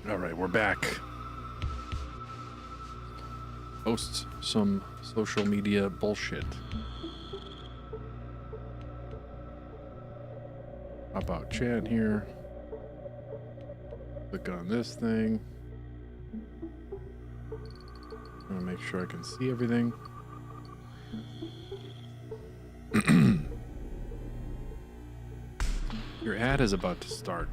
All right, we're back. Post some social media bullshit. Hop out chat here. Click on this thing. I'm gonna make sure I can see everything. Your ad is about to start.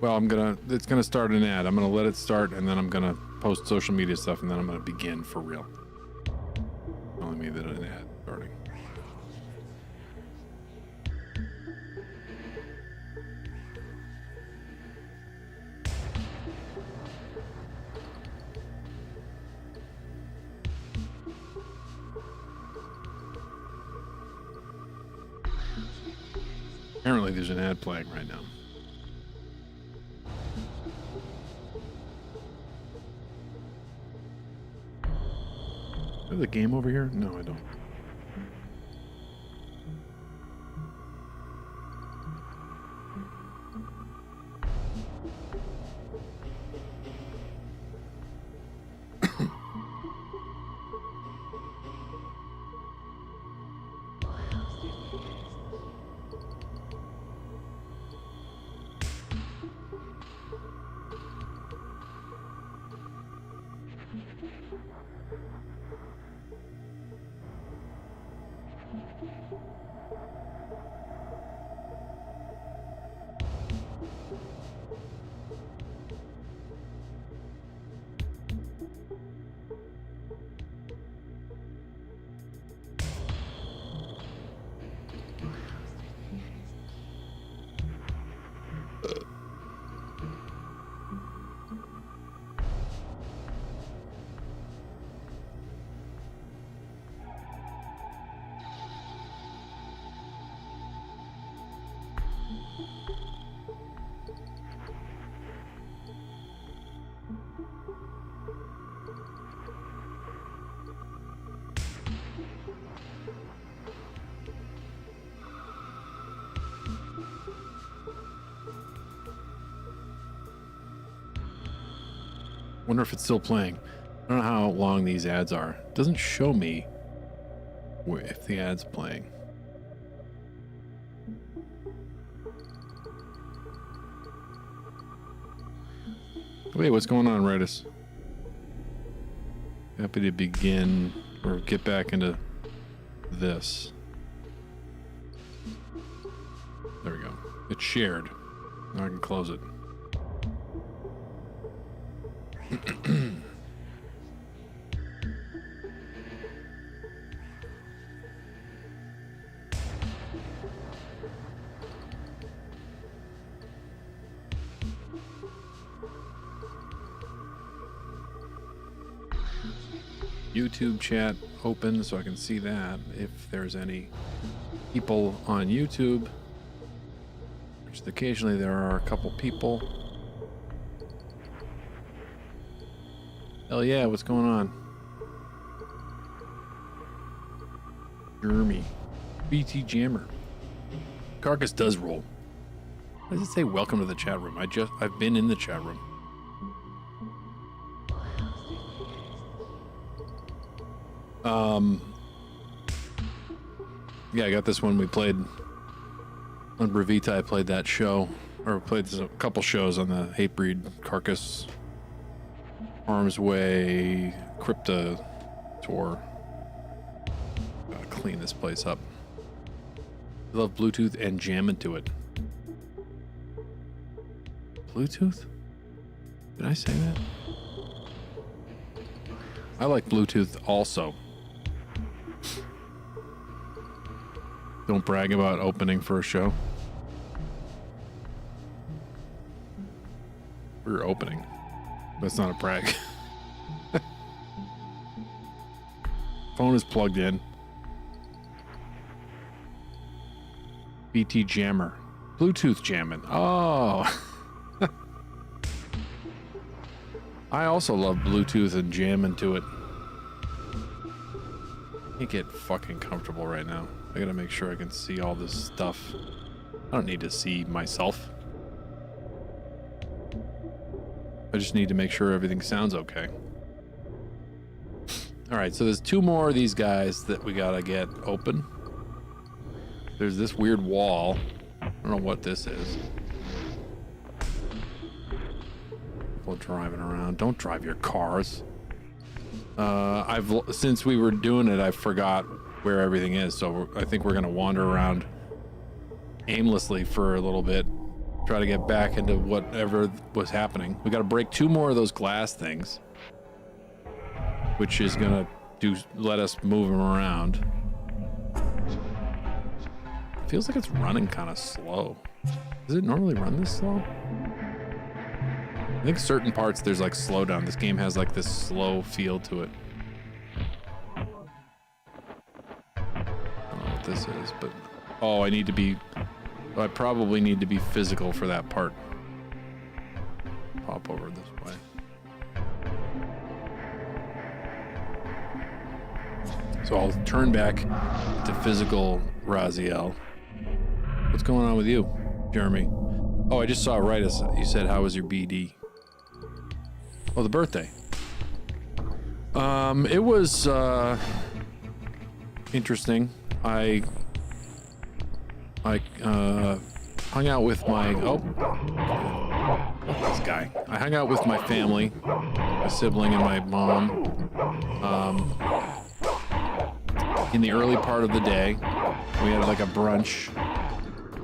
Well, it's gonna start an ad. I'm gonna let it start, and then I'm gonna post social media stuff, and then I'm gonna begin for real. Telling me that an ad is starting. Apparently there's an ad playing right now. Do I have the game over here? No, I don't. Wonder if it's still playing. I don't know how long these ads are. It doesn't show me if the ad's playing. Wait, what's going on, Redis? Happy to begin or get back into this. There we go. It's shared. Now I can close it. YouTube chat open so I can see that if there's any people on YouTube, which occasionally there are a couple people. Hell yeah, what's going on? Jeremy. BT Jammer. Carcass does roll. Why does it say welcome to the chat room? I've been in the chat room. Yeah, I got this one. We played on Brevita. I played that show, or played a couple shows on the Hatebreed Carcass Arms Way Crypta tour. Gotta clean this place up. I love Bluetooth and jam into it. Bluetooth? Did I say that? I like Bluetooth also. Don't brag about opening for a show. We're opening. That's not a brag. Phone is plugged in. BT Jammer. Bluetooth jamming. Oh. I also love Bluetooth and jam into it. I can't get fucking comfortable right now. I gotta make sure I can see all this stuff. I don't need to see myself. I just need to make sure everything sounds okay. All right, so there's 2 more of these guys that we gotta get open. There's this weird wall. I don't know what this is. People driving around. Don't drive your cars. Since we were doing it, I forgot where everything is, so I think we're gonna wander around aimlessly for a little bit, try to get back into whatever was happening. We gotta break 2 more of those glass things, which is gonna let us move them around. Feels like it's running kind of slow. Does it normally run this slow? I think certain parts there's like slowdown. This game has like this slow feel to it. I don't know what this is, but I probably need to be physical for that part. Pop over this way. So I'll turn back to physical Raziel. What's going on with you, Jeremy? Oh, I just saw it right as you said, how was your BD? Oh, the birthday. It was interesting. I hung out with my this guy. I hung out with my family, my sibling and my mom. In the early part of the day, we had like a brunch,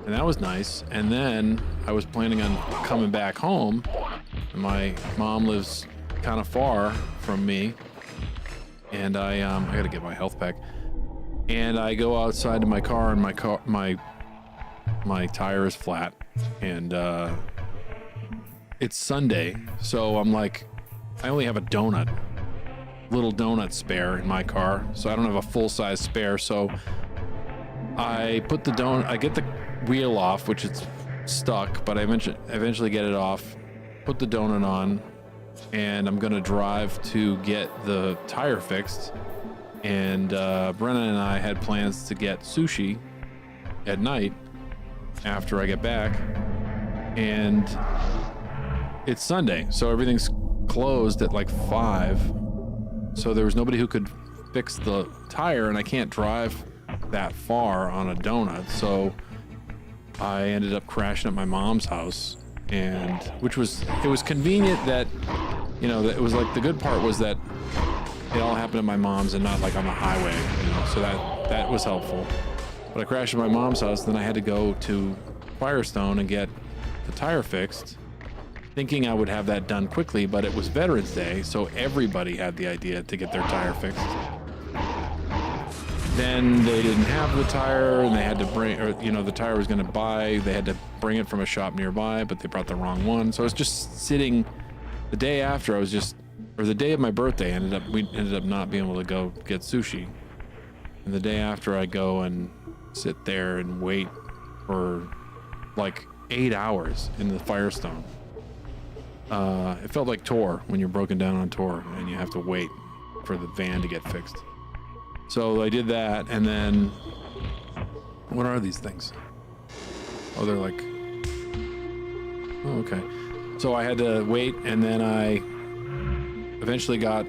and that was nice. And then I was planning on coming back home. My mom lives kind of far from me, and I gotta get my health pack. And I go outside to my car, and my tire is flat, and it's Sunday, so I'm like, I only have a little donut spare in my car, so I don't have a full-size spare. So I put the donut, I get the wheel off, which it's stuck, but I eventually get it off, put the donut on, and I'm gonna drive to get the tire fixed. And Brennan and I had plans to get sushi at night after I get back, and it's Sunday, so everything's closed at like 5. So there was nobody who could fix the tire, and I can't drive that far on a donut. So I ended up crashing at my mom's house, and it was convenient that, you know, that it was like, the good part was that it all happened at my mom's and not like on the highway, you know, so that was helpful. But I crashed at my mom's house, then I had to go to Firestone and get the tire fixed, thinking I would have that done quickly, but it was Veterans Day, so everybody had the idea to get their tire fixed. Then they didn't have the tire, and they had to the tire was going to buy, they had to bring it from a shop nearby, but they brought the wrong one. So I was just sitting, the day after, the day of my birthday, we ended up not being able to go get sushi. And the day after, I go and sit there and wait for like 8 hours in the Firestone. It felt like tour when you're broken down on tour and you have to wait for the van to get fixed. So I did that, and then what are these things? Oh, they're like, oh, okay. So I had to wait, and then I eventually got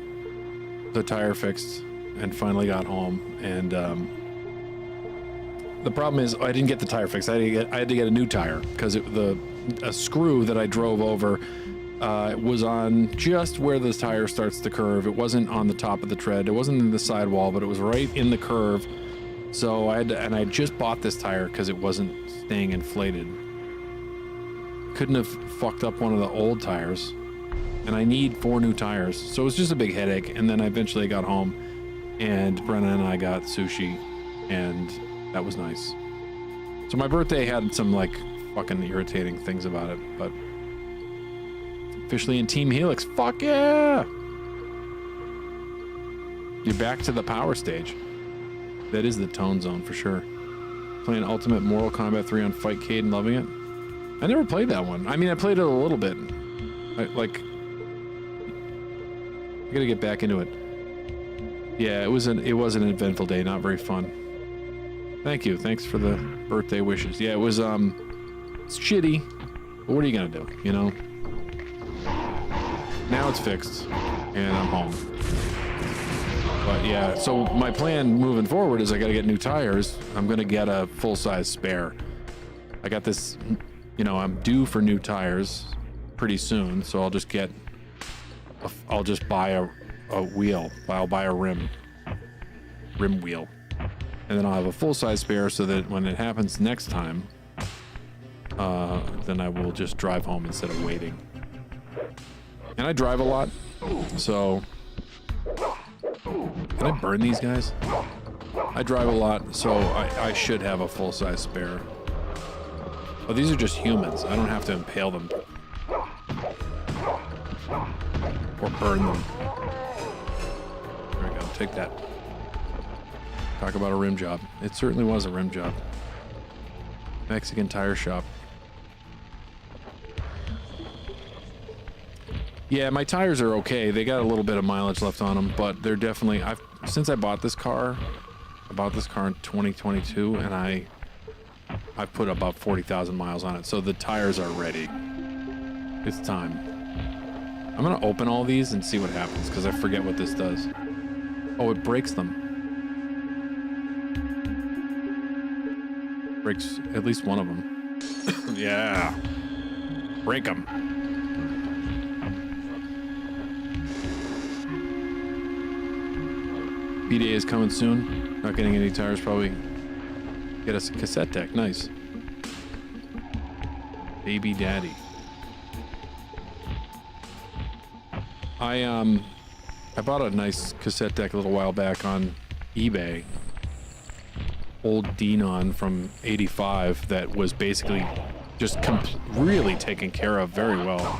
the tire fixed and finally got home. And the problem is I didn't get the tire fixed. I had to get a new tire because a screw that I drove over was on just where the tire starts to curve. It wasn't on the top of the tread. It wasn't in the sidewall, but it was right in the curve. So I just bought this tire because it wasn't staying inflated. Couldn't have fucked up one of the old tires, and I need 4 new tires. So it was just a big headache. And then I eventually got home, and Brenna and I got sushi, and that was nice. So my birthday had some like fucking irritating things about it, but officially in Team Helix. Fuck yeah! You're back to the power stage. That is the tone zone for sure. Playing Ultimate Mortal Kombat 3 on Fightcade and loving it. I never played that one. I mean, I played it a little bit. I gotta get back into it. Yeah, it was an eventful day, not very fun. Thank you. Thanks for the birthday wishes. Yeah, it was it's shitty, but what are you gonna do, you know? Now it's fixed, and I'm home. But yeah, so my plan moving forward is I got to get new tires. I'm going to get a full-size spare. I got this, you know, I'm due for new tires pretty soon, so I'll just buy a wheel. I'll buy a rim wheel. And then I'll have a full-size spare so that when it happens next time, then I will just drive home instead of waiting. And I drive a lot, so... Can I burn these guys? I drive a lot, so I should have a full-size spare. Oh, these are just humans. I don't have to impale them. Or burn them. There we go, take that. Talk about a rim job. It certainly was a rim job. Mexican tire shop. Yeah, my tires are okay. They got a little bit of mileage left on them, but they're definitely... Since I bought this car in 2022, and I've put about 40,000 miles on it, so the tires are ready. It's time. I'm gonna open all these and see what happens, because I forget what this does. Oh, it breaks them. Breaks at least one of them. Yeah. Break them. B-Day is coming soon. Not getting any tires, probably. Get us a cassette deck. Nice. Baby daddy. I bought a nice cassette deck a little while back on eBay. Old Denon from '85 that was basically just really taken care of very well.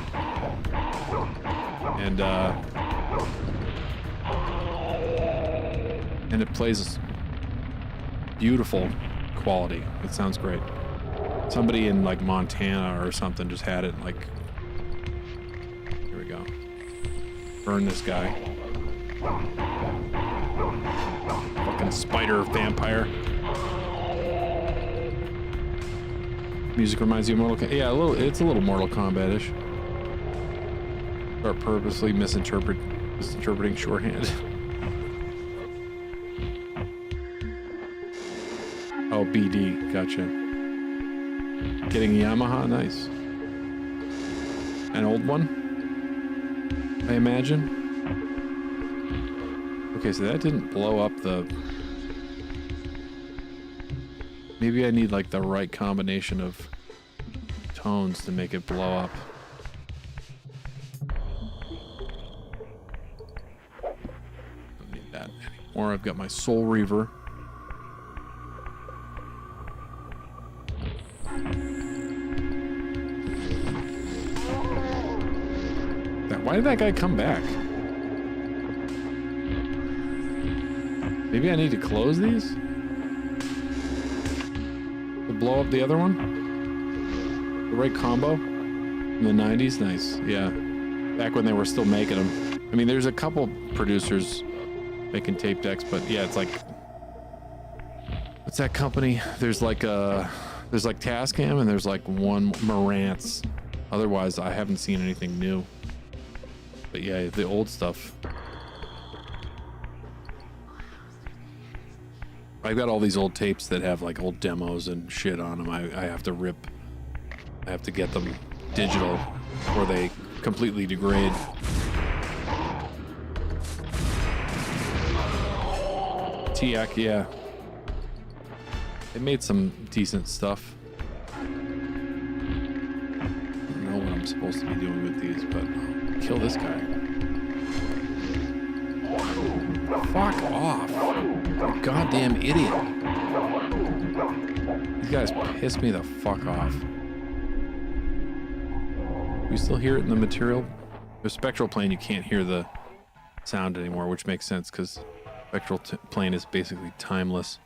And it plays beautiful quality. It sounds great. Somebody in like Montana or something just had it. Like, here we go. Burn this guy. Fucking spider vampire. Music reminds you of Mortal Kombat. Yeah, it's a little Mortal Kombat-ish. Or purposely misinterpreting shorthand. Oh, BD, gotcha. Getting Yamaha, nice. An old one, I imagine. Okay, so that didn't blow up the... Maybe I need like the right combination of tones to make it blow up. Don't need that anymore. I've got my Soul Reaver. Why did that guy come back? Maybe I need to close these? To blow up the other one? The right combo? In the 90s? Nice, yeah. Back when they were still making them. I mean, there's a couple producers making tape decks, but yeah, it's like... What's that company? There's like Tascam and there's like one Marantz. Otherwise, I haven't seen anything new. But yeah, the old stuff. I've got all these old tapes that have like old demos and shit on them. I have to rip. I have to get them digital or they completely degrade. TIAC, yeah. They made some decent stuff. I don't know what I'm supposed to be doing with these, but... Kill this guy. Fuck off. You goddamn idiot. These guys piss me the fuck off. We still hear it in the material? The spectral plane, you can't hear the sound anymore, which makes sense because spectral plane is basically timeless.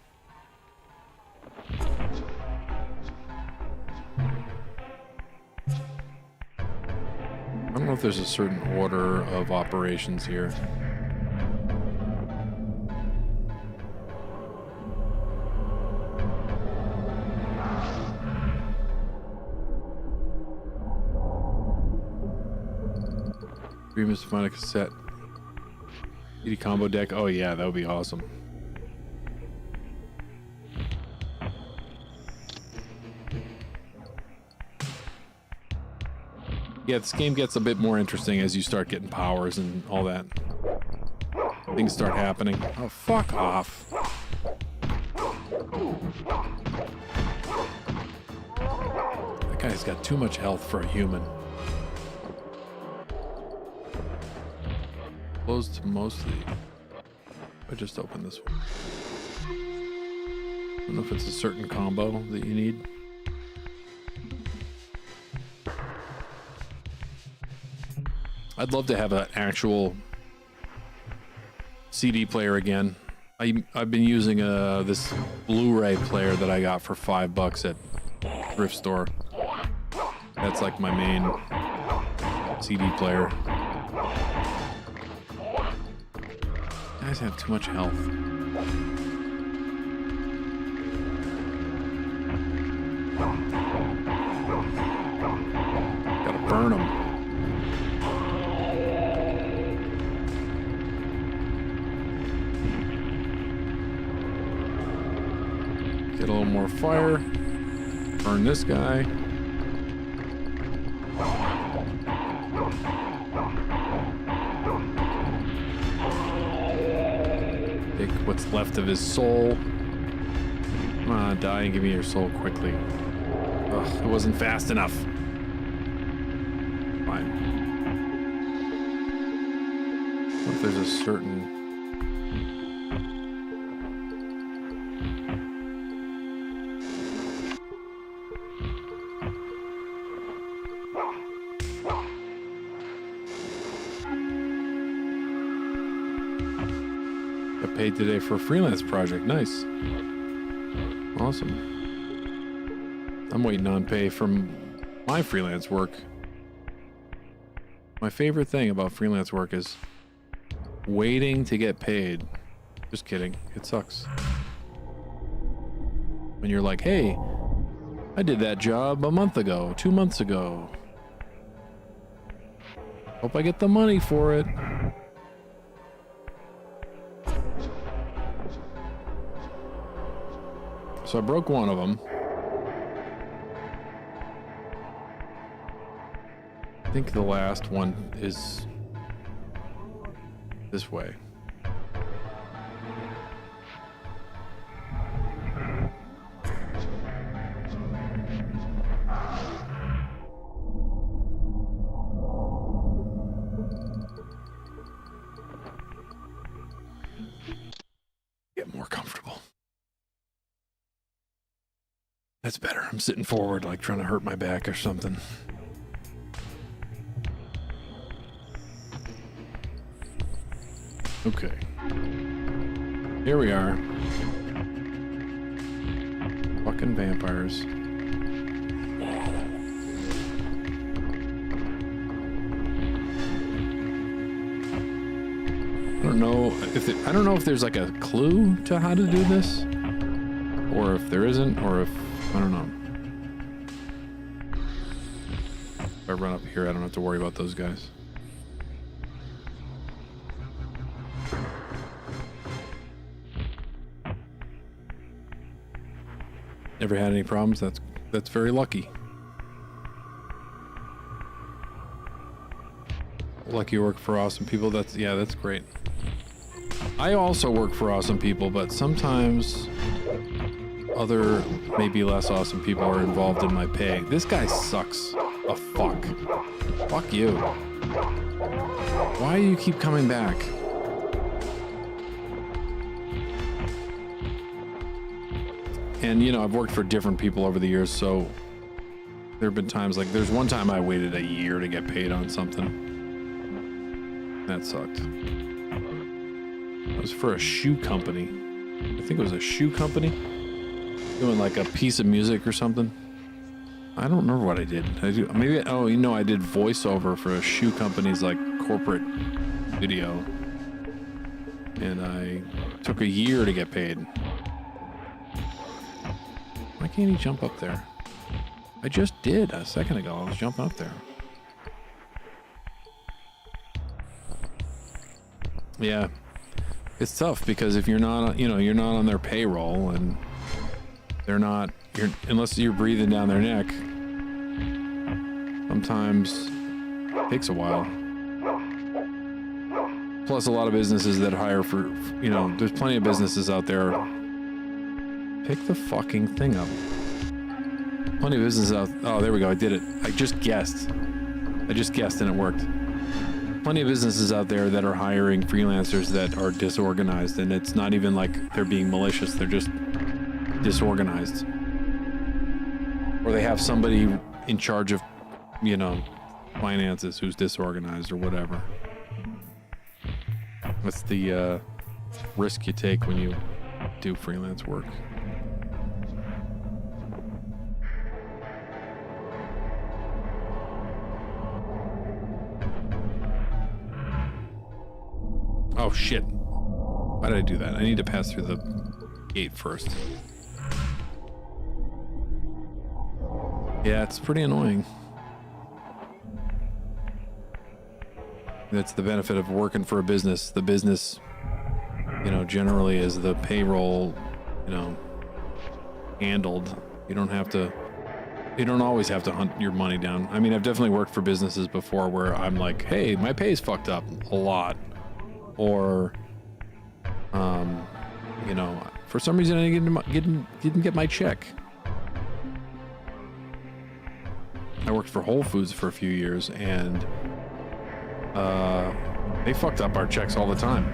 I don't know if there's a certain order of operations here. Dream is to find a cassette. CD combo deck. Oh yeah, that would be awesome. Yeah, this game gets a bit more interesting as you start getting powers and all that. Things start happening. Oh, fuck off. That guy's got too much health for a human. Closed to mostly. I just opened this one. I don't know if it's a certain combo that you need. I'd love to have an actual CD player again. I've been using this Blu-ray player that I got for $5 at thrift store. That's like my main CD player. Guys have too much health. Gotta burn them. Get a little more fire. Burn this guy. Take what's left of his soul. Come on, die and give me your soul quickly. Ugh, it wasn't fast enough. Fine. What if there's a certain... Paid today for a freelance project. Nice. Awesome. I'm waiting on pay from my freelance work. My favorite thing about freelance work is waiting to get paid. Just kidding. It sucks. When you're like, hey, I did that job a month ago, 2 months ago. Hope I get the money for it. So I broke one of them. I think the last one is this way. Get more comfortable. That's better. I'm sitting forward, like trying to hurt my back or something. Okay. Here we are. Fucking vampires. I don't know if there's like a clue to how to do this, or if there isn't, or if I don't know. If I run up here, I don't have to worry about those guys. Never had any problems. That's very lucky. Lucky you work for awesome people. That's great. I also work for awesome people, but sometimes other, maybe less awesome people are involved in my pay. This guy sucks a fuck. Fuck you. Why do you keep coming back? And, you know, I've worked for different people over the years, so there have been times, like, there's one time I waited a year to get paid on something. That sucked. It was for a shoe company. I think it was a shoe company. Doing like a piece of music or something. I don't remember what I did. I did voiceover for a shoe company's like corporate video. And I took a year to get paid. Why can't he jump up there? I just did a second ago. I was jumping up there. Yeah. It's tough because if you're not, you know, you're not on their payroll and they're not, unless you're breathing down their neck, sometimes it takes a while. Plus a lot of businesses that hire for, you know, there's plenty of businesses out there. Pick the fucking thing up. Plenty of businesses out, oh, there we go, I did it. I just guessed and it worked. Plenty of businesses out there that are hiring freelancers that are disorganized, and it's not even like they're being malicious, they're just disorganized. Or they have somebody in charge of, you know, finances who's disorganized or whatever. That's the risk you take when you do freelance work. Oh shit. Why did I do that? I need to pass through the gate first. Yeah, it's pretty annoying. That's the benefit of working for a business. The business, you know, generally is the payroll, you know, handled. You don't always have to hunt your money down. I mean, I've definitely worked for businesses before where I'm like, hey, my pay's fucked up a lot. Or, you know, for some reason I didn't get my check. I worked for Whole Foods for a few years, and they fucked up our checks all the time.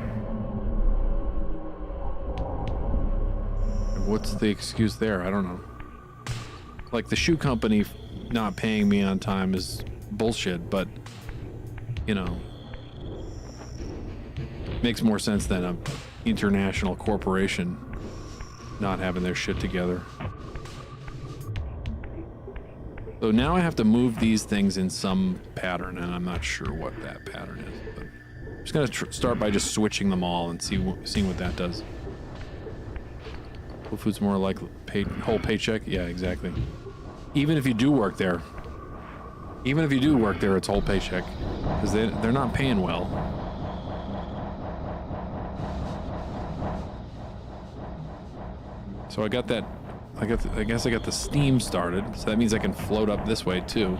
What's the excuse there? I don't know. Like, the shoe company not paying me on time is bullshit, but, you know, makes more sense than a international corporation not having their shit together. So now I have to move these things in some pattern, and I'm not sure what that pattern is. But I'm just gonna start by just switching them all and seeing what that does. Whole Foods more like whole paycheck. Yeah, exactly. Even if you do work there, it's whole paycheck because they're not paying well. So I got that. I guess I got the steam started, so that means I can float up this way too.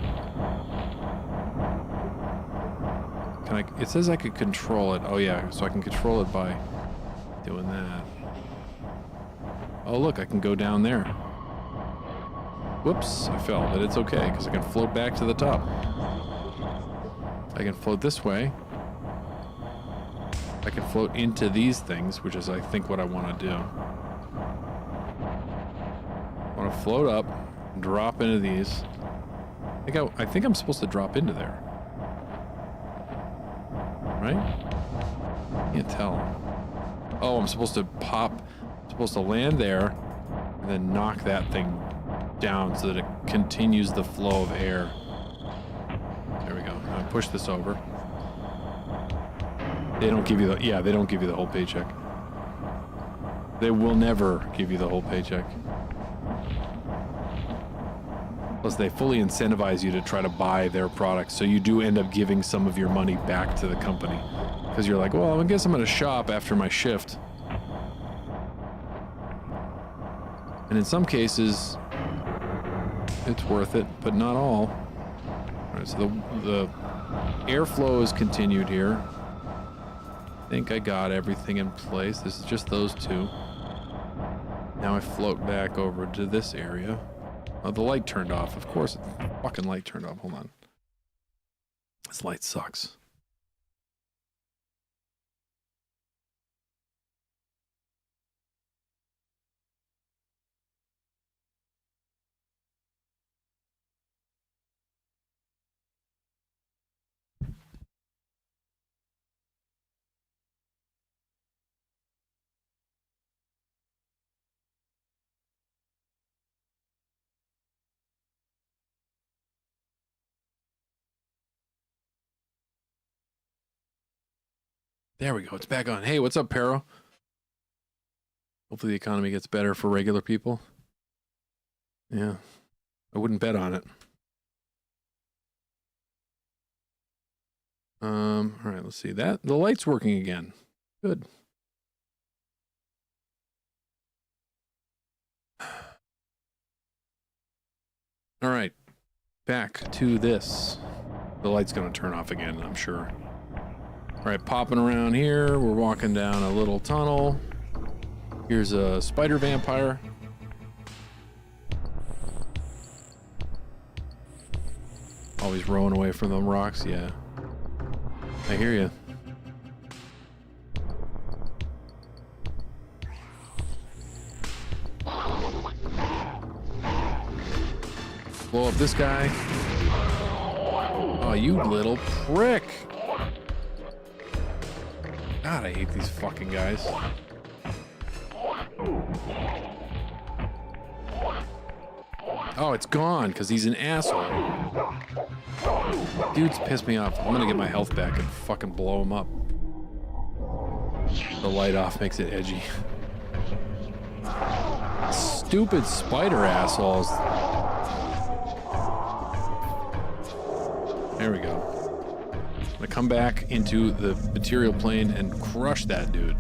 Can I? It says I could control it. Oh yeah, so I can control it by doing that. Oh look, I can go down there. Whoops, I fell, but it's okay because I can float back to the top. I can float this way. I can float into these things, which is I think what I want to do. I want to float up, drop into these. I think I'm supposed to drop into there. Right? Can't tell. Oh, I'm supposed to land there, and then knock that thing down so that it continues the flow of air. There we go. Now I push this over. They don't give you they don't give you the whole paycheck. They will never give you the whole paycheck. Plus, they fully incentivize you to try to buy their products, so you do end up giving some of your money back to the company. Because you're like, well, I guess I'm going to shop after my shift. And in some cases, it's worth it, but not all. All right, so the airflow is continued here. I think I got everything in place. This is just those two. Now I float back over to this area. Oh, the light turned off. Of course, the fucking light turned off. Hold on. This light sucks. There we go. It's back on. Hey, what's up, Pero? Hopefully the economy gets better for regular people. Yeah. I wouldn't bet on it. All right, let's see that. The light's working again. Good. All right, back to this. The light's gonna turn off again, I'm sure. All right, popping around here. We're walking down a little tunnel. Here's a spider vampire. Always rowing away from them rocks, yeah. I hear you. Blow up this guy. Oh, you little prick. God, I hate these fucking guys. Oh, it's gone because he's an asshole. Dude's pissed me off. I'm gonna get my health back and fucking blow him up. The light off makes it edgy. Stupid spider assholes. There we go. I'm gonna come back into the material plane and crush that dude.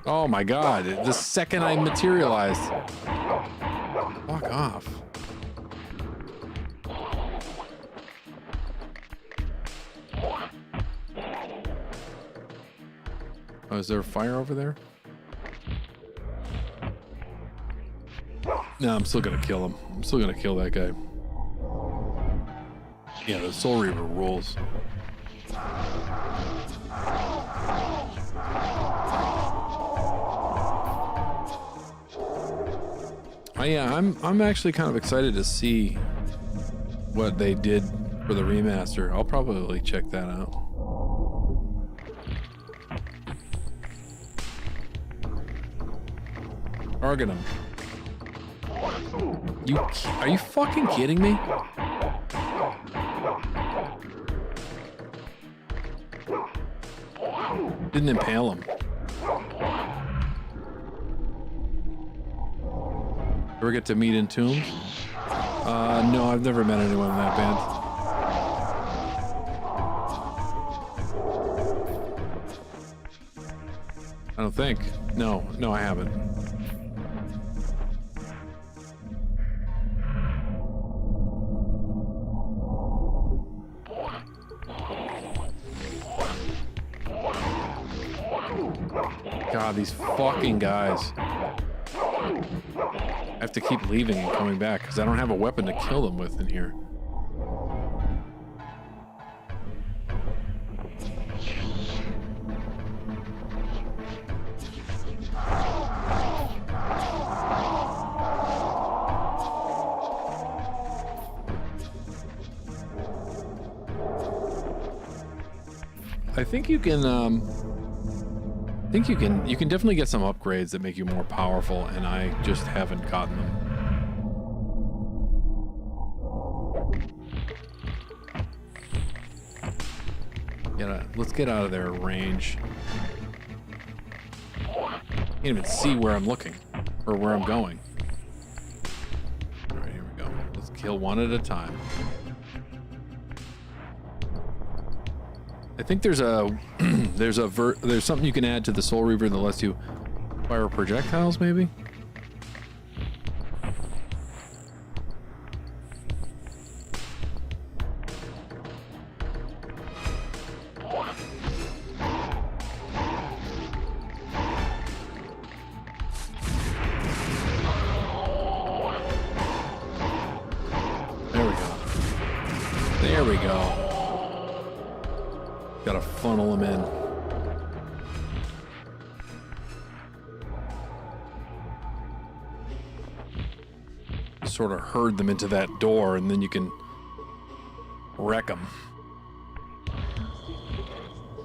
Oh my god, the second I materialized. Fuck off. Oh, is there a fire over there? No, I'm still gonna kill him. I'm still gonna kill that guy. Yeah, the Soul Reaver rules. Yeah, I'm actually kind of excited to see what they did for the remaster. I'll probably check that out. Target him. Are you fucking kidding me? Didn't impale him. Ever get to meet in Tombs? No, I've never met anyone in that band. I don't think. No, I haven't. God, these fucking guys. I have to keep leaving and coming back because I don't have a weapon to kill them with in here. I think you can, you can definitely get some upgrades that make you more powerful, and I just haven't gotten them. Let's get out of their range. Can't even see where I'm looking or where I'm going. All right, here we go. Let's kill one at a time. I think there's something you can add to the Soul Reaver that lets you fire projectiles, maybe? There we go. Gotta funnel them in. Sort of herd them into that door, and then you can wreck them.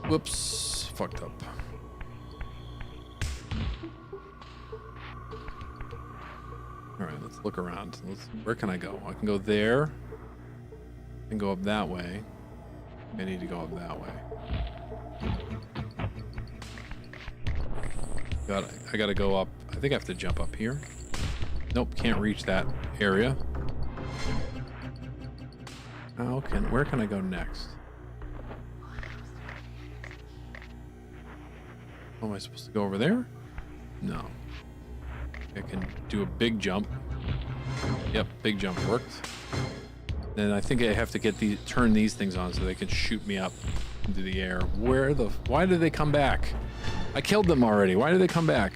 Whoops, fucked up. All right, let's look around. Where can I go? I can go there. I can go up that way. I need to go up that way. I gotta go up. I think I have to jump up here. Nope, can't reach that area. Where can I go next? Oh, am I supposed to go over there? No. I can do a big jump. Yep, big jump worked. Then I think I have to turn these things on so they can shoot me up into the air. Why did they come back? I killed them already. Why did they come back?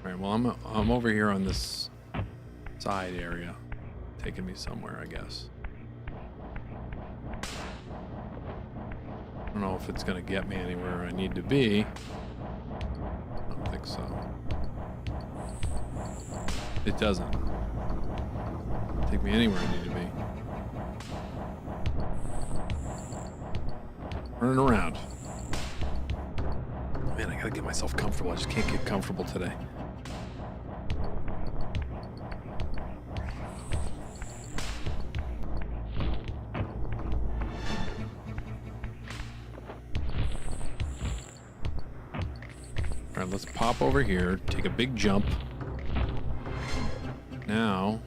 Alright, well I'm over here on this side area. Taking me somewhere, I guess. I don't know if it's gonna get me anywhere I need to be. I don't think so. It doesn't. Take me anywhere I need to be. Running around. Man, I gotta get myself comfortable. I just can't get comfortable today. Alright, let's pop over here, take a big jump. Now...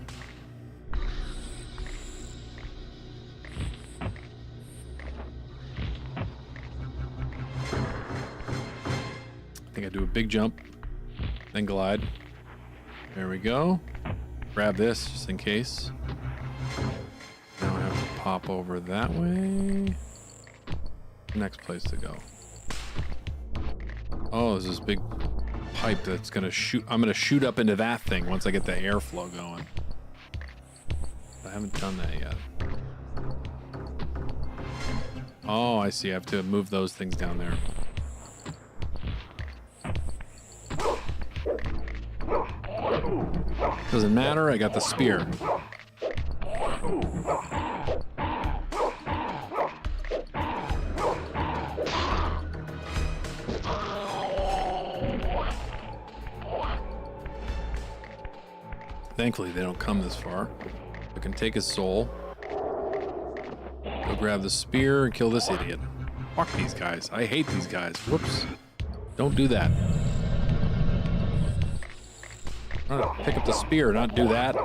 I think I do a big jump, then glide. There we go. Grab this just in case. Now I have to pop over that way. Next place to go. Oh, there's this big pipe that's gonna shoot. I'm gonna shoot up into that thing once I get the airflow going. I haven't done that yet. Oh, I see. I have to move those things down there. Doesn't matter, I got the spear. Thankfully, they don't come this far. I can take his soul. Go grab the spear and kill this idiot. Fuck these guys. I hate these guys. Whoops. Don't do that. Pick up the spear, not do that.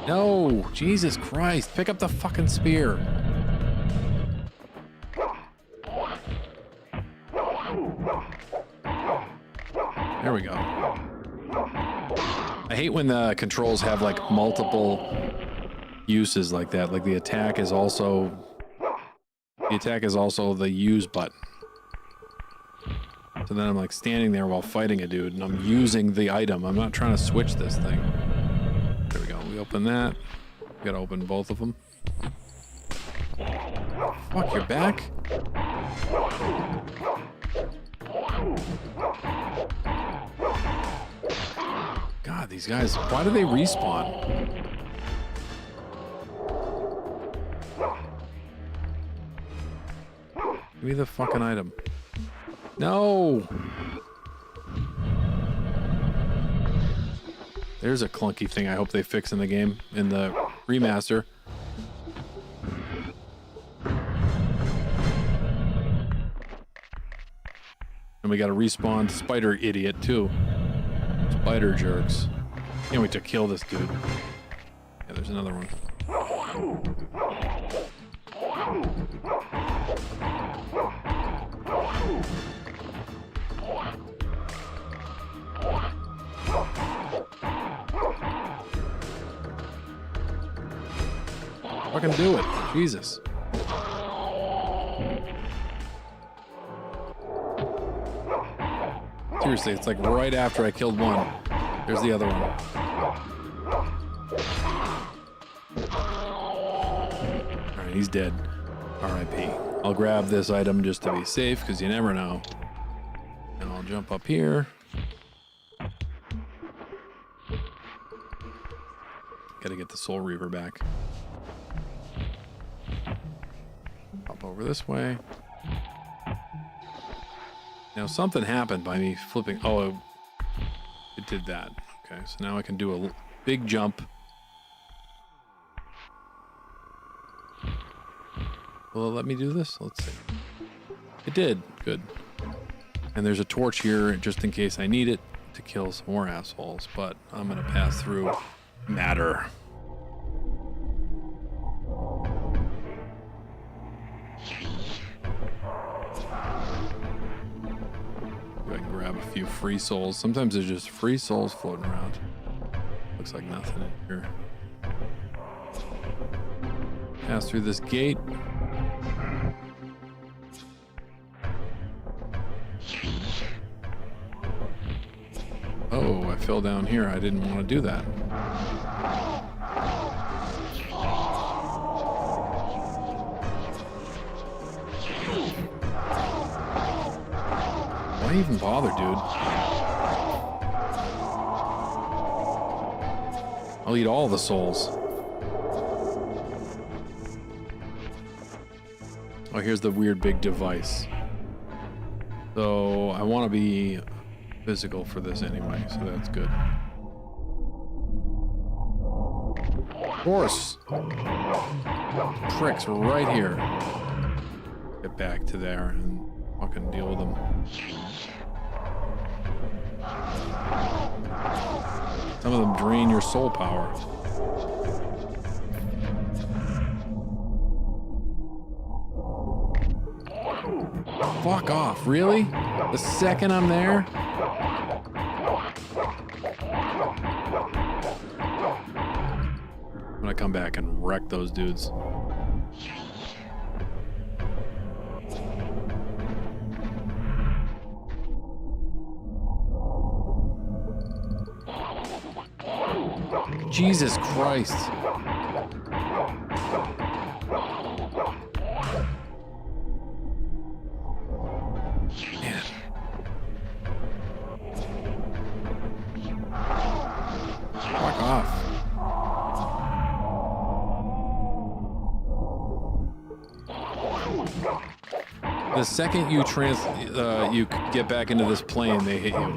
No, Jesus Christ, pick up the fucking spear. There we go. I hate when the controls have like multiple uses like that. Like the attack is also the use button. So then I'm like standing there while fighting a dude and I'm using the item. I'm not trying to switch this thing. There we go. We open that. We gotta open both of them. Fuck, you're back? God, these guys, why do they respawn? Give me the fucking item. No! There's a clunky thing I hope they fix in the game, in the remaster. And we got a respawn spider idiot, too. Spider jerks. Can't wait to kill this dude. Yeah, there's another one. Fucking do it. Jesus. Seriously, it's like right after I killed one. There's the other one. Alright, he's dead. R.I.P. I'll grab this item just to be safe, because you never know. And I'll jump up here. Gotta get the Soul Reaver back. Hop over this way. Now something happened by me flipping. Oh, it did that. Okay, so now I can do a big jump. Will it let me do this? Let's see. It did. Good. And there's a torch here just in case I need it to kill some more assholes, but I'm gonna pass through matter. I can grab a few free souls. Sometimes there's just free souls floating around. Looks like nothing in here. Pass through this gate. Oh, I fell down here. I didn't want to do that. Why even bother, dude? I'll eat all the souls. Oh, here's the weird big device. So I want to be physical for this anyway, so that's good. Of course. Pricks right here. Get back to there and fucking deal with them. Some of them drain your soul power. Fuck off, really? The second I'm there? I'm gonna come back and wreck those dudes. Jesus Christ. Man. Fuck off. The second you you get back into this plane, they hit you.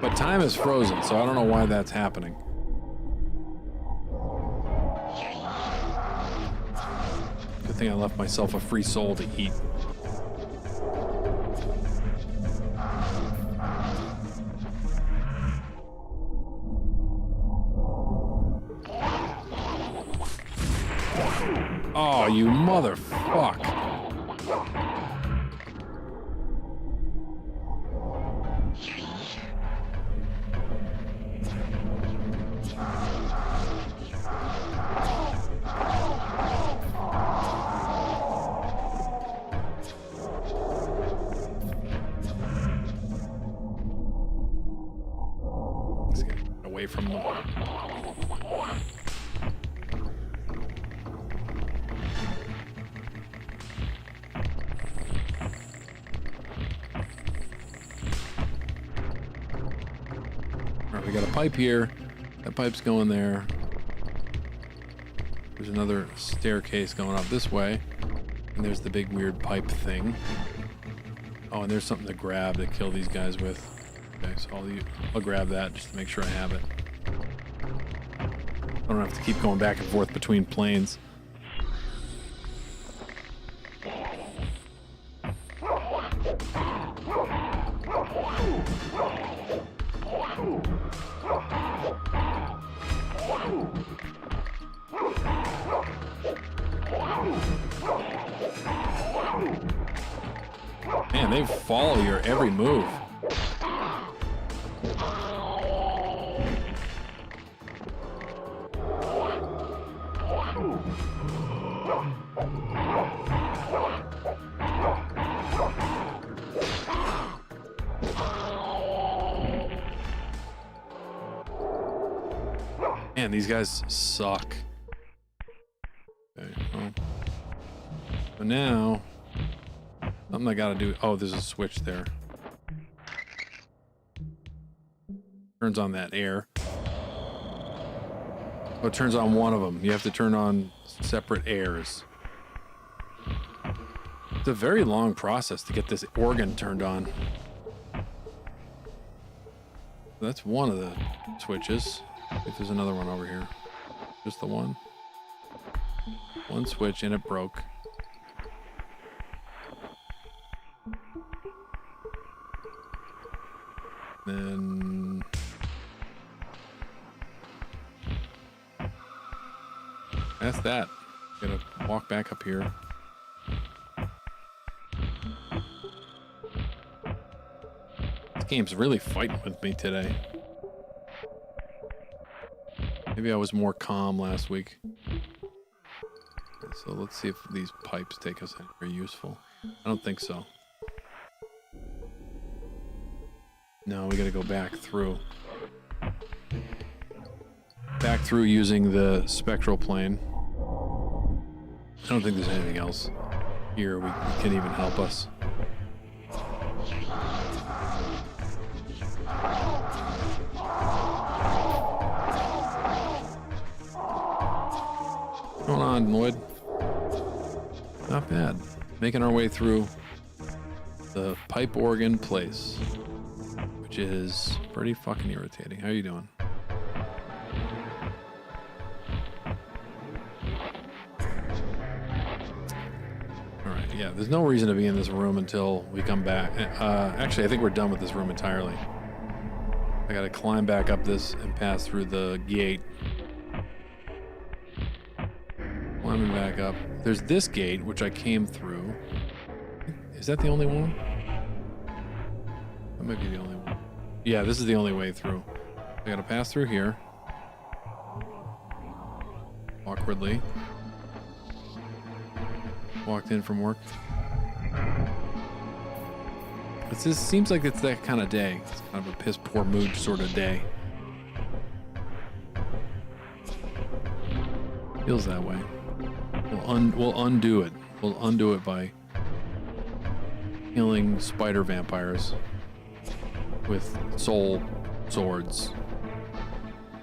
But time is frozen, so I don't know why that's happening. Good thing I left myself a free soul to eat. Oh, you motherfuck. Let's get away from them. We got a pipe here. That pipe's going there. There's another staircase going up this way. And there's the big weird pipe thing. Oh, and there's something to grab to kill these guys with. Okay, so I'll grab that just to make sure I have it. I don't have to keep going back and forth between planes. Man, they follow your every move. Man, these guys suck. Okay, well. So now, something I gotta do. Oh, there's a switch there. Turns on that air. Oh, it turns on one of them. You have to turn on separate airs. It's a very long process to get this organ turned on. That's one of the switches. If there's another one over here. Just the one. One switch and it broke. Then that's that. Gotta walk back up here. This game's really fighting with me today. Maybe I was more calm last week. So let's see if these pipes take us anywhere useful. I don't think so. No, we gotta go back through. Back through using the spectral plane. I don't think there's anything else here we can even help us. What's going on, Lloyd? Not bad. Making our way through the pipe organ place, which is pretty fucking irritating. How are you doing? All right, yeah, there's no reason to be in this room until we come back. Actually, I think we're done with this room entirely. I gotta climb back up this and pass through the gate. Climbing back up. There's this gate, which I came through. Is that the only one? That might be the only one. Yeah, this is the only way through. I gotta pass through here. Awkwardly. Walked in from work. It just seems like it's that kind of day. It's kind of a piss poor mood sort of day. Feels that way. We'll undo it. We'll undo it by killing spider vampires with soul swords.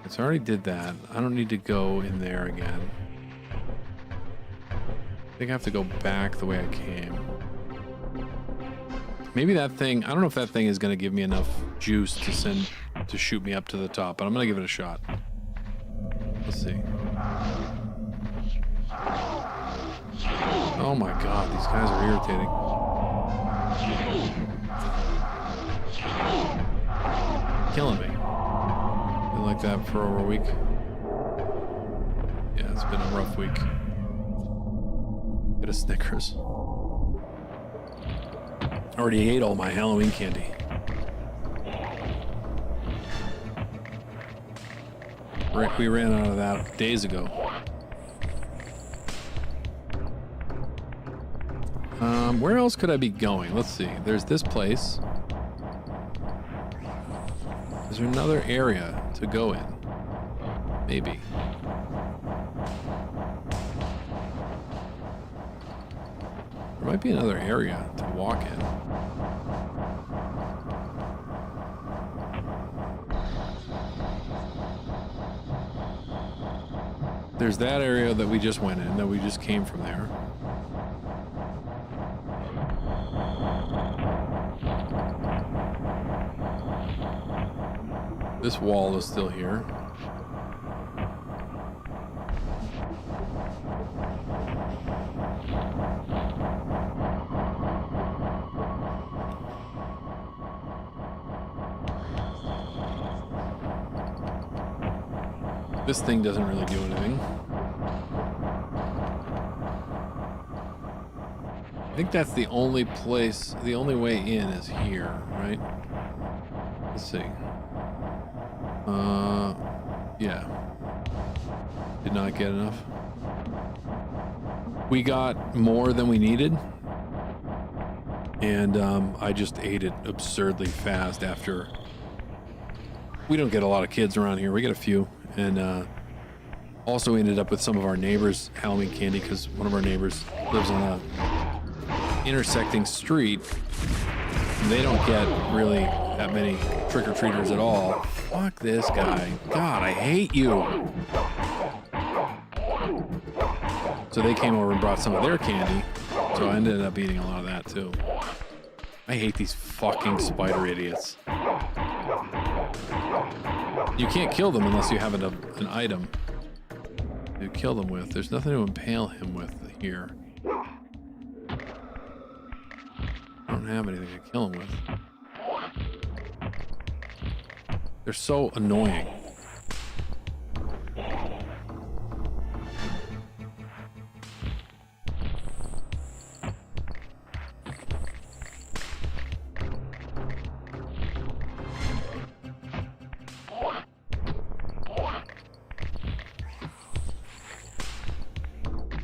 It's already did that. I don't need to go in there again. I think I have to go back the way I came. Maybe that thing, I don't know if that thing is going to give me enough juice to shoot me up to the top, but I'm going to give it a shot. Let's see. Oh my god, these guys are irritating. Killing me. Been like that for over a week. Yeah, it's been a rough week. Get a Snickers. Already ate all my Halloween candy. We ran out of that days ago. Where else could I be going? Let's see. There's this place. Is there another area to go in? Maybe. There might be another area to walk in. There's that area that we just went in, that we just came from there. This wall is still here. This thing doesn't really do anything. I think that's the only place, the only way in is here, right? Let's see. Yeah. Did not get enough. We got more than we needed. And I just ate it absurdly fast after. We don't get a lot of kids around here. We get a few. And also ended up with some of our neighbors' Halloween candy because one of our neighbors lives on a intersecting street. And they don't get really that many trick-or-treaters at all. Fuck this guy. God, I hate you. So they came over and brought some of their candy. So I ended up eating a lot of that too. I hate these fucking spider idiots. You can't kill them unless you have an item. to kill them with. There's nothing to impale him with here. I don't have anything to kill him with. They're so annoying.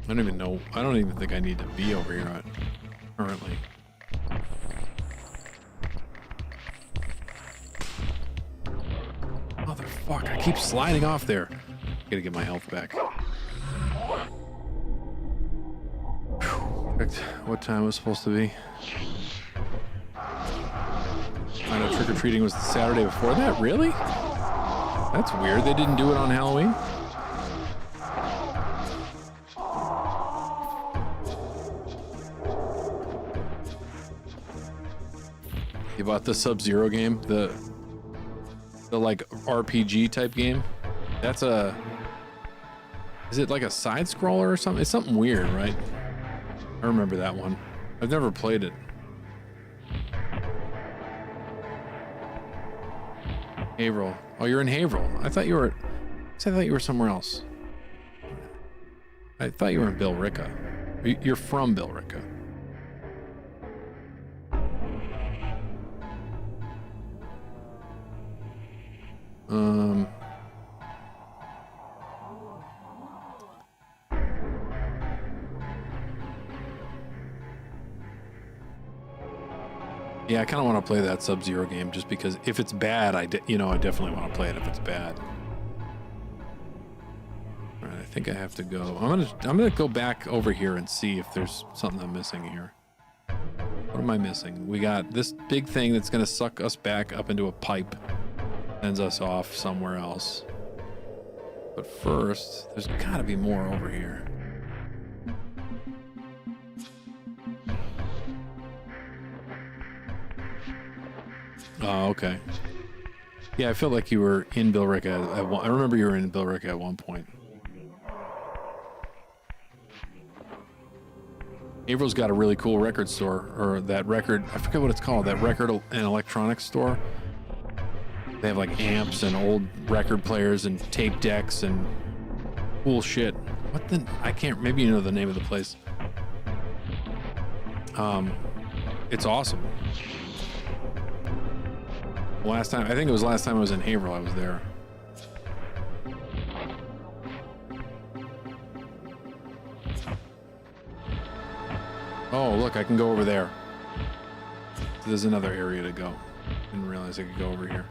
I don't even know. I don't even think I need to be over here currently. Motherfuck, I keep sliding off there. Gotta get my health back. Checked what time it was supposed to be. I know trick-or-treating was the Saturday before that. Really? That's weird. They didn't do it on Halloween? You bought the Sub-Zero game? The like RPG type game? That's a... Is it like a side scroller or something? It's something weird, right? I remember that one. I've never played it. Haverhill. Oh, you're in Haverhill. I thought you were somewhere else. I thought you were in Billerica. You're from Billerica. Yeah, I kind of want to play that Sub-Zero game just because if it's bad, I definitely want to play it if it's bad. All right, I think I have to go. I'm gonna go back over here and see if there's something I'm missing here. What am I missing? We got this big thing that's gonna suck us back up into a pipe, sends us off somewhere else. But first, there's got to be more over here. Oh, okay. Yeah, I felt like you were in Billerica at one. I remember you were in Billerica at one point. Haverhill's got a really cool record store, or that record, I forget what it's called, that record and electronics store. They have like amps and old record players and tape decks and cool shit. What the, I can't, maybe you know the name of the place. It's awesome. Last time, I think it was last time I was in Haverhill, I was there. Oh, look, I can go over there. So there's another area to go. Didn't realize I could go over here.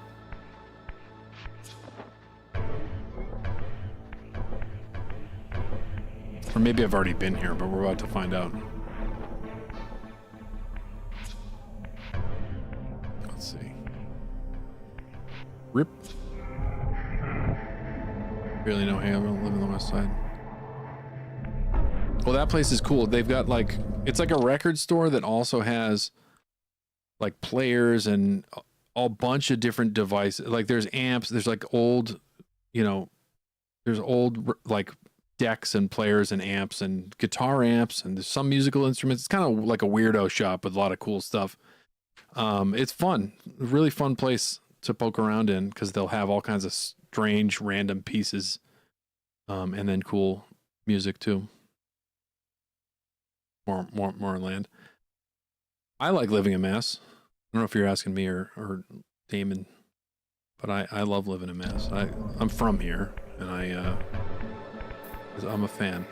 Or maybe I've already been here, but we're about to find out. Let's see. Rip. Barely know. Hey, I don't live on the west side. Well, that place is cool. They've got like, it's like a record store that also has like players and a bunch of different devices. Like there's amps, there's like old, there's old like decks and players and amps and guitar amps and there's some musical instruments. It's kind of like a weirdo shop with a lot of cool stuff. It's fun, really fun place to poke around in because they'll have all kinds of strange random pieces and then cool music too. More land. I like living in Mass. I don't know if you're asking me or Damon, but I love living in Mass. I'm from here and I'm a fan.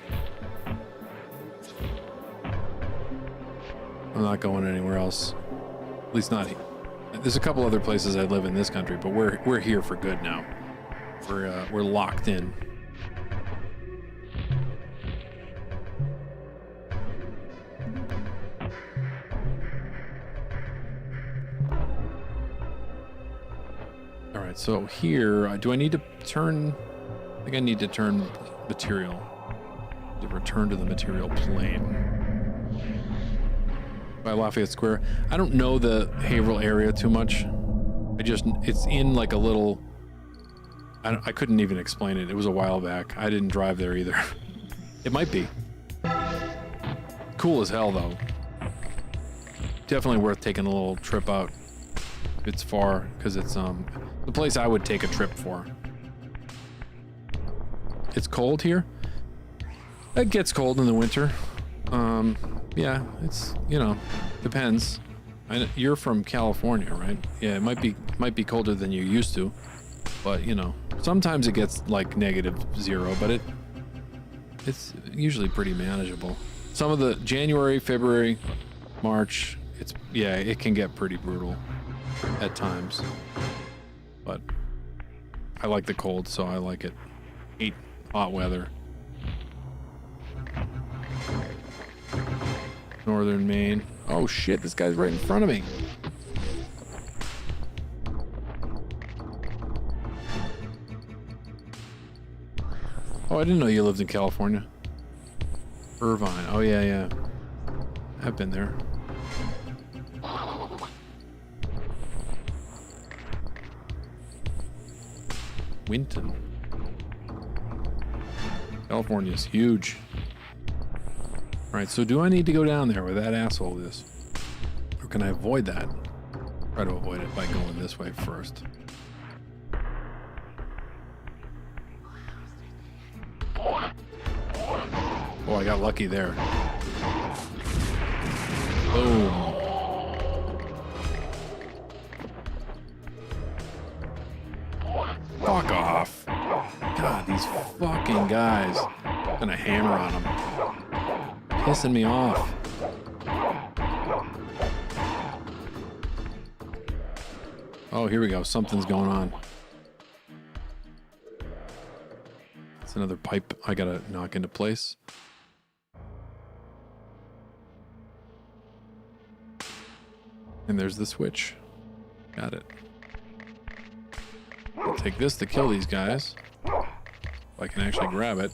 I'm not going anywhere else. At least not here. There's a couple other places I live in this country, but we're here for good now. We're locked in. All right, so here, do I need to turn? I think I need to turn material. To return to the material plane. By Lafayette Square. I don't know the Haverhill area too much. It's in like a little I couldn't even explain it. It was a while back. I didn't drive there either. It might be. Cool as hell, though. Definitely worth taking a little trip out. If it's far, because it's the place I would take a trip for. It's cold here. It gets cold in the winter. Yeah, it's, you know, depends. You're from California, right? Yeah, it might be colder than you're used to, but you know, sometimes it gets like -0, but it's usually pretty manageable. Some of the January, February, March, it can get pretty brutal at times, but I like the cold, so I like it. Hate hot weather. Northern Maine. Oh shit, this guy's right in front of me. Oh, I didn't know you lived in California. Irvine. Oh yeah, yeah. I've been there. Winton. California's huge. Alright, so do I need to go down there where that asshole is? Or can I avoid that? Try to avoid it by going this way first. Oh, I got lucky there. Boom. Fuck off. God, these fucking guys. I'm gonna hammer on them. Pissing me off. Oh, here we go. Something's going on. It's another pipe I gotta knock into place. And there's the switch. Got it. I'll take this to kill these guys. If I can actually grab it.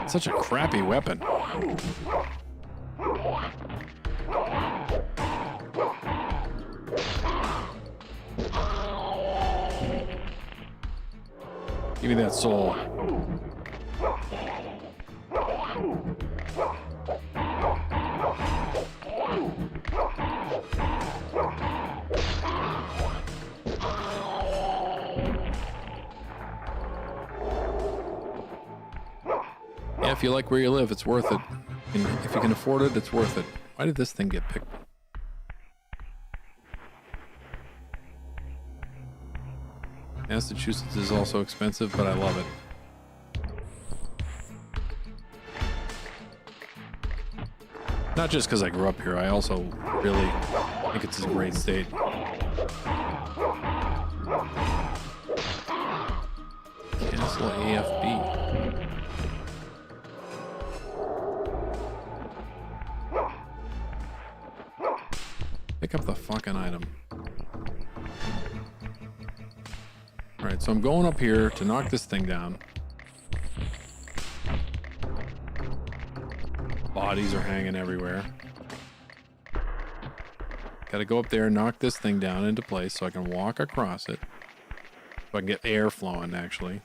It's such a crappy weapon. Give me that soul. Yeah, if you like where you live, it's worth it. And if you can afford it, it's worth it. Why did this thing get picked? Massachusetts is also expensive, but I love it. Not just because I grew up here, I also really think it's a great state. Cancel AFB. Pick up the fucking item. Alright, so I'm going up here to knock this thing down. Bodies are hanging everywhere. Gotta go up there and knock this thing down into place so I can walk across it. So I can get air flowing, actually.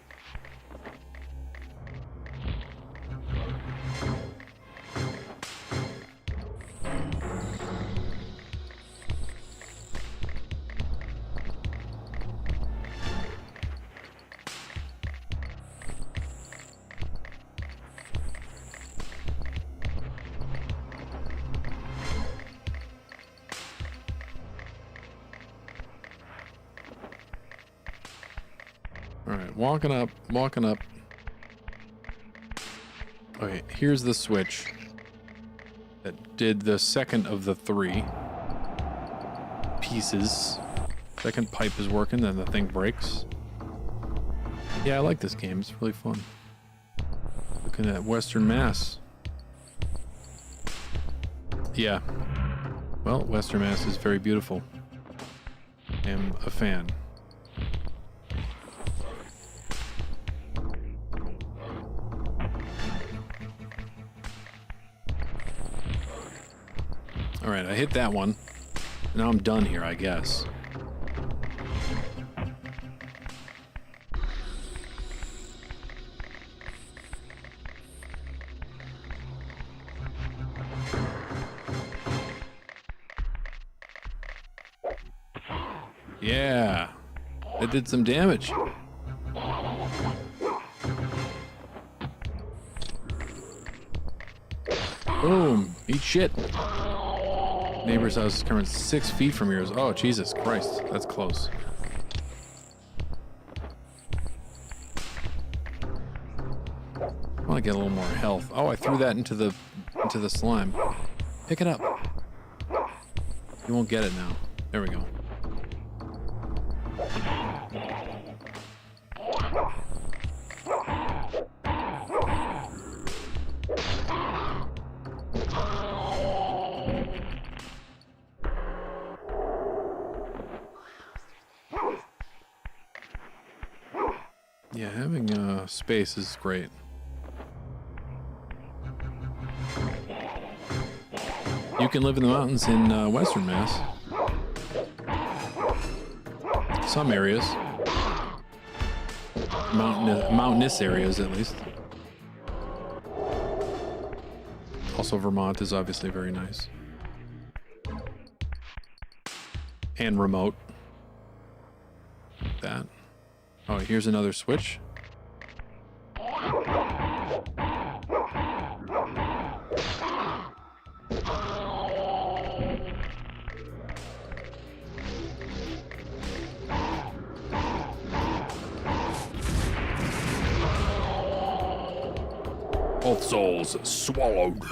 Alright, walking up, walking up. Okay, here's the switch that did the second of the 3 pieces. Second pipe is working, then the thing breaks. Yeah, I like this game. It's really fun. Looking at Western Mass. Yeah. Well, Western Mass is very beautiful. I am a fan. All right, I hit that one. Now I'm done here, I guess. Yeah, it did some damage. Boom, eat shit. Neighbor's house is currently 6 feet from yours. Oh, Jesus Christ, that's close. I want to get a little more health. Oh, I threw that into the slime. Pick it up. You won't get it now. There we go. Yeah, having space is great. You can live in the mountains in Western Mass. Some areas. Mountainous areas, at least. Also, Vermont is obviously very nice. And remote. That. Oh, here's another switch. Both souls swallowed.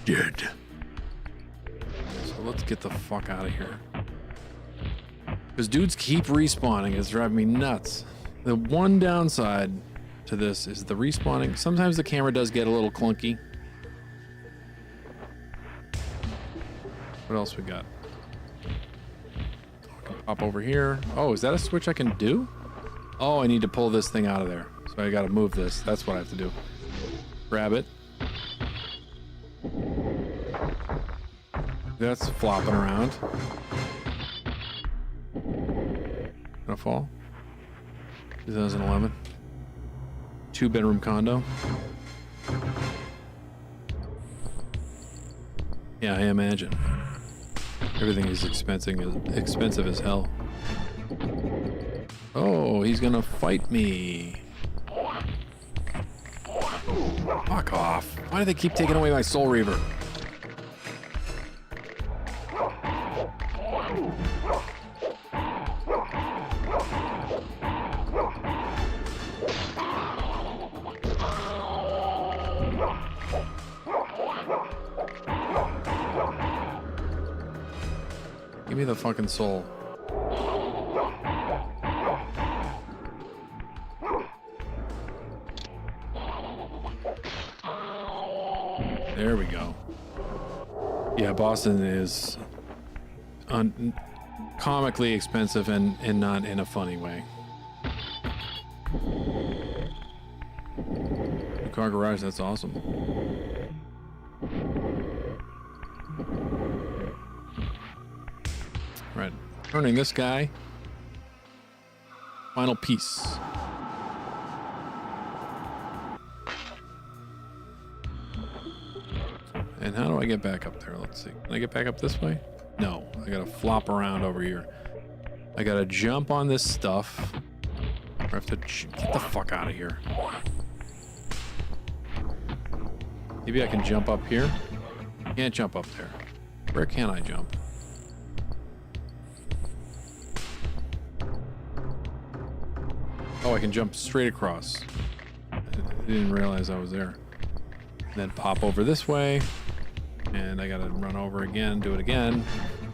Dead. So let's get the fuck out of here. Because dudes keep respawning. It's driving me nuts. The one downside to this is the respawning. Sometimes the camera does get a little clunky. What else we got? Pop over here. Oh, is that a switch I can do? Oh, I need to pull this thing out of there. So I gotta move this. That's what I have to do. Grab it. That's flopping around. Gonna fall. 2011. 2-bedroom condo. Yeah, I imagine. Everything is expensive as hell. Oh, he's gonna fight me. Fuck off. Why do they keep taking away my Soul Reaver? Give me the fucking soul. There we go. Yeah, Boston is comically expensive and not in a funny way. New car garage, that's awesome. Right, turning this guy. Final piece. And how do I get back up there? Let's see. Can I get back up this way? No, I gotta flop around over here. I gotta jump on this stuff. I have to get the fuck out of here. Maybe I can jump up here. Can't jump up there. Where can I jump? Oh, I can jump straight across. I didn't realize I was there. Then pop over this way. And I gotta run over again, do it again.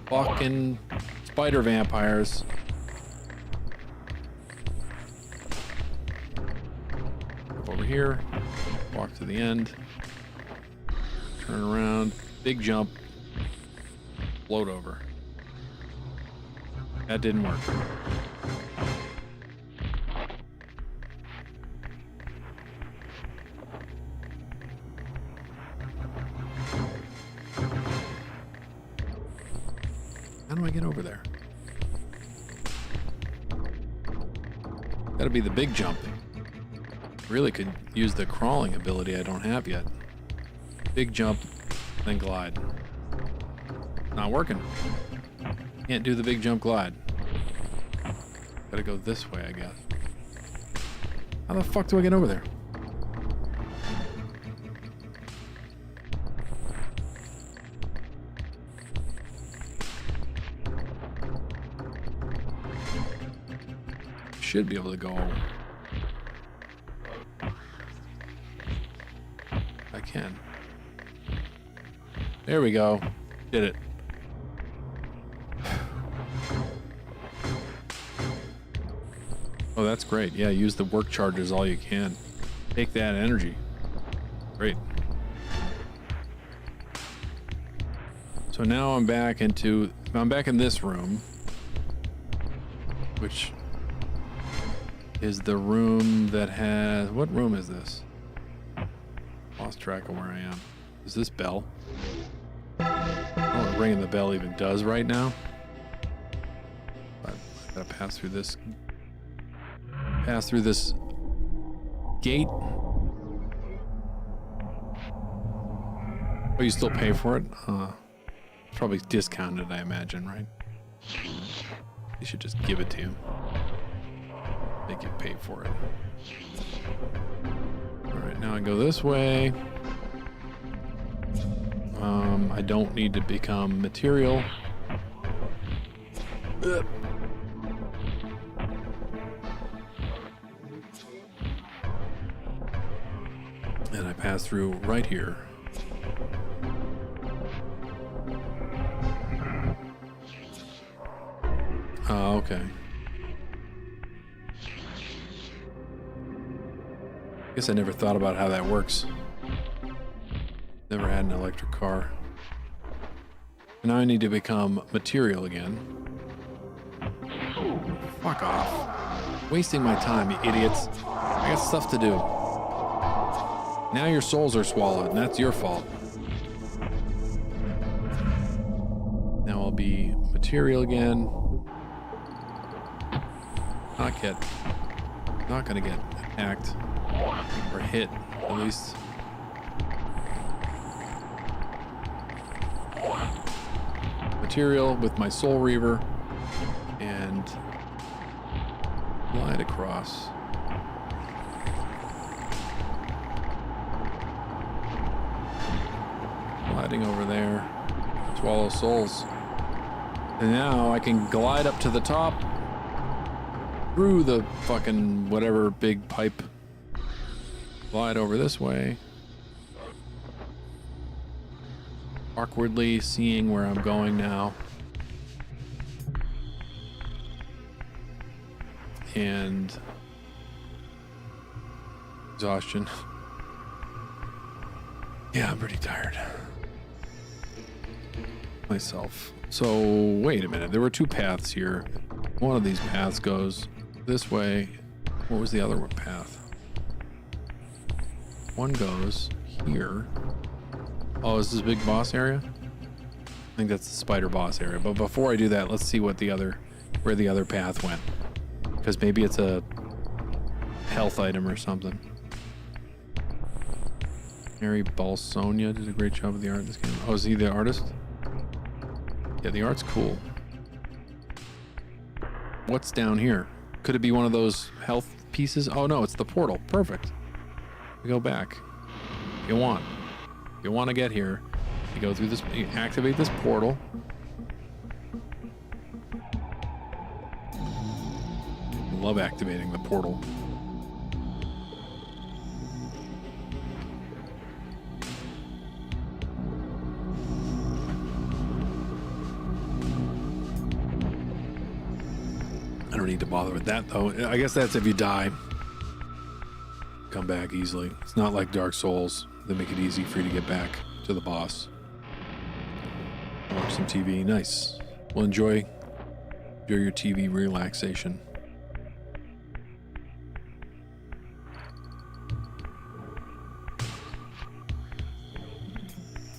Fucking spider vampires. Up over here. Walk to the end. Turn around. Big jump. Float over. That didn't work. do I get over there? Gotta be the big jump. Really could use the crawling ability I don't have yet. Big jump, then glide. Not working. Can't do the big jump glide. Gotta go this way, I guess. How the fuck do I get over there? Should be able to go. I can. There we go. Did it. Oh, that's great. Yeah, use the work charges all you can. Take that energy. Great. So now I'm back in this room, which is the room that has... What room is this? Lost track of where I am. Is this bell? I don't know what ringing the bell even does right now. But I gotta pass through this gate. Oh, you still pay for it? It's probably discounted, I imagine, right? They should just give it to you. Make you pay for it. Alright, now I go this way. I don't need to become material. Ugh. And I pass through right here. Oh, okay. Guess I never thought about how that works. Never had an electric car. And now I need to become material again. Fuck off. Wasting my time, you idiots. I got stuff to do. Now your souls are swallowed, and that's your fault. Now I'll be material again. Not gonna get attacked. Or hit, at least. Material with my Soul Reaver and glide across. Gliding over there. Swallow souls. And now I can glide up to the top through the fucking whatever big pipe. Glide over this way. Awkwardly seeing where I'm going now. And exhaustion. Yeah, I'm pretty tired myself. So wait a minute, there were two paths here. One of these paths goes this way. What was the other path? One goes here. Oh, is this big boss area? I think that's the spider boss area. But before I do that, let's see what where the other path went. Because maybe it's a health item or something. Mary Balsonia did a great job with the art in this game. Oh, is he the artist? Yeah, the art's cool. What's down here? Could it be one of those health pieces? Oh no, it's the portal. Perfect. We go back. If you want to get here, you go through this, you activate this portal. I love activating the portal. I don't need to bother with that though. I guess that's if you die. Come back easily. It's not like Dark Souls. They make it easy for you to get back to the boss. Watch some TV. Nice. Well, enjoy your TV relaxation.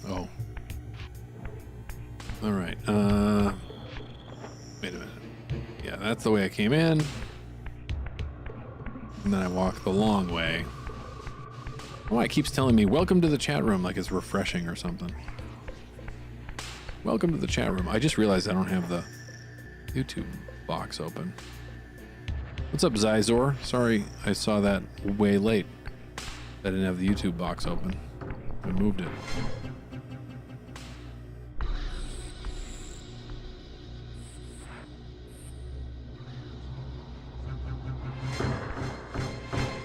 Oh. All right. Yeah, that's the way I came in. And then I walk the long way. Oh, it keeps telling me, welcome to the chat room, like it's refreshing or something. Welcome to the chat room. I just realized I don't have the YouTube box open. What's up, Zyzor? Sorry, I saw that way late. I didn't have the YouTube box open. I moved it.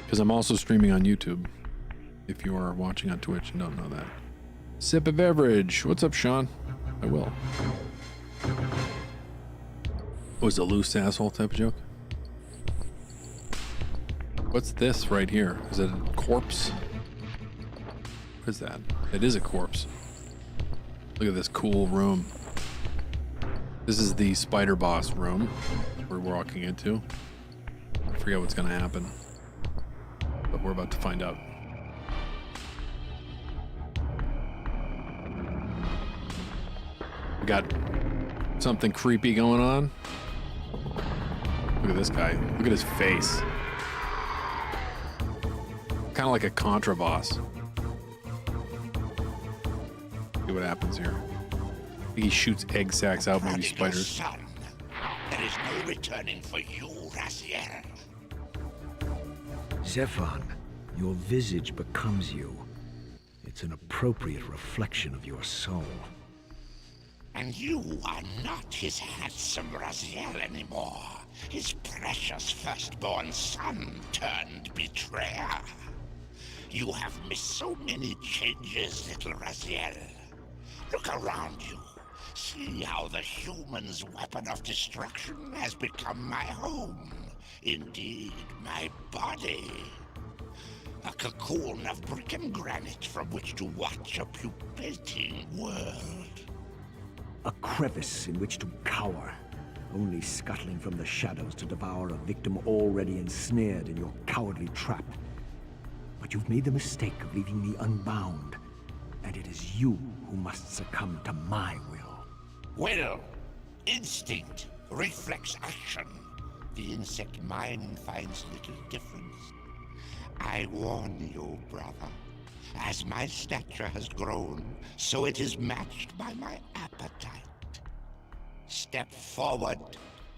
Because I'm also streaming on YouTube. If you are watching on Twitch and don't know that. Sip a beverage. What's up, Sean? I will. Was a loose asshole type of joke? What's this right here? Is it a corpse? What is that? It is a corpse. Look at this cool room. This is the spider boss room we're walking into. I forget what's gonna happen, but we're about to find out. We got something creepy going on. Look at this guy. Look at his face. Kind of like a Contra boss. See what happens here. He shoots egg sacs out, maybe spiders. Son, there is no returning for you, Raziel. Zephan, your visage becomes you. It's an appropriate reflection of your soul. And you are not his handsome Raziel anymore. His precious firstborn son turned betrayer. You have missed so many changes, little Raziel. Look around you. See how the human's weapon of destruction has become my home. Indeed, my body. A cocoon of brick and granite from which to watch a pupating world. A crevice in which to cower, only scuttling from the shadows to devour a victim already ensnared in your cowardly trap. But you've made the mistake of leaving me unbound, and it is you who must succumb to my will. Will, instinct, reflex action. The insect mind finds little difference. I warn you, brother. As my stature has grown, so it is matched by my appetite. Step forward,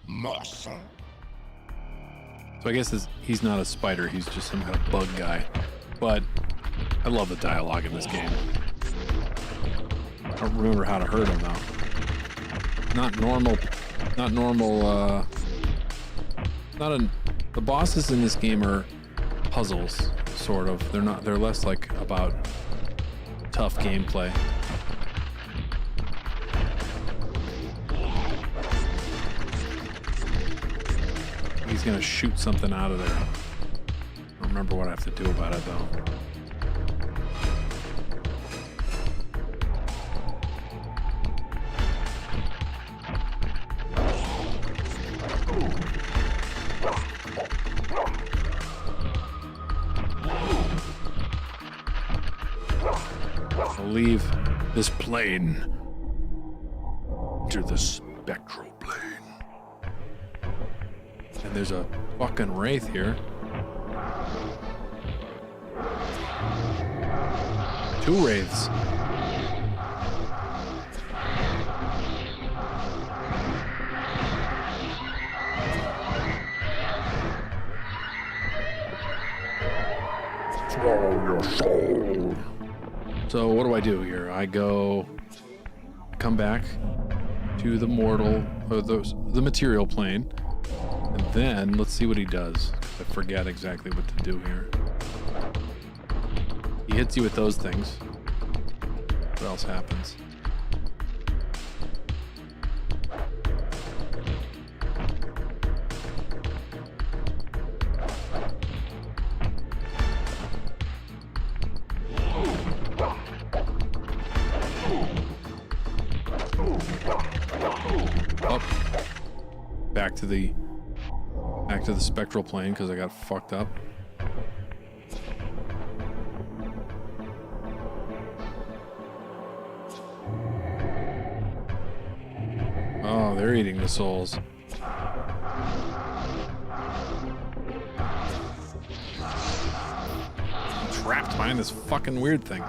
morsel. So I guess he's not a spider, he's just some kind of bug guy. But I love the dialogue in this game. I don't remember how to hurt him though. The bosses in this game are puzzles, sort of. They're less like about tough gameplay. He's gonna shoot something out of there. I don't remember what I have to do about it though. I'll leave this plane. Enter the spectral plane. And there's a fucking wraith here. 2 wraiths. Swallow your soul. So what do I do here? I come back to the mortal, or the material plane, and then let's see what he does. I forget exactly what to do here. He hits you with those things. What else happens? Back to the spectral plane because I got fucked up. Oh, they're eating the souls. trapped behind this fucking weird thing.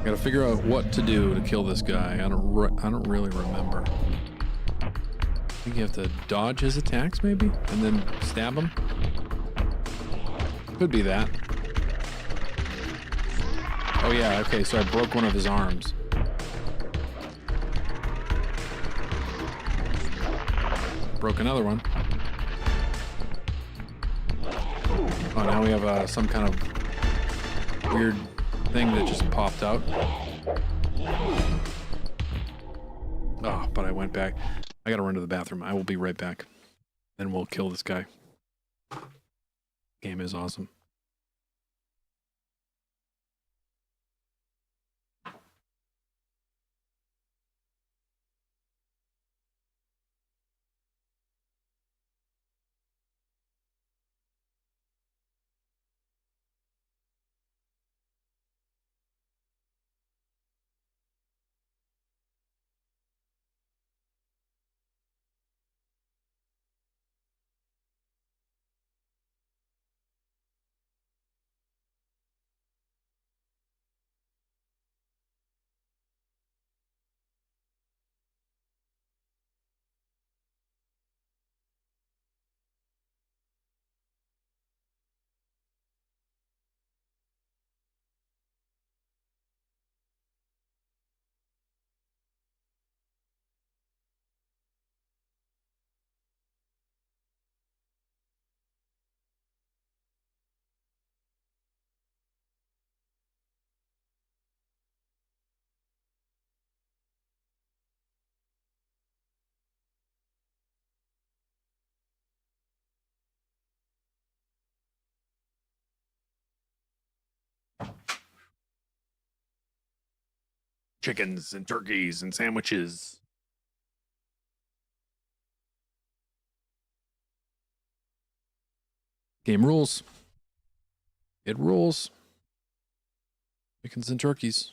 Gotta figure out what to do to kill this guy. I don't really remember. I think you have to dodge his attacks, maybe, and then stab him. Could be that. Oh yeah, okay, so I broke one of his arms. Broke another one. Oh, now we have some kind of weird thing that just popped out. Oh, but I went back. I gotta run to the bathroom. I will be right back. Then we'll kill this guy. Game is awesome. Chickens and turkeys and sandwiches. Game rules. It rules. Chickens and turkeys.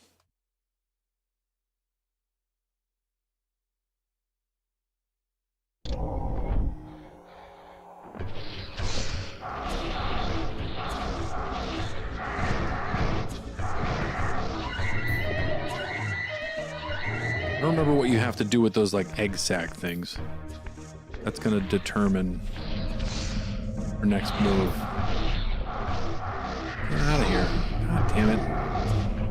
I don't remember what you have to do with those like egg sack things. That's gonna determine our next move. Get out of here. God damn it.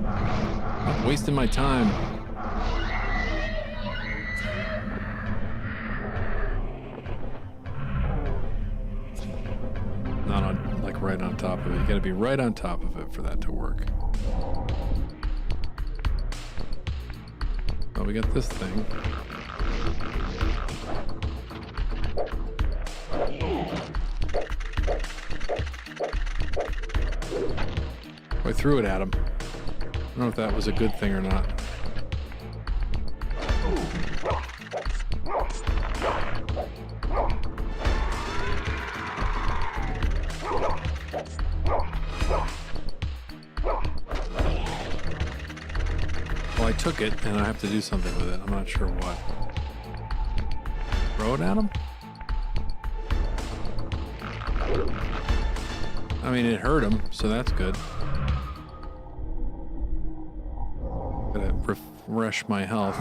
I'm wasting my time. Not on, like right on top of it. You gotta be right on top of it for that to work. Oh, we got this thing. I threw it at him. I don't know if that was a good thing or not. Well, I took it and I have to do something with it. I'm not sure what. Throw it at him? I mean, it hurt him, so that's good. Gotta refresh my health.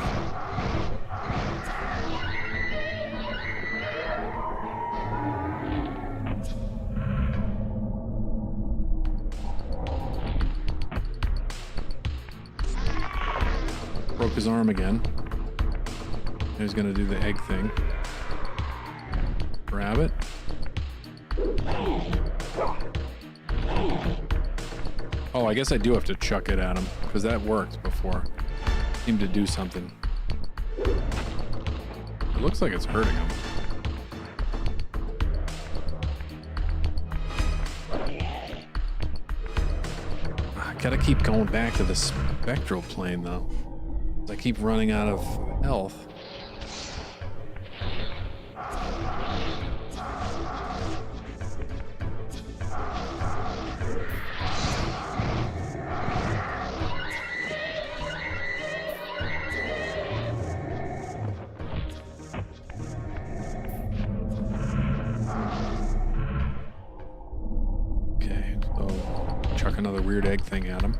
Broke his arm again. He's gonna do the egg thing. Grab it. Oh, I guess I do have to chuck it at him, because that worked before. Seemed to do something. It looks like it's hurting him. I gotta keep going back to the spectral plane, though. I keep running out of health. another weird egg thing at him.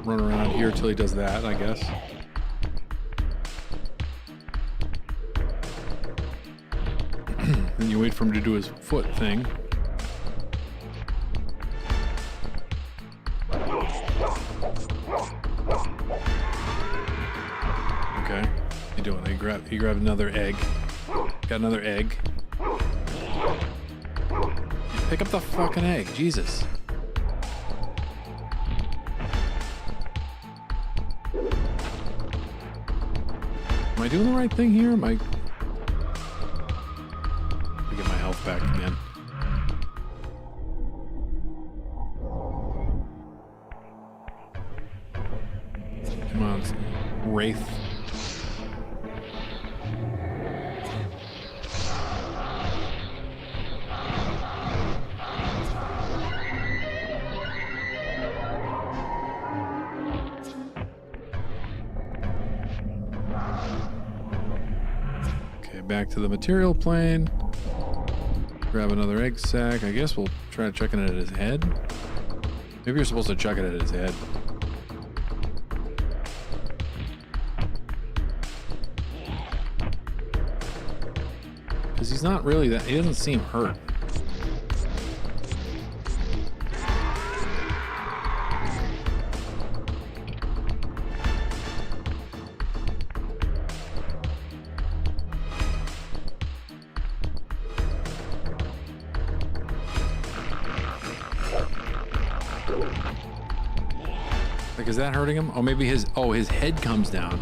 Run around here till he does that, I guess. Then you wait for him to do his foot thing. Okay, you doing? He grabbed another egg. Got another egg. Pick up the fucking egg, Jesus. Am I doing the right thing here? Am I... Let me get my health back again. Come on, Wraith. Back to the material plane. Grab another egg sack. I guess we'll try chucking it at his head. Maybe you're supposed to chuck it at his head. Because he's not really that... He doesn't seem hurt. Like, is that hurting him? Oh, maybe his head comes down,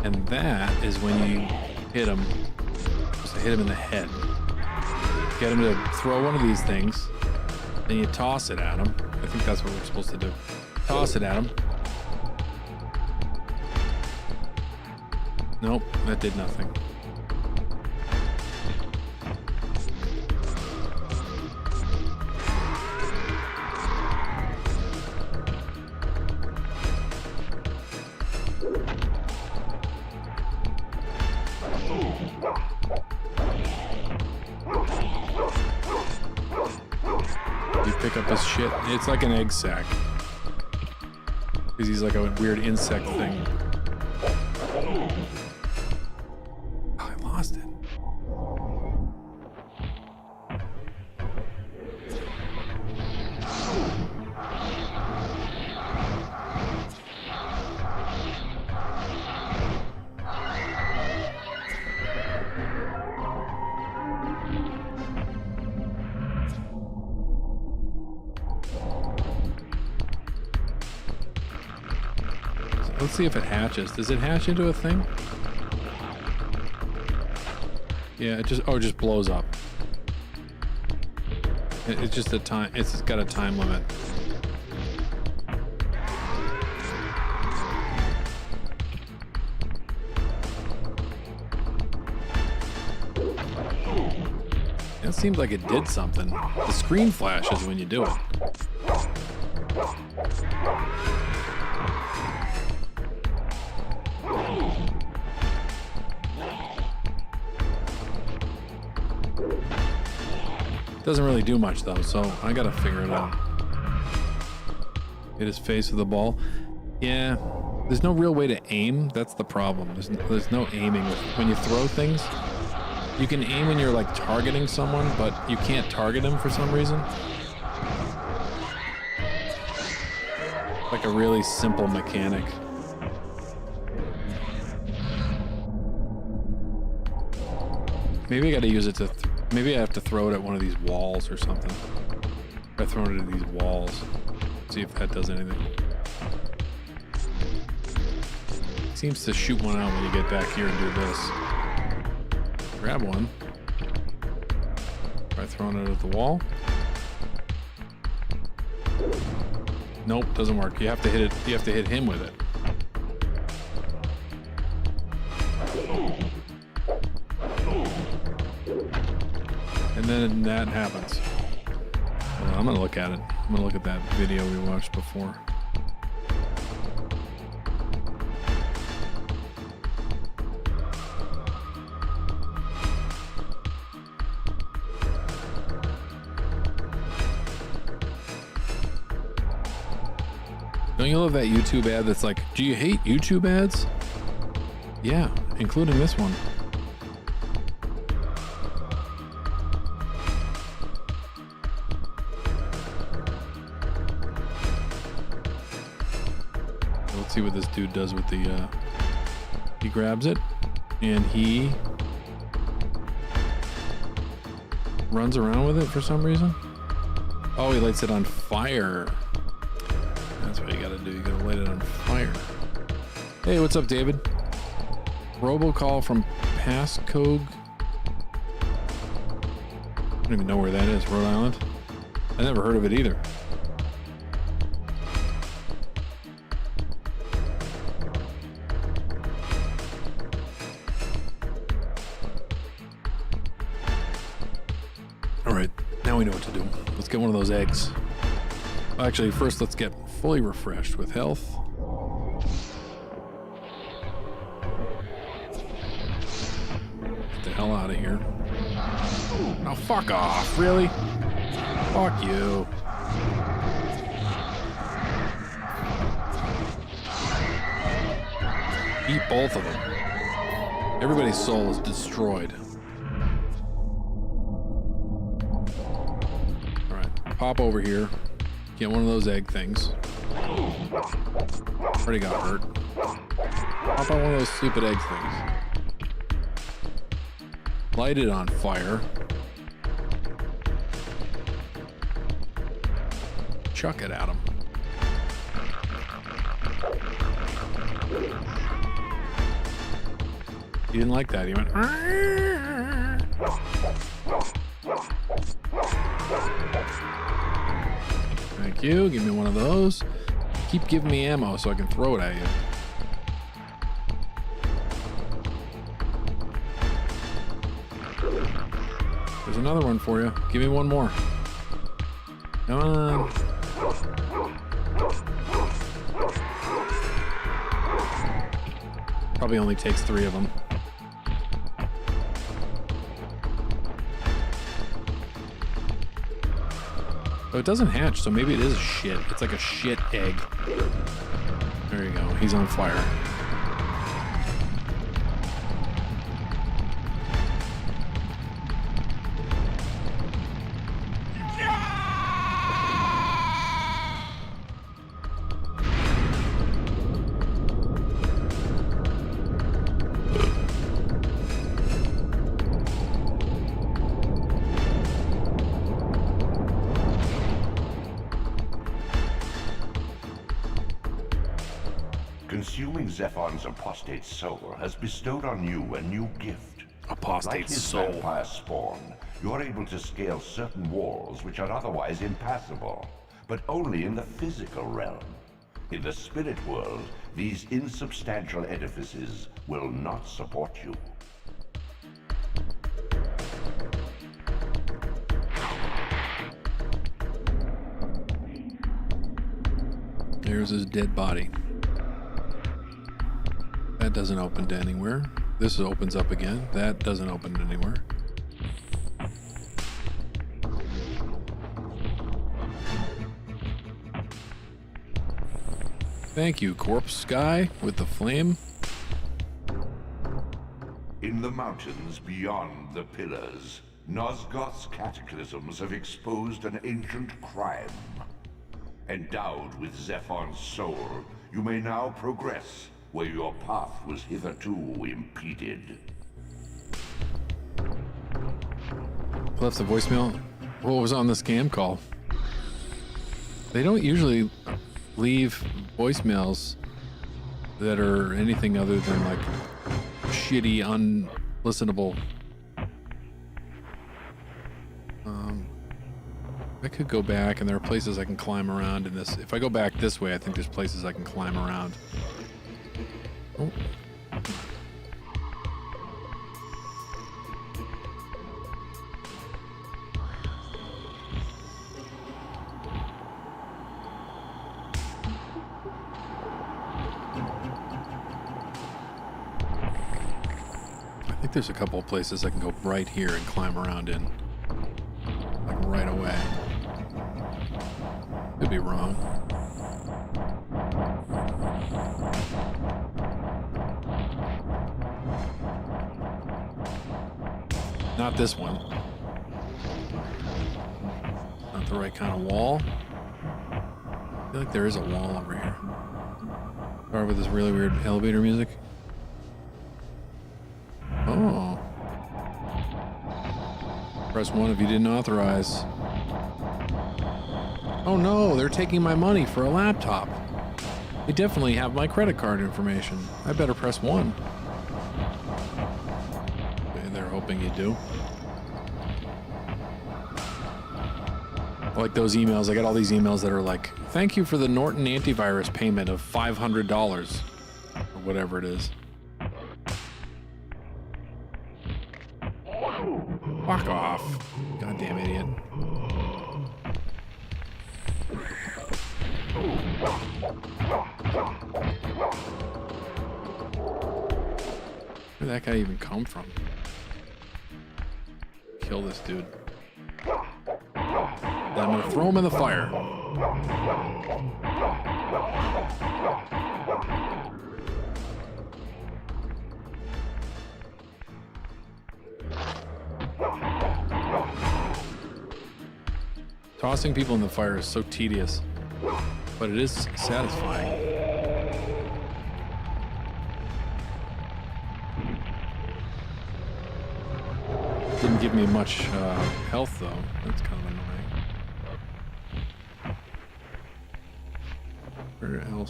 and that is when you hit him. Just hit him in the head. Get him to throw one of these things, then you toss it at him. I think that's what we're supposed to do. Toss it at him. Nope, that did nothing. Pick up his shit. It's like an egg sack. Because he's like a weird insect thing. Oh, I lost it. Let's see if it hatches. Does it hatch into a thing? Yeah, it just blows up. It's just a time. It's got a time limit. It seems like it did something. The screen flashes when you do it. Doesn't really do much though, so I gotta figure it out. Hit his face with the ball. Yeah, there's no real way to aim. That's the problem. There's no aiming when you throw things. You can aim when you're like targeting someone, but you can't target them for some reason. Like a really simple mechanic. Maybe I gotta use it to... Maybe I have to throw it at one of these walls or something. Try throwing it at these walls. See if that does anything. Seems to shoot one out when you get back here and do this. Grab one. Try throwing it at the wall. Nope, doesn't work. You have to hit it. You have to hit him with it. And then that happens. Well, I'm gonna look at it. I'm gonna look at that video we watched before. Don't you love that YouTube ad that's like, do you hate YouTube ads? Yeah, including this one. Let's see what this dude does with the, he grabs it and he runs around with it for some reason. Oh, he lights it on fire. That's what you gotta do. You gotta light it on fire. Hey, what's up, David? Robocall from Pascoag. I don't even know where that is. Rhode Island? I never heard of it either. Alright, now we know what to do. Let's get one of those eggs. Actually, first let's get fully refreshed with health. Get the hell out of here. Oh, fuck off, really? Fuck you. Eat both of them. Everybody's soul is destroyed. Alright, pop over here. Get one of those egg things. Already got hurt. Pop out one of those stupid egg things. Light it on fire. Chuck it at him. He didn't like that. He went. Thank you. Give me one of those. Keep giving me ammo so I can throw it at you. There's another one for you. Give me one more. Come on. Probably only takes 3 of them. Oh, it doesn't hatch, so maybe it is a shit. It's like a shit egg. There you go. He's on fire. Consuming Zephon's apostate soul has bestowed on you a new gift. Apostate like his soul. vampire spawn, you're able to scale certain walls which are otherwise impassable, but only in the physical realm. In the spirit world, these insubstantial edifices will not support you. There's his dead body. That doesn't open to anywhere. This opens up again. That doesn't open to anywhere. Thank you, corpse guy with the flame. In the mountains beyond the pillars, Nosgoth's cataclysms have exposed an ancient crime. Endowed with Zephon's soul, you may now progress where your path was hitherto impeded. Left a voicemail. What was on the scam call? They don't usually leave voicemails that are anything other than like shitty, unlistenable. I could go back and there are places I can climb around in this. If I go back this way, I think there's places I can climb around. Oh. I think there's a couple of places I can go right here and climb around in. Like right away. Could be wrong. Not this one. Not the right kind of wall. I feel like there is a wall over here. Or with this really weird elevator music. Oh. Press 1 if you didn't authorize. Oh no, they're taking my money for a laptop. They definitely have my credit card information. I better press 1. Okay, they're hoping you do. I like those emails. I get all these emails that are like, thank you for the Norton antivirus payment of $500. Or whatever it is. Fuck off. Goddamn idiot. Where did that guy even come from? Kill this dude. Then I'm gonna throw him in the fire. Tossing people in the fire is so tedious, but it is satisfying. Didn't give me much health though. That's kind of annoying.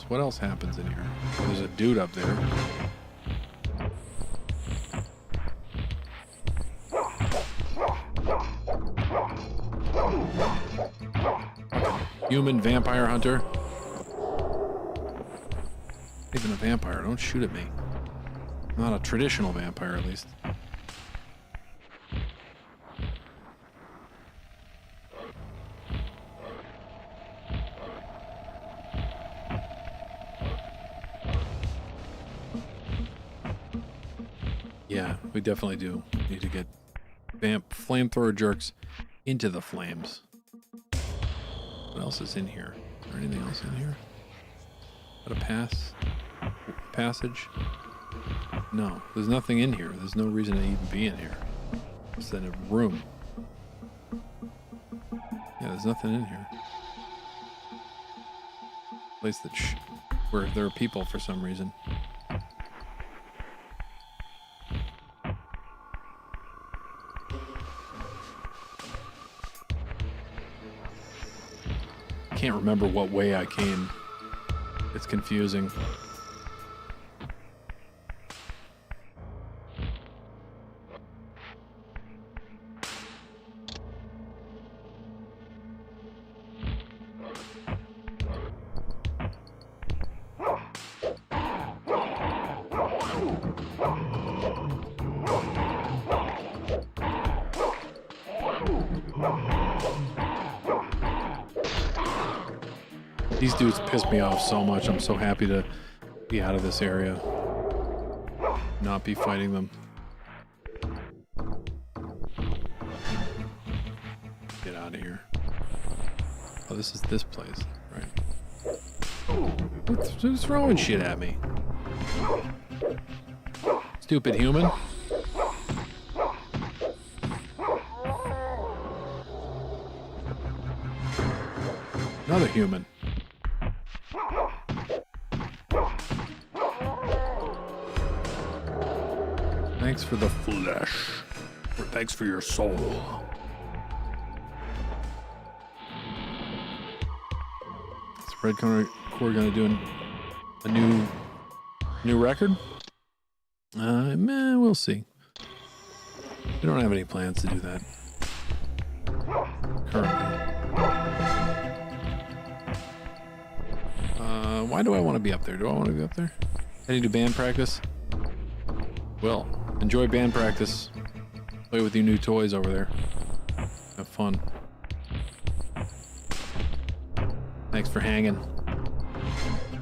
What else happens in here? Oh, there's a dude up there. Human vampire hunter. Even a vampire, don't shoot at me. Not a traditional vampire, at least. Yeah, we definitely do need to get flamethrower jerks into the flames. What else is in here? Is there anything else in here? Got a passage? No, there's nothing in here. There's no reason to even be in here. It's in a room. Yeah, there's nothing in here. Place that where there are people for some reason. Can't remember what way I came. It's confusing. These dudes piss me off so much. I'm so happy to be out of this area. Not be fighting them. Get out of here. Oh, this is this place, right? Who's throwing shit at me? Stupid human. Another human. Thanks for the flesh. Or thanks for your soul. Is Red Core gonna do a new record? We'll see. We don't have any plans to do that currently. Why do I want to be up there? Do I want to be up there? I need to band practice. Well, enjoy band practice. Play with your new toys over there. Have fun. Thanks for hanging.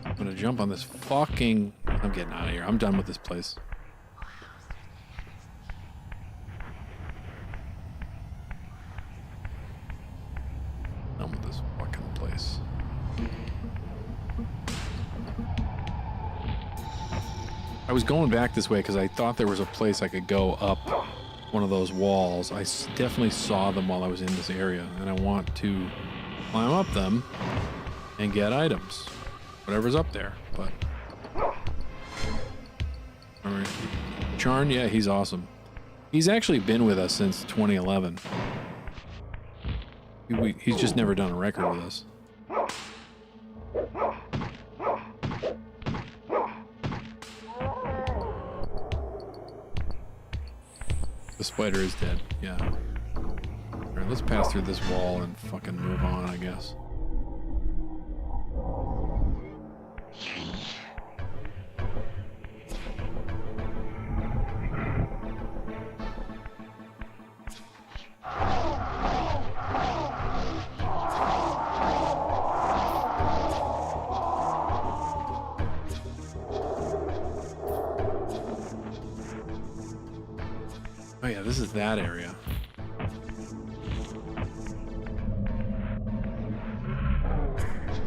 I'm gonna jump on this fucking... I'm getting out of here. I'm done with this place. Done with this fucking place. I was going back this way because I thought there was a place I could go up one of those walls. I definitely saw them while I was in this area, and I want to climb up them and get items, whatever's up there. But all right. Charn, yeah, he's awesome. He's actually been with us since 2011. He's just never done a record with us. The spider is dead, yeah. Alright, let's pass through this wall and fucking move on, I guess. Oh yeah, this is that area.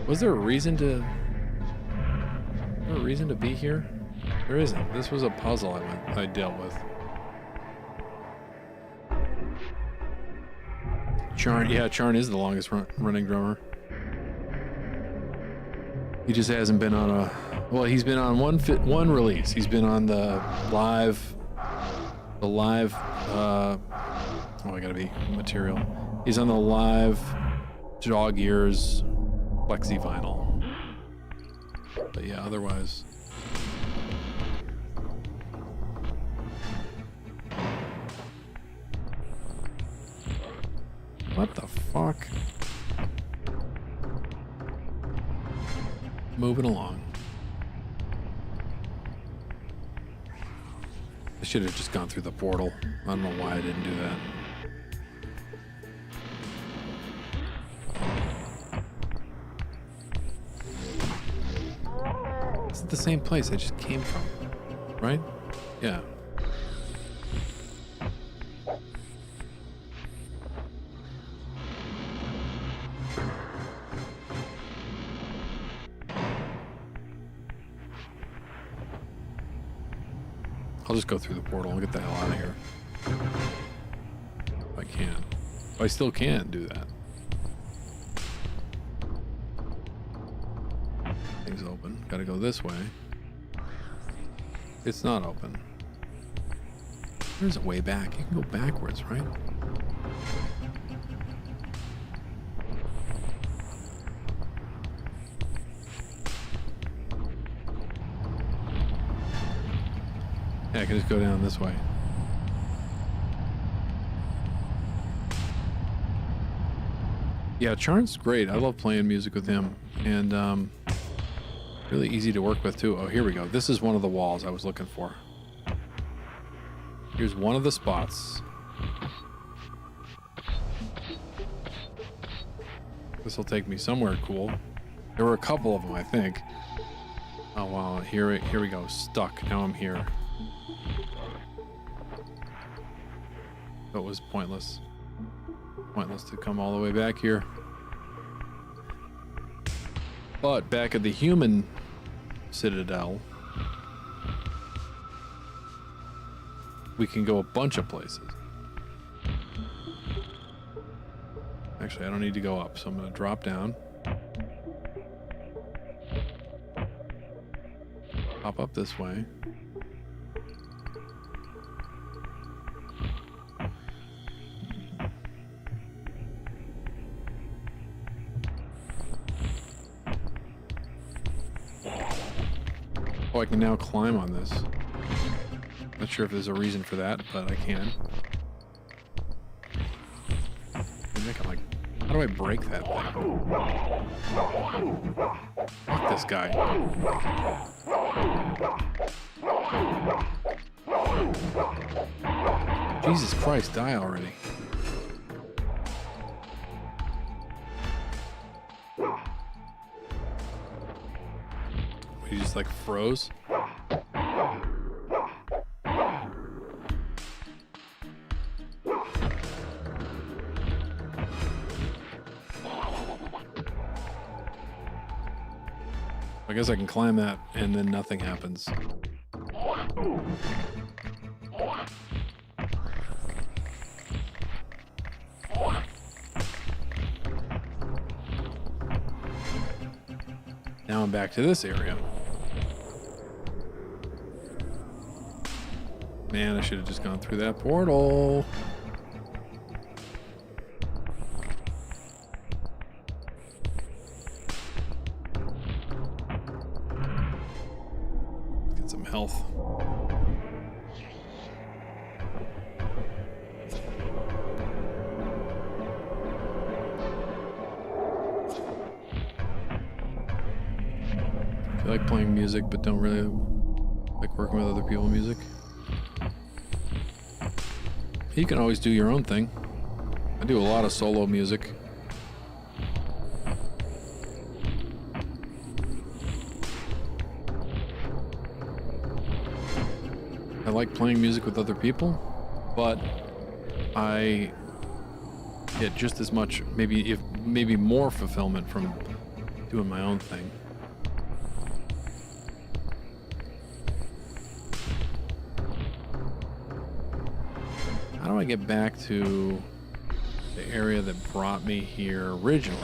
Was there a reason to... be here? There isn't. This was a puzzle I dealt with. Charn, yeah, Charn is the longest running drummer. He just hasn't been on a... Well, he's been on one release. He's been on the live... oh, I gotta be material. He's on the live Dog Ears Flexi vinyl. But yeah, otherwise. What the fuck? Moving along. I should have just gone through the portal. I don't know why I didn't do that. It's the same place I just came from, right? Yeah. I'll just go through the portal and get the hell out of here. If I can. If I still can do that. Thing's open. Gotta go this way. It's not open. There's a way back. You can go backwards, right? Yeah, I can just go down this way. Yeah, Charn's great. I love playing music with him. And really easy to work with, too. Oh, here we go. This is one of the walls I was looking for. Here's one of the spots. This will take me somewhere cool. There were a couple of them, I think. Oh, wow. Here we go. Stuck. Now I'm here. It was pointless. Pointless to come all the way back here. But back at the human citadel, we can go a bunch of places. Actually, I don't need to go up, so I'm going to drop down. Hop up this way. Oh, I can now climb on this. Not sure if there's a reason for that, but I can. Maybe I can, like... How do I break that thing? Fuck this guy. Jesus Christ, die already. He just like froze. I guess I can climb that and then nothing happens. Now I'm back to this area. Man, I should have just gone through that portal. Get some health. I like playing music, but don't really like working with other people's music. You can always do your own thing. I do a lot of solo music. I like playing music with other people, but I get just as much, maybe more fulfillment from doing my own thing. How do I get back to the area that brought me here originally?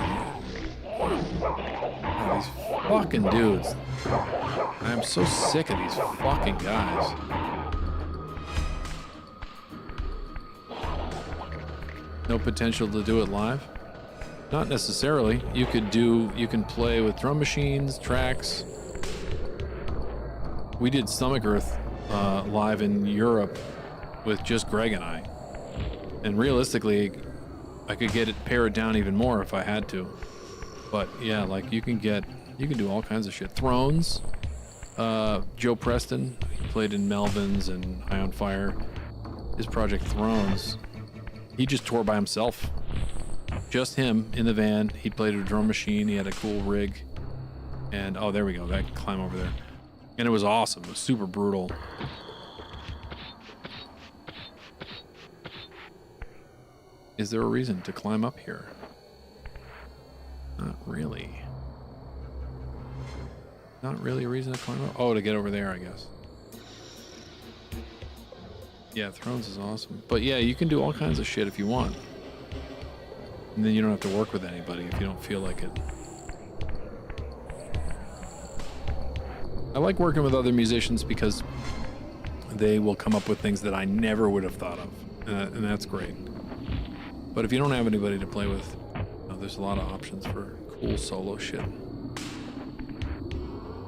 Oh, these fucking dudes. I am so sick of these fucking guys. No potential to do it live? Not necessarily. You can play with drum machines, tracks. We did Stomach Earth live in Europe with just Greg and I. And realistically, I could get it pared down even more if I had to. But yeah, like you can do all kinds of shit. Thrones, Joe Preston, he played in Melvins and High on Fire. His project Thrones, he just toured by himself. Just him in the van. He played a drum machine, he had a cool rig. And oh, there we go, that climb over there. And it was awesome, it was super brutal. Is there a reason to climb up here? Not really. Not really a reason to climb up. Oh, to get over there, I guess. Yeah, Thrones is awesome. But yeah, you can do all kinds of shit if you want. And then you don't have to work with anybody if you don't feel like it. I like working with other musicians because they will come up with things that I never would have thought of. And that's great. But if you don't have anybody to play with, there's a lot of options for cool solo shit.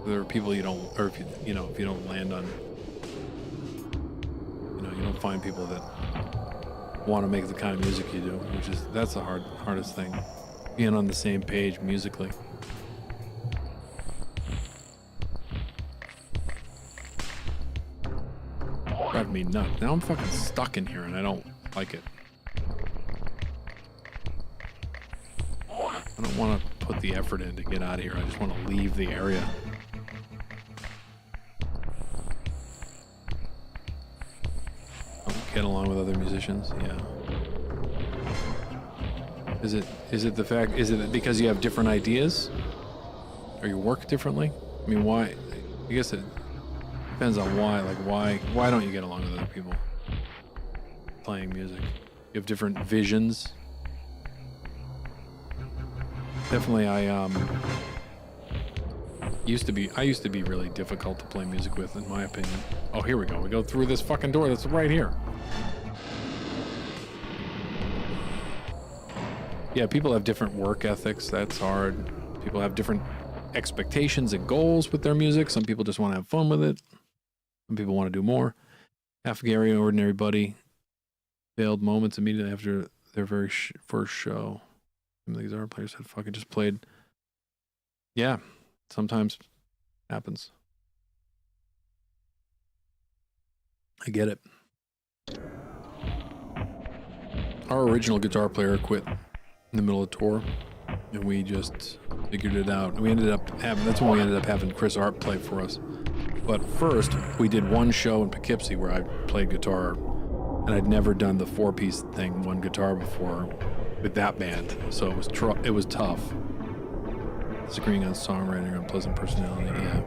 There are people you don't, or if you don't land on, you don't find people that want to make the kind of music you do, that's the hardest thing. Being on the same page musically. Driving me nuts. Now I'm fucking stuck in here and I don't like it. I don't want to put the effort in to get out of here. I just want to leave the area. Get along with other musicians, yeah. Is it because you have different ideas? Or you work differently? I mean, why? I guess it depends on why. Like, why don't you get along with other people playing music? You have different visions. Definitely, I used to be really difficult to play music with, in my opinion. Oh, here we go. We go through this fucking door that's right here. Yeah, people have different work ethics. That's hard. People have different expectations and goals with their music. Some people just want to have fun with it. Some people want to do more. Half Gary, Ordinary Buddy, failed moments immediately after their very first show. Some of these guitar players had fucking just played. Yeah, sometimes happens. I get it. Our original guitar player quit in the middle of the tour, and we just figured it out. We ended up that's when we ended up having Chris Art play for us. But first, we did one show in Poughkeepsie where I played guitar, and I'd never done the 4-piece thing, one guitar before, with that band, so it was tough. Disagreeing on songwriting, unpleasant personality, yeah.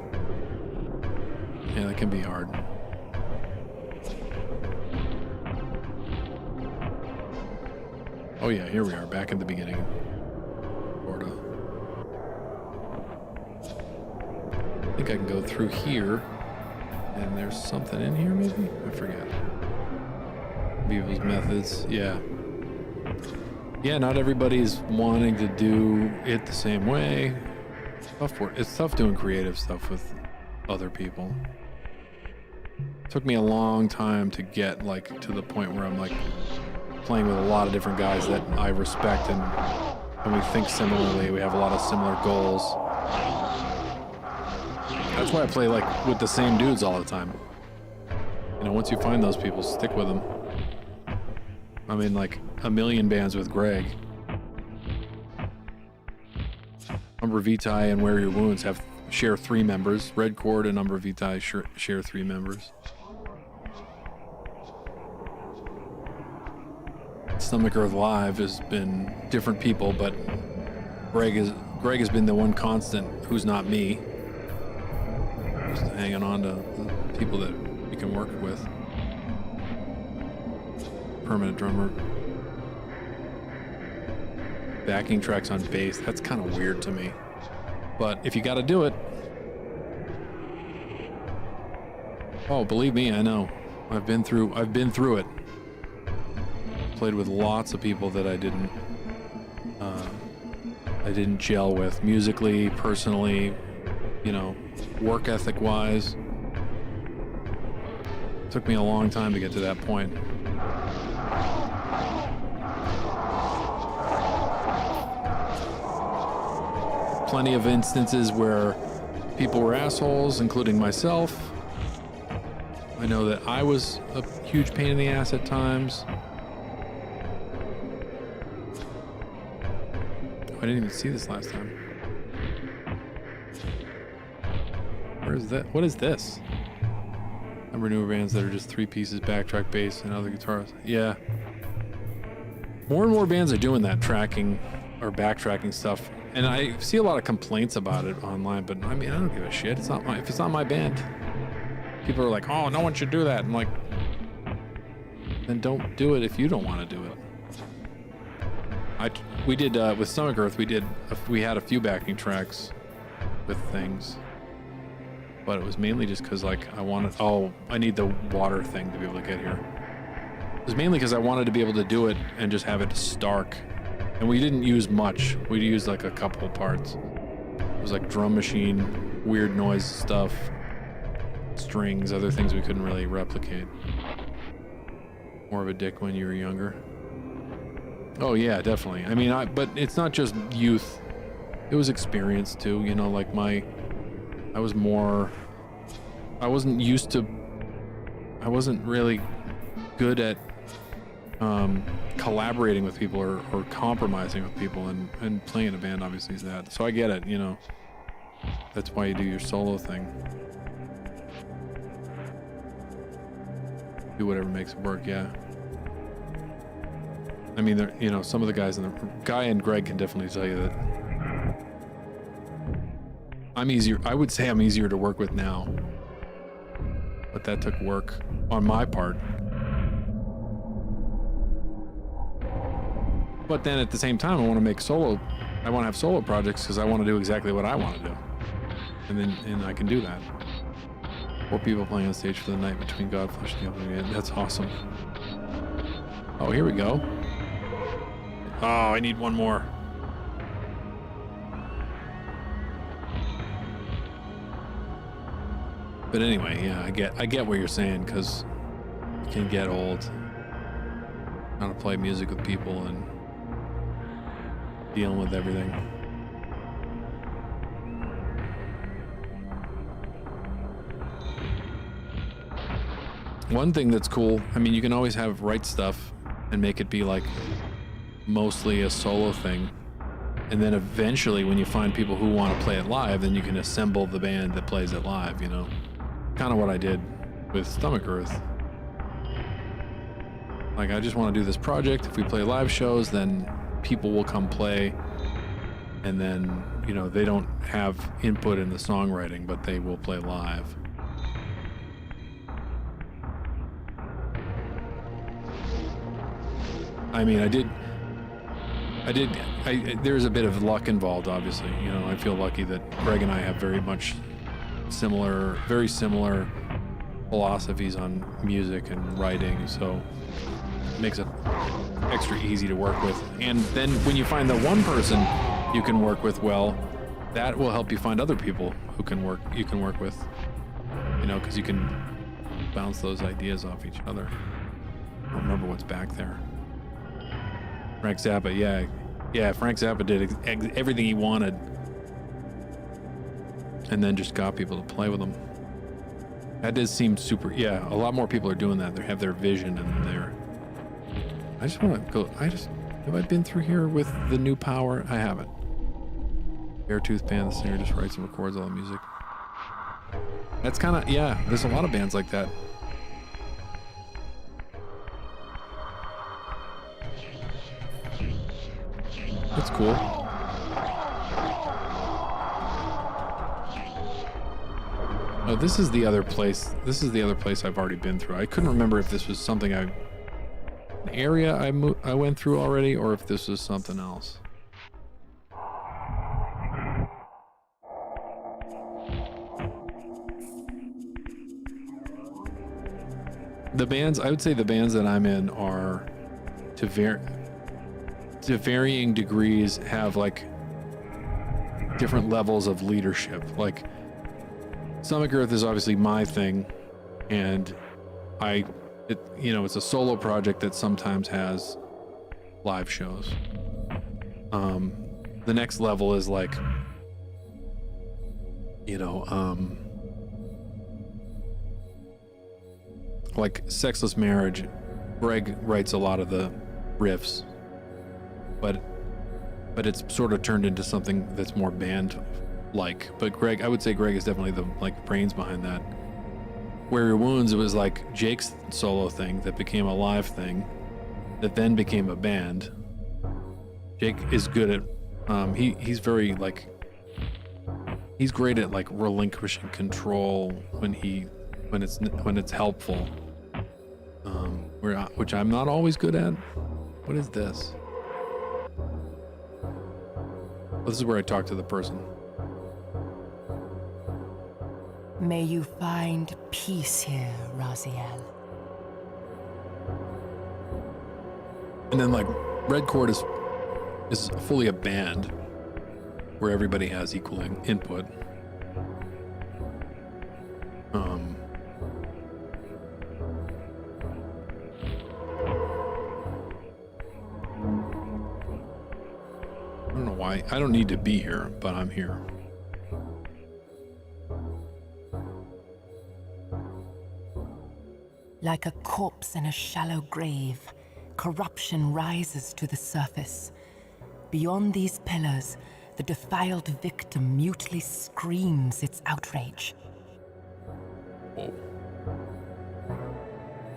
Yeah, that can be hard. Oh yeah, here we are, back at the beginning. Florida. I think I can go through here, and there's something in here maybe? I forget. People's methods, yeah. Yeah, not everybody's wanting to do it the same way. It's tough doing creative stuff with other people. It took me a long time to get like to the point where I'm like playing with a lot of different guys that I respect and we think similarly. We have a lot of similar goals. That's why I play like with the same dudes all the time. You know, once you find those people, stick with them. I'm in like a million bands with Greg. Umber Vitae and Wear Your Wounds share 3 members. Red Chord and Umber Vitae share 3 members. Stomach Earth Live has been different people, but Greg has been the one constant who's not me. Just hanging on to the people that we can work with. Permanent drummer. Backing tracks on bass, that's kind of weird to me. But if you gotta do it. Oh, believe me, I know. I've been through it. Played with lots of people that I didn't gel with musically, personally, you know, work ethic wise. Took me a long time to get to that point. Plenty of instances where people were assholes, including myself. I know that I was a huge pain in the ass at times. I didn't even see this last time. Where is that? What is this? Number newer bands that are just 3 pieces, backtrack, bass, and other guitars. Yeah. More and more bands are doing that, tracking or backtracking stuff. And I see a lot of complaints about it online, but I mean, I don't give a shit. If it's not my band. People are like, oh, no one should do that. I'm like, then don't do it if you don't want to do it. We did with Stomach Earth. We had a few backing tracks with things, but it was mainly just because like I need the water thing to be able to get here. It was mainly because I wanted to be able to do it and just have it stark, and we didn't use much. We used like a couple parts. It was like drum machine, weird noise stuff, strings, other things we couldn't really replicate. More of a dick when you were younger. Oh yeah, definitely. I mean, but it's not just youth. It was experience too, you know, like I wasn't really good at collaborating with people or compromising with people, and playing in a band obviously is that. So I get it, you know. That's why you do your solo thing. Do whatever makes it work, yeah. I mean, you know, some of the guys Guy and Greg can definitely tell you that I would say I'm easier to work with now, but that took work on my part. But then at the same time, I want to have solo projects because I want to do exactly what I want to do. And I can do that. 4 people playing on stage for the night between Godflesh and the opening band. That's awesome. Oh, here we go. Oh, I need one more. But anyway, yeah, I get what you're saying, because it can get old trying to play music with people and dealing with everything. One thing that's cool, I mean, you can always write stuff and make it be like mostly a solo thing, and then eventually when you find people who want to play it live, then you can assemble the band that plays it live, you know. Kind of what I did with Stomach Earth. Like, I just want to do this project. If we play live shows, then people will come play, and then, you know, they don't have input in the songwriting, but they will play live. I mean, there's a bit of luck involved, obviously. You know, I feel lucky that Greg and I have very much very similar philosophies on music and writing, so it makes it extra easy to work with. And then when you find the one person you can work with well, that will help you find other people who you can work with, you know, because you can bounce those ideas off each other. I don't remember what's back there. Frank Zappa, yeah, Frank Zappa did everything he wanted, and then just got people to play with him. That does seem super. Yeah, a lot more people are doing that. They have their vision and their. I just want to go. Have I been through here with the new power? I haven't. Beartooth Band, the singer just writes and records all the music. That's kind of, yeah, there's a lot of bands like that. That's cool. Oh, this is the other place. This is the other place I've already been through. I couldn't remember if this was something an area I went through already, or if this was something else. The bands, I would say the bands that I'm in are to varying degrees have like different levels of leadership. Like Stomach Earth is obviously my thing, and it's a solo project that sometimes has live shows. The next level is like, like Sexless Marriage. Greg writes a lot of the riffs, but it's sort of turned into something that's more band-like. But I would say Greg is definitely the brains behind that. Where Your Wounds, it was like Jake's solo thing that became a live thing, that then became a band. Jake is good at, he's very he's great at relinquishing control when it's helpful. Which I'm not always good at. What is this? Well, this is where I talk to the person. May you find peace here, Raziel. And then Red Chord is fully a band where everybody has equal input. I don't know why. I don't need to be here, but I'm here. Like a corpse in a shallow grave, corruption rises to the surface. Beyond these pillars, the defiled victim mutely screams its outrage. Whoa.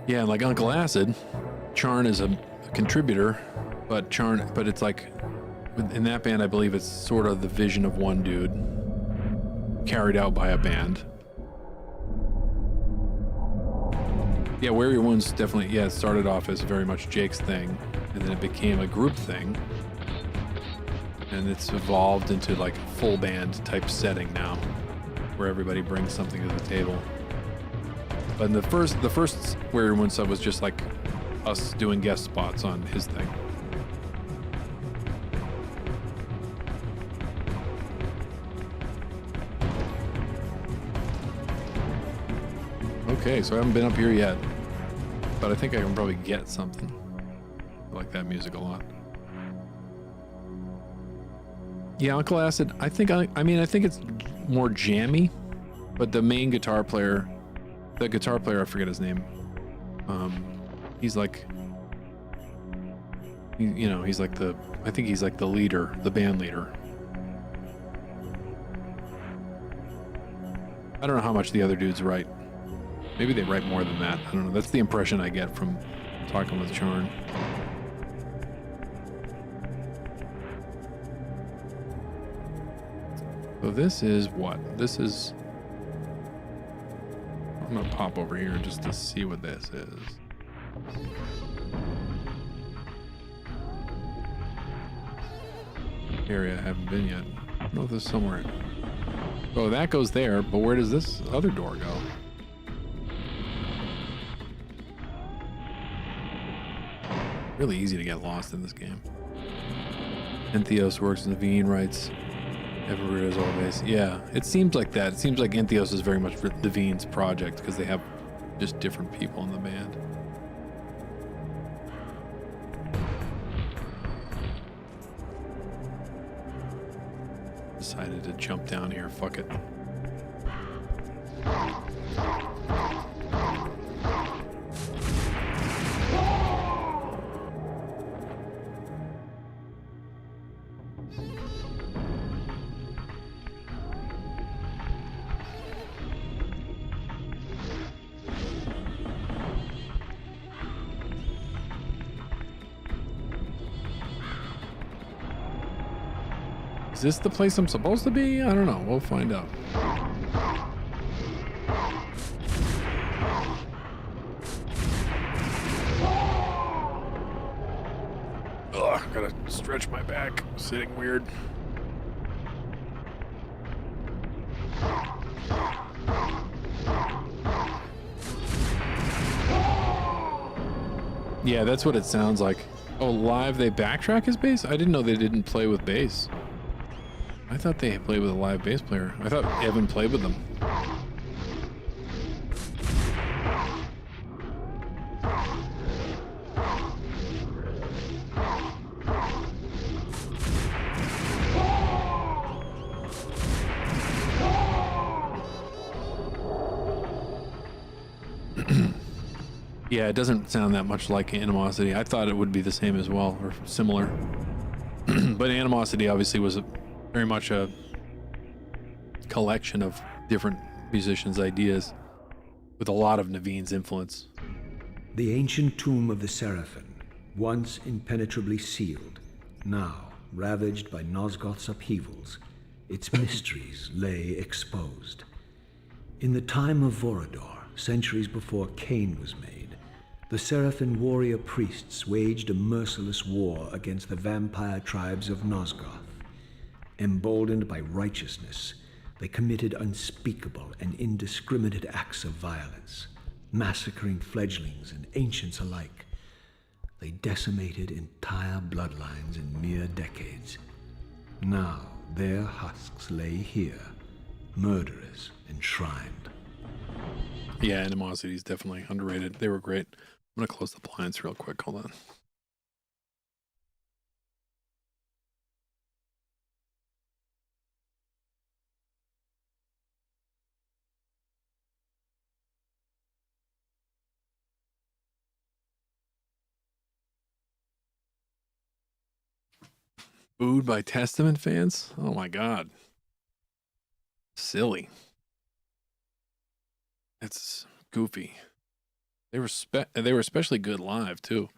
Yeah, like Uncle Acid, Charn is a contributor, but it's in that band, I believe it's sort of the vision of one dude carried out by a band. Yeah, Wear Your Wounds definitely, it started off as very much Jake's thing, and then it became a group thing. And it's evolved into a full band type setting now, where everybody brings something to the table. But the first Wear Your Wounds stuff was just us doing guest spots on his thing. Okay, so I haven't been up here yet, but I think I can probably get something. I like that music a lot. Yeah, Uncle Acid, I think it's more jammy, but the main guitar player, I forget his name. He's I think he's the leader, the band leader. I don't know how much the other dudes write. Maybe they write more than that. I don't know. That's the impression I get from talking with Charn. So this is what? I'm gonna pop over here just to see what this is. Area I haven't been yet. I don't know if there's somewhere. Oh, that goes there, but where does this other door go? Really easy to get lost in this game. Entheos works in the Veen, writes everywhere is always. Yeah, it seems like that. It seems like Entheos is very much for the Veen's project because they have just different people in the band. Decided to jump down here. Fuck it. Is this the place I'm supposed to be? I don't know. We'll find out. Ugh, gotta stretch my back. Sitting weird. Yeah, that's what it sounds like. Oh, live they backtrack his bass? I didn't know they didn't play with bass. I thought they played with a live bass player. I thought Evan played with them. Yeah, it doesn't sound that much like Animosity. I thought it would be the same as well, or similar. But Animosity obviously was very much a collection of different musicians' ideas with a lot of Naveen's influence. The ancient tomb of the Seraphim, once impenetrably sealed, now ravaged by Nosgoth's upheavals, its mysteries lay exposed. In the time of Vorador, centuries before Kain was made, the Seraphim warrior priests waged a merciless war against the vampire tribes of Nosgoth. Emboldened by righteousness, they committed unspeakable and indiscriminate acts of violence, massacring fledglings and ancients alike. They decimated entire bloodlines in mere decades. Now their husks lay here, murderers enshrined. Yeah, Animosity is definitely underrated. They were great. I'm gonna close the blinds real quick. Hold on. Booed by Testament fans? Oh my god. Silly. That's goofy. They were especially good live too.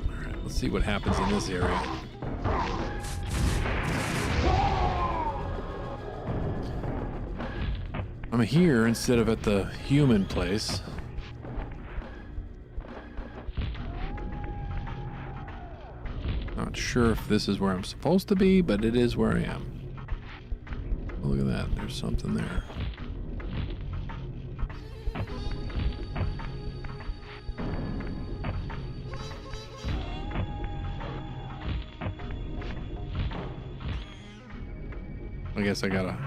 Alright, let's see what happens in this area. I'm here instead of at the human place. Not sure if this is where I'm supposed to be, but it is where I am. Oh, look at that. There's something there. I guess I gotta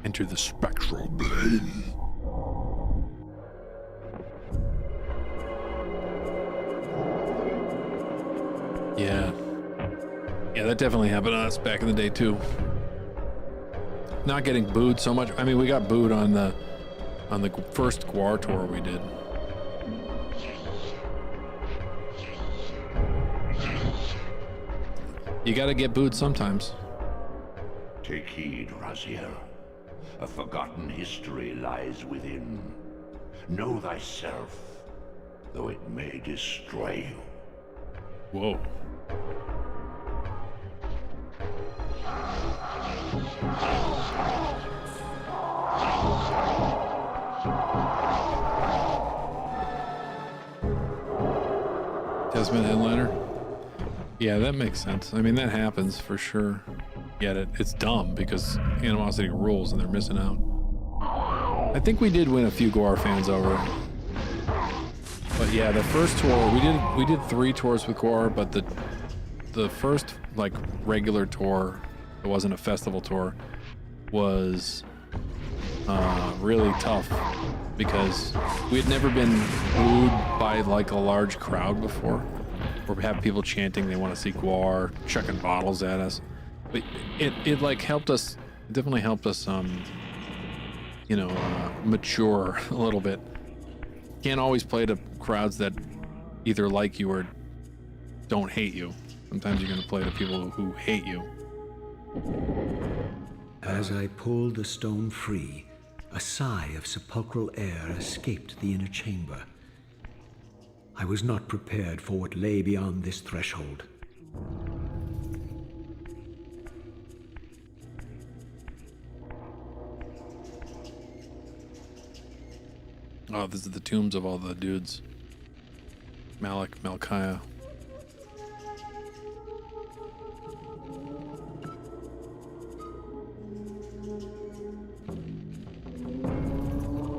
enter the spectral plane. Yeah. Yeah, that definitely happened to us back in the day too. Not getting booed so much. I mean, we got booed on the first Guar tour we did. You gotta get booed sometimes. Take heed, Raziel. A forgotten history lies within. Know thyself, though it may destroy you. Whoa. Desmond headliner. Yeah, that makes sense. I mean, that happens for sure. Get it. It's dumb because Animosity rules and they're missing out. I think we did win a few Gwar fans over. But yeah, the first tour, we did 3 tours with Gwar, but the first like regular tour, it wasn't a festival tour, was really tough because we had never been wooed by like a large crowd before, where we have people chanting they want to see Gwar, chucking bottles at us. But it like helped us, definitely helped us mature a little bit. Can't always play to crowds that either like you or don't hate you. Sometimes you're going to play to people who hate you. As I pulled the stone free, a sigh of sepulchral air escaped the inner chamber. I was not prepared for what lay beyond this threshold. Oh, this is the tombs of all the dudes. Malik, Malchiah.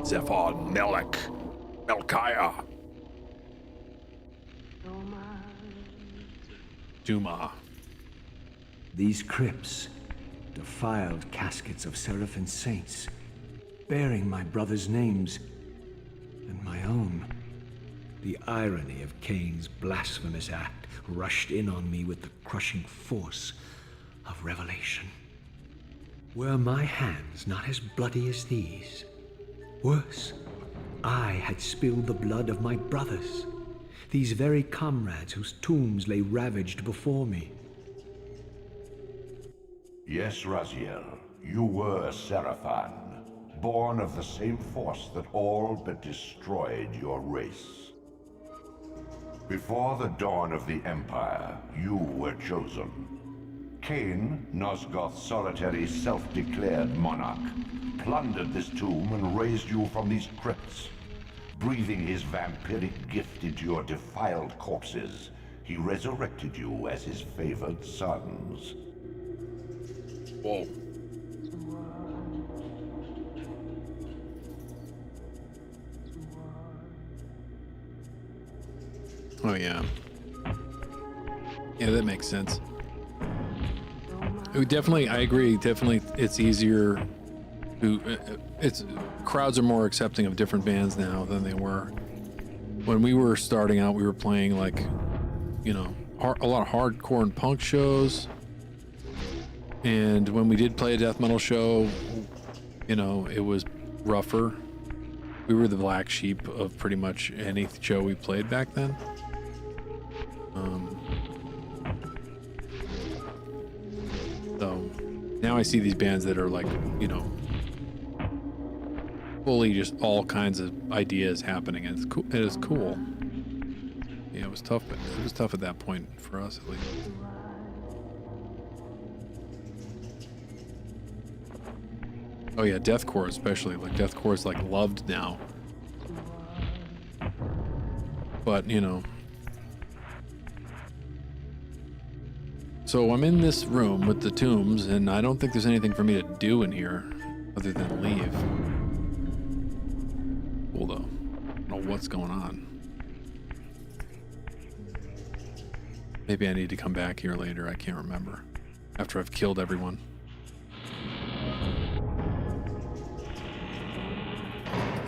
Zephon, Melek, Malchiah. Duma. These crypts, defiled caskets of Seraphim saints, bearing my brothers' names and my own. The irony of Kain's blasphemous act rushed in on me with the crushing force of revelation. Were my hands not as bloody as these? Worse, I had spilled the blood of my brothers, these very comrades whose tombs lay ravaged before me. Yes, Raziel, you were Seraphim, born of the same force that all but destroyed your race. Before the dawn of the Empire, you were chosen. Kain, Nosgoth's solitary self-declared monarch, plundered this tomb and raised you from these crypts. Breathing his vampiric gift into your defiled corpses, he resurrected you as his favored sons. Whoa. Oh yeah. Yeah, that makes sense. Definitely, I agree. Definitely, it's easier to. Crowds are more accepting of different bands now than they were when we were starting out. We were playing like, a lot of hardcore and punk shows, and when we did play a death metal show, it was rougher. We were the black sheep of pretty much any show we played back then. So now I see these bands that are like, fully just all kinds of ideas happening, and it's cool. It is cool. Yeah, it was tough, but it was tough at that point for us, at least. Oh yeah, deathcore especially. Like deathcore is like loved now. But so I'm in this room with the tombs, and I don't think there's anything for me to do in here other than leave. Cool though. I don't know what's going on. Maybe I need to come back here later. I can't remember. After I've killed everyone.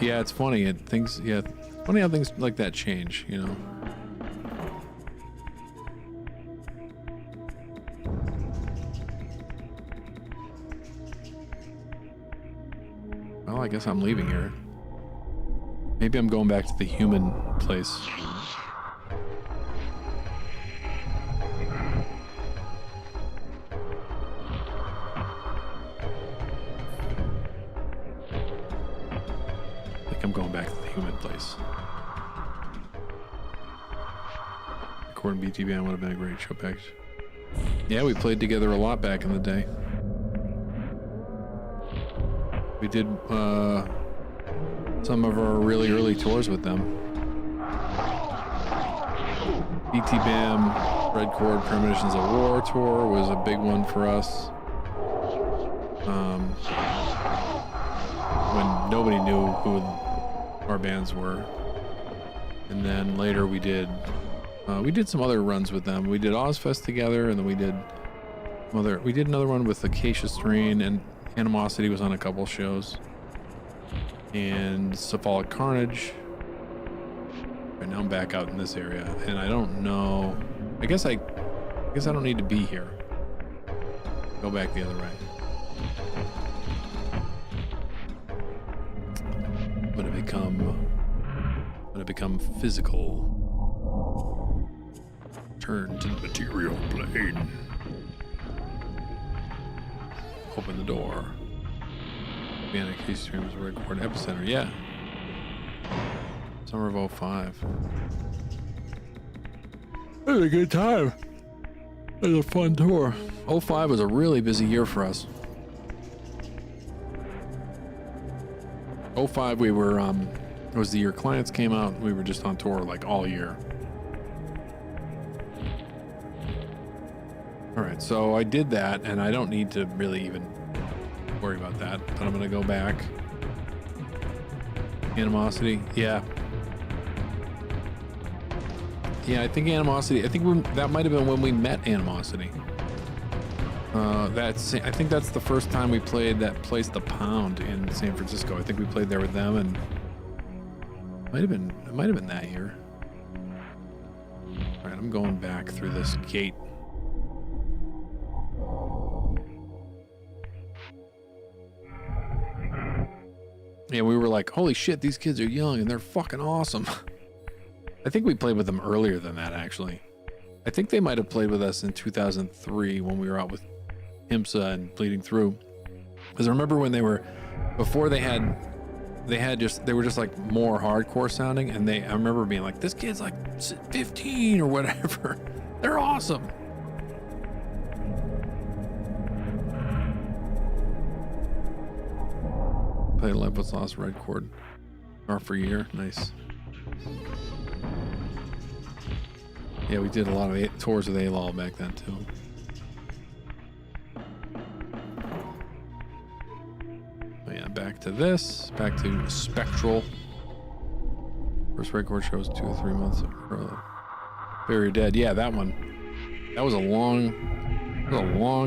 Yeah, it's funny. Funny how things like that change, Well, I guess I'm leaving here. Maybe I'm going back to the human place. I think I'm going back to the human place. Recording BT Band would have been a great show package. Yeah, we played together a lot back in the day. We did some of our really early tours with them. BT Bam, Red Chord Premonitions of War tour was a big one for us. When nobody knew who our bands were. And then later we did some other runs with them. We did Ozfest together, and then we did another one with Acacia Strain, and Animosity was on a couple shows. And Cephalic Carnage. Right now I'm back out in this area, and I don't know. I guess I don't need to be here. Go back the other way. I'm gonna become physical. Turn to the material plane. Open the door. Organic Case Streams Record Epicenter. Yeah. Summer of 05. It was a good time. It was a fun tour. 05 was a really busy year for us. 05 we were it was the year Clients came out. We were just on tour like all year. All right, so I did that, and I don't need to really even worry about that, but I'm gonna go back. Animosity, yeah. Yeah, I think Animosity, that might have been when we met Animosity. I think that's the first time we played that place, The Pound, in San Francisco. I think we played there with them, and it might have been that year. All right, I'm going back through this gate. Yeah, we were like, holy shit, these kids are young and they're fucking awesome. I think we played with them earlier than that, actually. I think they might have played with us in 2003 when we were out with IMSA and Bleeding Through. Because I remember when they were just like more hardcore sounding, and I remember being like, this kid's like 15 or whatever. They're awesome. Played Life What's Lost, Red Chord. Or for a year. Nice. Yeah, we did a lot of tours with A-Law back then, too. Oh, yeah, back to this. Back to Spectral. First Red Chord show was 2 or 3 months ago. Bury Dead. Yeah, that one. That was a long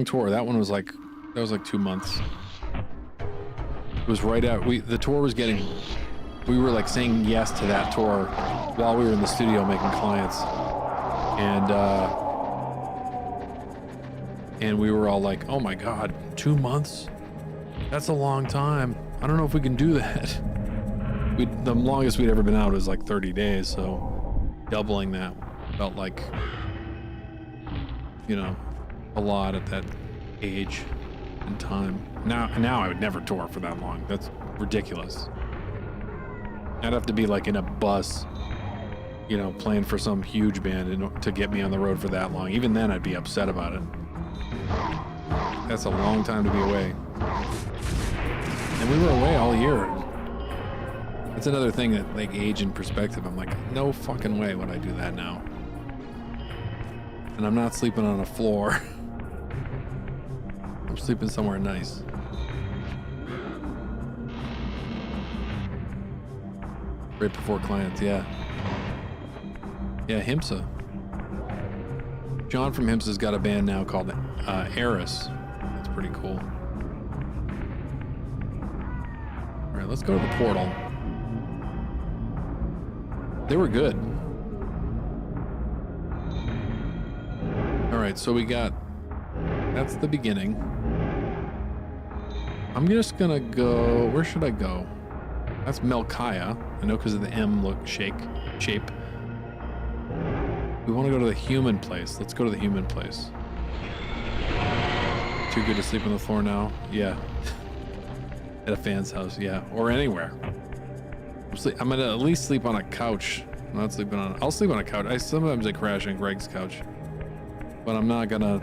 tour. That one was like 2 months. It was right out. The tour was getting. We were like saying yes to that tour while we were in the studio making Clients, and we were all like, "Oh my God, 2 months? That's a long time. I don't know if we can do that." The longest we'd ever been out was like 30 days, so doubling that felt like, a lot at that age and time. Now I would never tour for that long. That's ridiculous. I'd have to be like in a bus, playing for some huge band to get me on the road for that long. Even then I'd be upset about it. That's a long time to be away. And we were away all year. That's another thing that, like, age in perspective. I'm like, no fucking way would I do that now. And I'm not sleeping on a floor. I'm sleeping somewhere nice. Right before Clients, yeah. Yeah, HIMSA. John from HIMSA's got a band now called Eris. That's pretty cool. All right, let's go to the portal. They were good. All right, so we got... That's the beginning. I'm just gonna go... Where should I go? That's Melkaya. I know because of the M shape. We want to go to the human place. Let's go to the human place. Too good to sleep on the floor now? Yeah. At a fan's house, yeah. Or anywhere. I'm gonna at least sleep on a couch. I'm not sleeping on... I'll sleep on a couch. Sometimes I crash on Greg's couch. But I'm not gonna...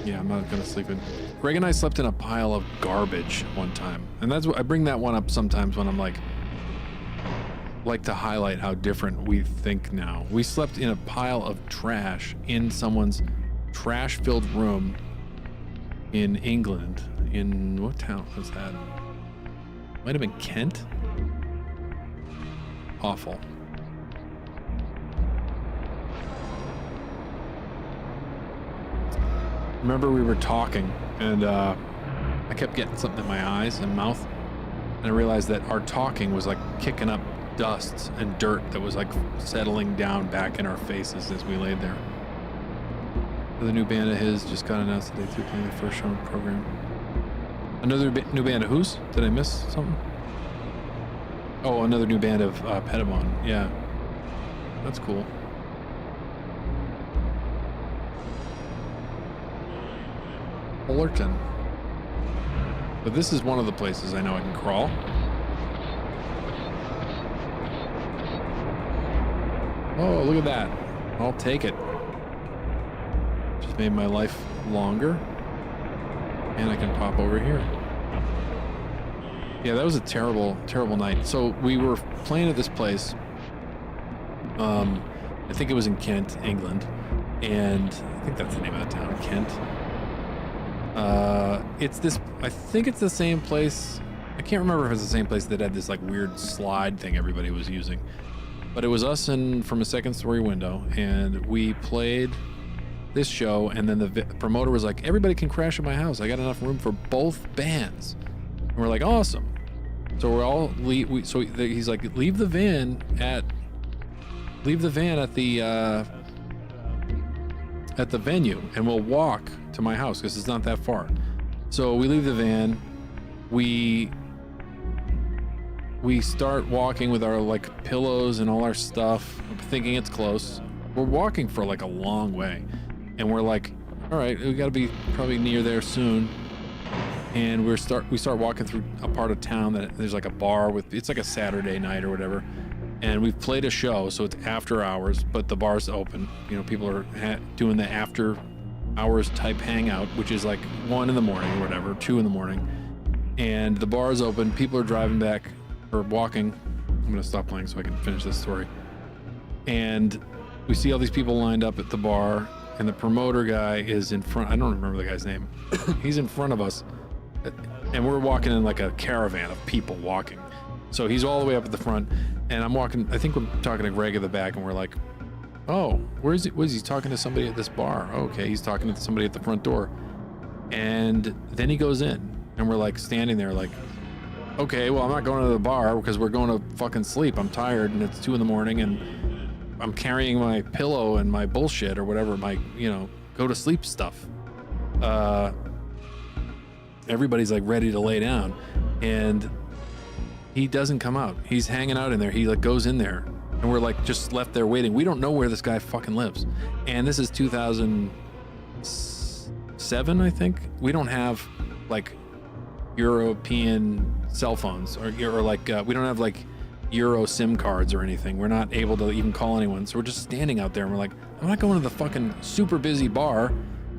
Yeah, I'm not gonna sleep in... Greg and I slept in a pile of garbage one time. And that's what I bring that one up sometimes when I'm like... like to highlight how different we think now. We slept in a pile of trash in someone's trash-filled room in England. In what town was that? Might have been Kent. Awful. Remember we were talking and I kept getting something in my eyes and mouth, and I realized that our talking was like kicking up dust and dirt that was like settling down back in our faces as we laid there. The new band of his just got announced today too, playing the first show in the program. Another new band of whose? Did I miss something? Oh, another new band of Pettibon. Yeah, that's cool. Fullerton. But this is one of the places I know I can crawl. Oh, look at that. I'll take it. Just made my life longer. And I can pop over here. Yeah, that was a terrible, terrible night. So we were playing at this place. I think it was in Kent, England. And I think that's the name of the town, Kent. It's this, I think it's the same place. I can't remember if it's the same place that had this like weird slide thing everybody was using. But it was us and from a second story window, and we played this show, and then the promoter was like, everybody can crash at my house. I got enough room for both bands. And we're like, awesome. So we're all he's like, leave the van at the venue, and we'll walk to my house because it's not that far. So we leave the van, we start walking with our like pillows and all our stuff, thinking it's close. We're walking for like a long way, and we're like, all right, we got to be probably near there soon. And we start walking through a part of town that there's like a bar with, it's like a Saturday night or whatever. And we've played a show, so it's after hours, but the bar's open. You know, people are doing the after hours type hangout, which is like 1 in the morning or whatever, 2 in the morning. And the bar is open. People are driving back or walking. I'm going to stop playing so I can finish this story. And we see all these people lined up at the bar, and the promoter guy is in front. I don't remember the guy's name. He's in front of us, and we're walking in like a caravan of people walking. So he's all the way up at the front, and I'm walking. I think we're talking to Greg at the back, and we're like, oh, where is he? Was he talking to somebody at this bar? Okay, he's talking to somebody at the front door. And then he goes in, and we're like standing there like, okay, well, I'm not going to the bar because we're going to fucking sleep. I'm tired, and it's 2 in the morning, and I'm carrying my pillow and my bullshit or whatever, my, go to sleep stuff. Everybody's like ready to lay down, and he doesn't come out. He's hanging out in there. He like goes in there, and we're like just left there waiting. We don't know where this guy fucking lives. And this is 2007, I think. We don't have like European cell phones or like we don't have like Euro SIM cards or anything. We're not able to even call anyone. So we're just standing out there, and we're like, I'm not going to the fucking super busy bar.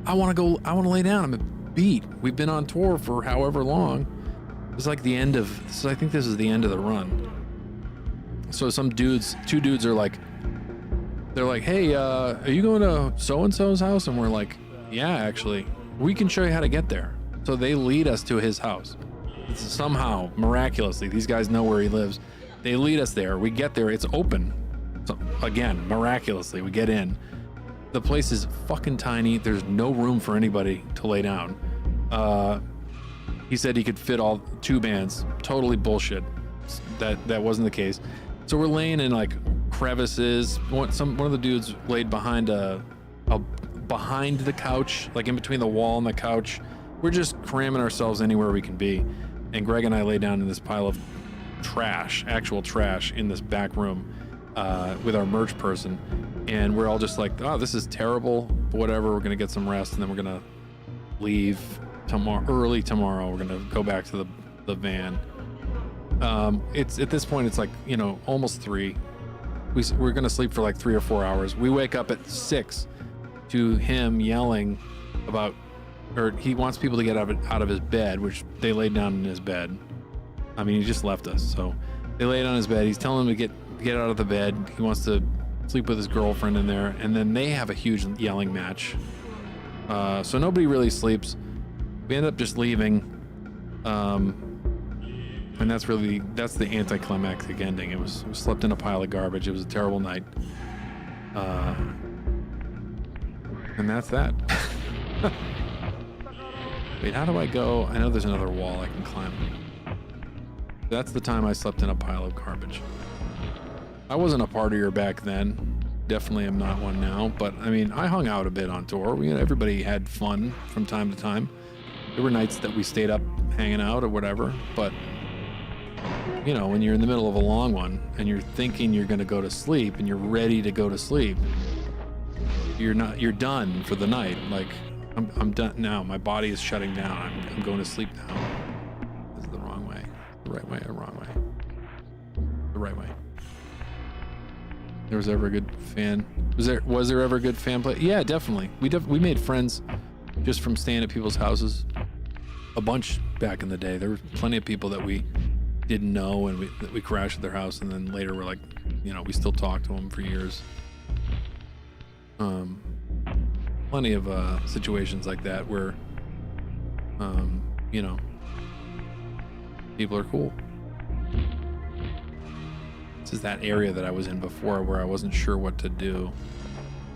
I want to lay down. I'm beat. We've been on tour for however long. It's like the end of, so I think this is the end of the run. So two dudes are like, they're like, hey, are you going to so-and-so's house? And we're like, yeah, actually, we can show you how to get there. So they lead us to his house. Somehow, miraculously, these guys know where he lives. They lead us there. We get there. It's open. So again, miraculously, we get in. The place is fucking tiny. There's no room for anybody to lay down. He said he could fit all 2 bands. Totally bullshit. That wasn't the case. So we're laying in like crevices. One of the dudes laid behind behind the couch, like in between the wall and the couch. We're just cramming ourselves anywhere we can be. And Greg and I lay down in this pile of trash, actual trash, in this back room with our merch person. And we're all just like, oh, this is terrible, but whatever. We're gonna get some rest, and then we're gonna leave early tomorrow. We're gonna go back to the van. It's at this point, it's like, almost 3. We're gonna sleep for like 3 or 4 hours. We wake up at 6 to him yelling about, or he wants people to get out of his bed, which they laid down in his bed. I mean, he just left us, so they laid on his bed. He's telling them to get out of the bed. He wants to sleep with his girlfriend in there, and then they have a huge yelling match. So nobody really sleeps. We end up just leaving, and that's the anticlimactic ending. It was we slept in a pile of garbage. It was a terrible night, and that's that. Wait, how do I go? I know there's another wall I can climb. That's the time I slept in a pile of garbage. I wasn't a partier back then. Definitely am not one now, but I mean, I hung out a bit on tour. Everybody had fun from time to time. There were nights that we stayed up hanging out or whatever, but you know, when you're in the middle of a long one and you're thinking you're going to go to sleep and you're ready to go to sleep, you're done for the night. Like, I'm done now. My body is shutting down. I'm going to sleep now. This is the wrong way. The right way or the wrong way? The right way. There was ever a good fan? Was there ever a good fan play? Yeah, definitely. We made friends just from staying at people's houses. A bunch back in the day. There were plenty of people that we didn't know and that we crashed at their house, and then later we're like, you know, we still talk to them for years. Plenty of situations like that where, you know, people are cool. This is that area that I was in before where I wasn't sure what to do,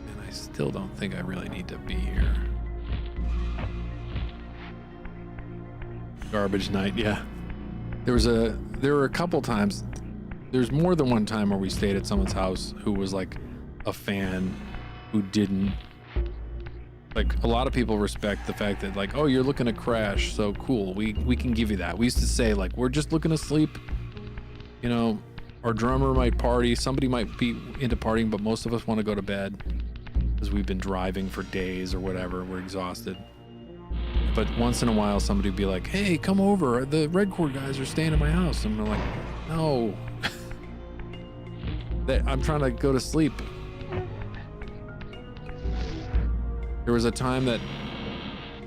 and I still don't think I really need to be here. Garbage night, yeah. There were a couple times. There's more than one time where we stayed at someone's house who was like a fan who didn't. Like, a lot of people respect the fact that, like, oh, you're looking to crash, so cool, we can give you that. We used to say, like, we're just looking to sleep. You know, our drummer might party, somebody might be into partying, but most of us want to go to bed because we've been driving for days or whatever. We're exhausted. But once in a while, somebody would be like, hey, come over. The Red Cord guys are staying at my house. And we're like, no. I'm trying to go to sleep. There was a time that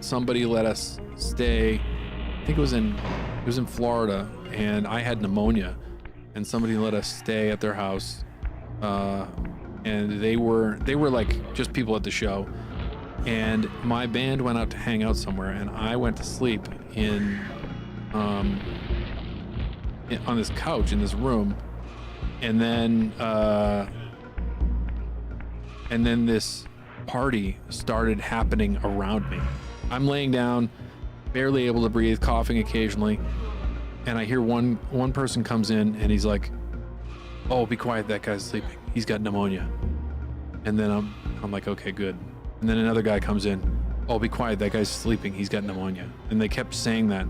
somebody let us stay. I think it was in Florida, and I had pneumonia, and somebody let us stay at their house. And they were like just people at the show. And my band went out to hang out somewhere, and I went to sleep on this couch in this room, and then this party started happening around me. I'm laying down, barely able to breathe, coughing occasionally, and I hear one person comes in, and he's like, "Oh, be quiet, that guy's sleeping. He's got pneumonia." And then I'm like, "Okay, good." And then another guy comes in. "Oh, be quiet, that guy's sleeping. He's got pneumonia." And they kept saying that.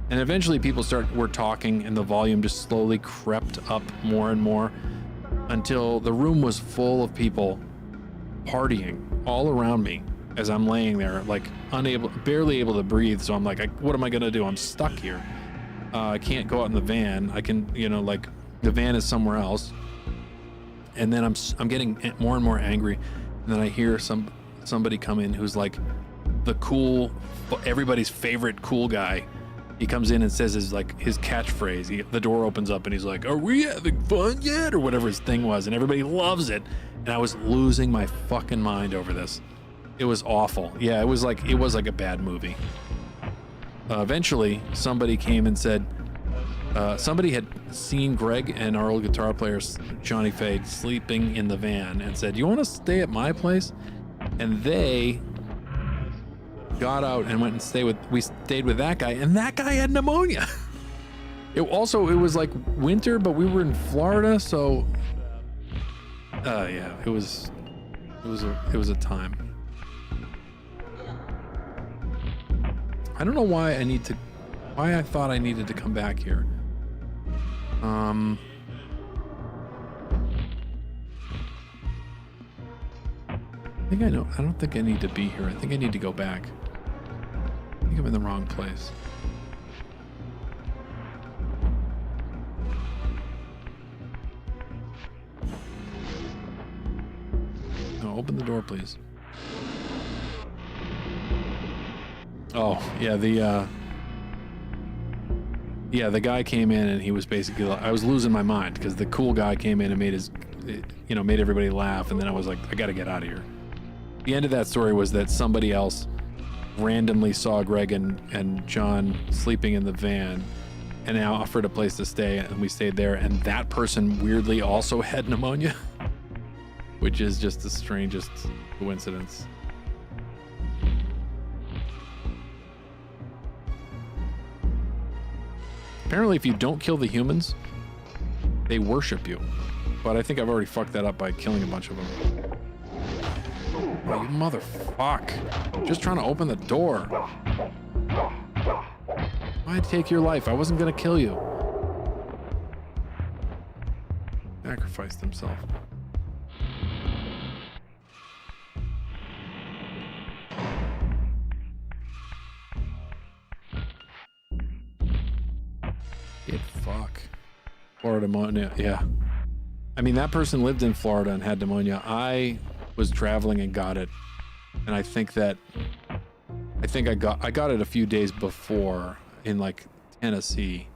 And eventually people were talking, and the volume just slowly crept up more and more until the room was full of people partying all around me as I'm laying there, like barely able to breathe. So I'm like, what am I gonna do? I'm stuck here. I can't go out in the van. I can, you know, like the van is somewhere else. And then I'm getting more and more angry. And then I hear somebody come in who's like the cool, everybody's favorite cool guy. He comes in and says his catchphrase. The door opens up and he's like, "Are we having fun yet?" or whatever his thing was, and everybody loves it. And I was losing my fucking mind over this. It was awful. Yeah, it was like a bad movie. Eventually, somebody came and said, somebody had seen Greg and our old guitar player Johnny Fade sleeping in the van and said, "You want to stay at my place?" And they got out and went and we stayed with that guy, and that guy had pneumonia. It was like winter, but we were in Florida, so yeah, it was a time. I don't know why I thought I needed to come back here. I think I know. I don't think I need to be here. I think I need to go back. I think I'm in the wrong place. No, open the door, please. Oh, yeah, Yeah, the guy came in and he was basically like, I was losing my mind because the cool guy came in and made everybody laugh, and then I was like, I gotta get out of here. The end of that story was that somebody else randomly saw Greg and John sleeping in the van and now offered a place to stay, and we stayed there, and that person weirdly also had pneumonia, which is just the strangest coincidence. Apparently, if you don't kill the humans, they worship you. But I think I've already fucked that up by killing a bunch of them. Oh, you motherfuck. Just trying to open the door. Why'd take your life? I wasn't gonna kill you. Sacrificed himself. Fuck. Florida pneumonia, yeah. I mean, that person lived in Florida and had pneumonia. I was traveling and got it, and I think I got it a few days before in like Tennessee.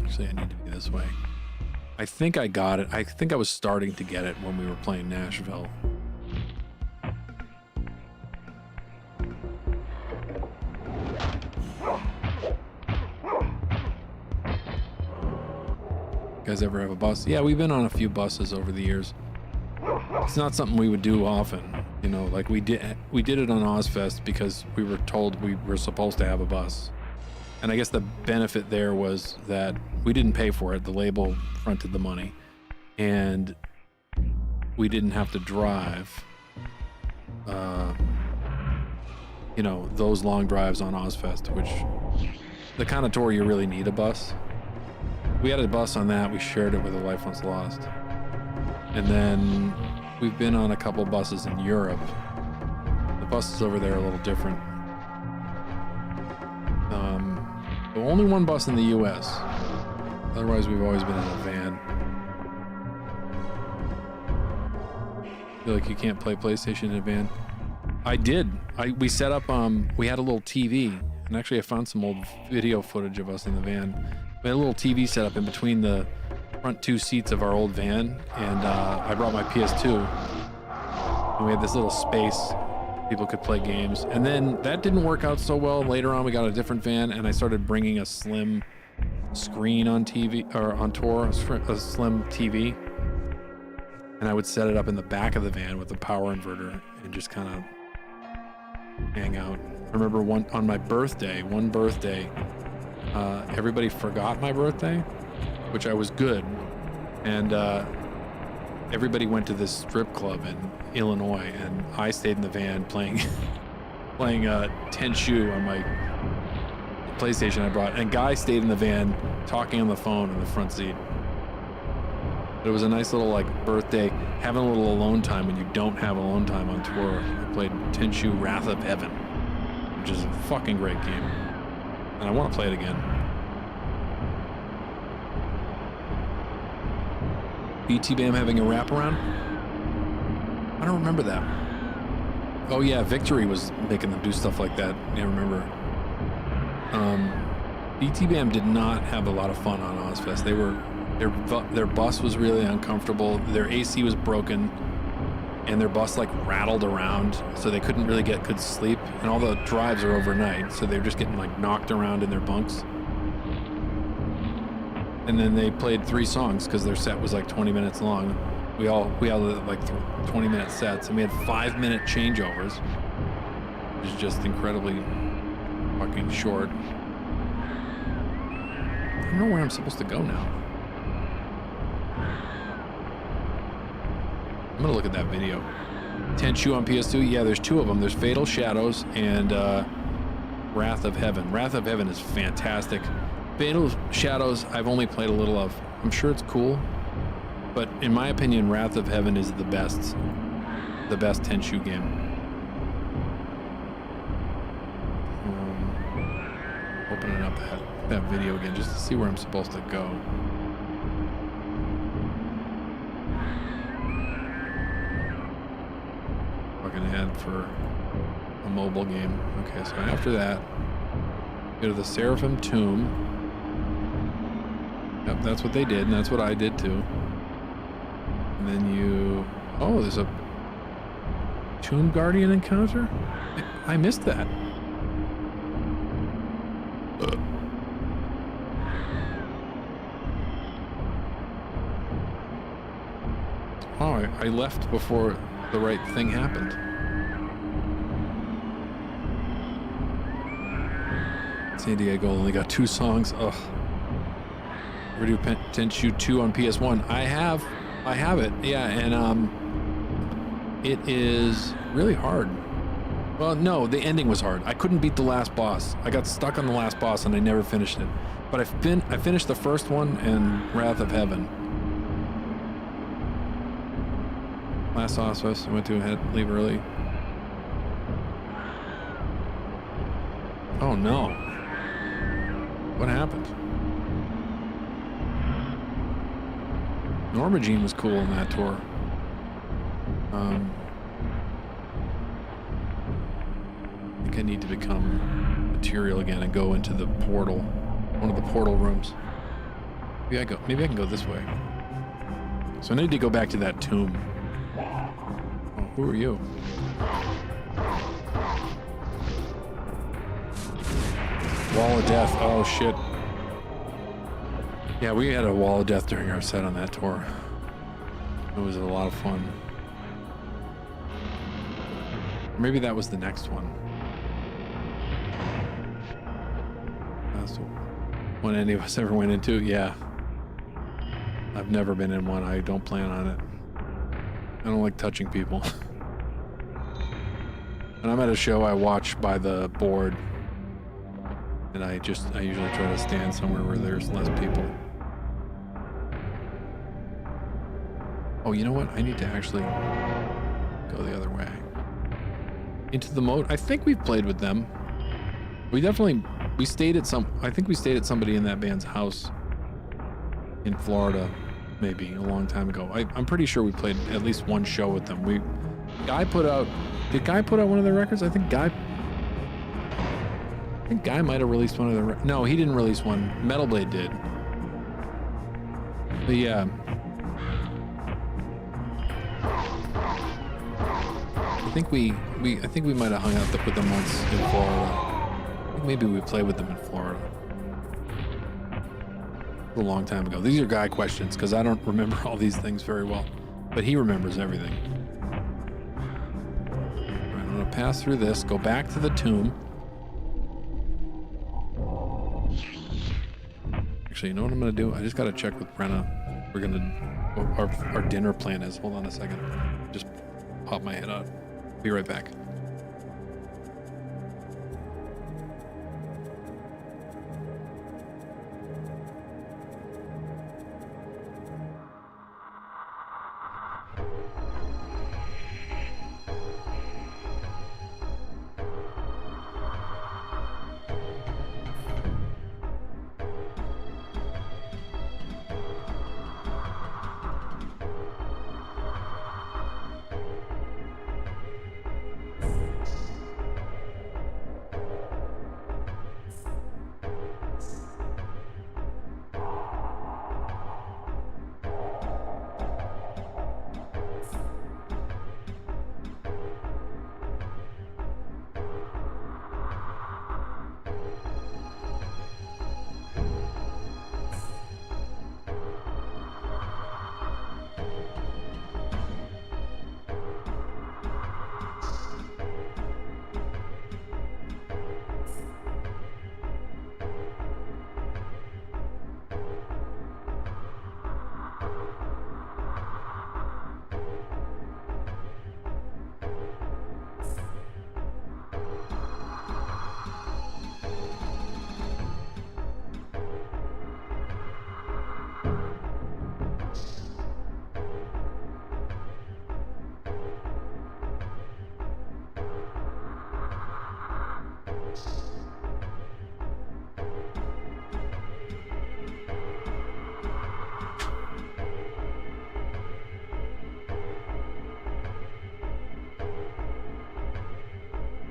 Actually, I need to be this way. I think I got it. I think I was starting to get it when we were playing Nashville. You guys ever have a bus? Yeah, we've been on a few buses over the years. It's not something we would do often, you know, like we did it on Ozfest because we were told we were supposed to have a bus. And I guess the benefit there was that we didn't pay for it. The label fronted the money, and we didn't have to drive, you know, those long drives on Ozfest, which the kind of tour you really need a bus. We had a bus on that. We shared it with A Life Once Lost. And then we've been on a couple buses in Europe. The buses over there are a little different. Only one bus in the US. Otherwise, we've always been in a van. I feel like you can't play PlayStation in a van. I did. We set up, we had a little TV. And actually, I found some old video footage of us in the van. We had a little TV set up in between the front two seats of our old van, and I brought my PS2, and we had this little space people could play games. And then that didn't work out so well. Later on, we got a different van, and I started bringing a slim screen on TV, or on tour, a slim TV, and I would set it up in the back of the van with a power inverter and just kind of hang out. I remember one birthday, everybody forgot my birthday, which I was good, and everybody went to this strip club in Illinois, and I stayed in the van playing Tenchu on my PlayStation I brought, and Guy stayed in the van talking on the phone in the front seat. But it was a nice little like birthday, having a little alone time when you don't have alone time on tour. I played Tenchu Wrath of Heaven, which is a fucking great game, and I want to play it again. BT Bam having a wraparound? I don't remember that. Oh yeah, Victory was making them do stuff like that. I remember. BT Bam did not have a lot of fun on Ozfest. Their bus was really uncomfortable. Their AC was broken, and their bus like rattled around, so they couldn't really get good sleep. And all the drives are overnight, so they're just getting like knocked around in their bunks. And then they played 3 songs because their set was like 20 minutes long. We all had like 20-minute sets, and we had 5-minute changeovers, which is just incredibly fucking short. I don't know where I'm supposed to go now. I'm gonna look at that video. Tenchu on PS2. Yeah, there's 2 of them. There's Fatal Shadows and Wrath of Heaven. Wrath of Heaven is fantastic. Fatal Shadows, I've only played a little of. I'm sure it's cool, but in my opinion, Wrath of Heaven is the best Tenchu game. Opening up that video again just to see where I'm supposed to go. Fucking head for a mobile game. Okay, so after that, go to the Seraphim Tomb. Yep, that's what they did, and that's what I did too. And then you... Oh, there's a Tomb Guardian encounter? I missed that. Oh, I left before the right thing happened. San Diego only got 2 songs. Ugh. Ever do Tenchu 2 on PS1? I have it. Yeah, and it is really hard. Well, no, the ending was hard. I couldn't beat the last boss. I got stuck on the last boss and I never finished it. But I finished the first one and Wrath of Heaven. Last Ossus, I went to leave early. Oh no. What happened? Normagene was cool in that tour. I think I need to become material again and go into the portal. One of the portal rooms. Maybe I can go this way. So I need to go back to that tomb. Oh, who are you? Wall of Death. Oh shit. Yeah, we had a Wall of Death during our set on that tour. It was a lot of fun. Maybe that was the next one. That's the one any of us ever went into. Yeah. I've never been in one. I don't plan on it. I don't like touching people. When I'm at a show, I watch by the board. And I usually try to stand somewhere where there's less people. Oh, you know what? I need to actually go the other way. Into the moat. I think we've played with them. We stayed at I think we stayed at somebody in that band's house in Florida, maybe a long time ago. I'm pretty sure we played at least one show with them. Did Guy put out one of their records? I think Guy might have released one of their no, he didn't release one. Metal Blade did. But yeah. I think we might have hung out with them once in Florida. I think maybe we played with them in Florida. A long time ago. These are Guy questions because I don't remember all these things very well. But he remembers everything. Alright, I'm gonna pass through this, go back to the tomb. Actually, you know what I'm gonna do? I just gotta check with Brenna. We're gonna our dinner plan is. Hold on a second. Just pop my head out. Be right back.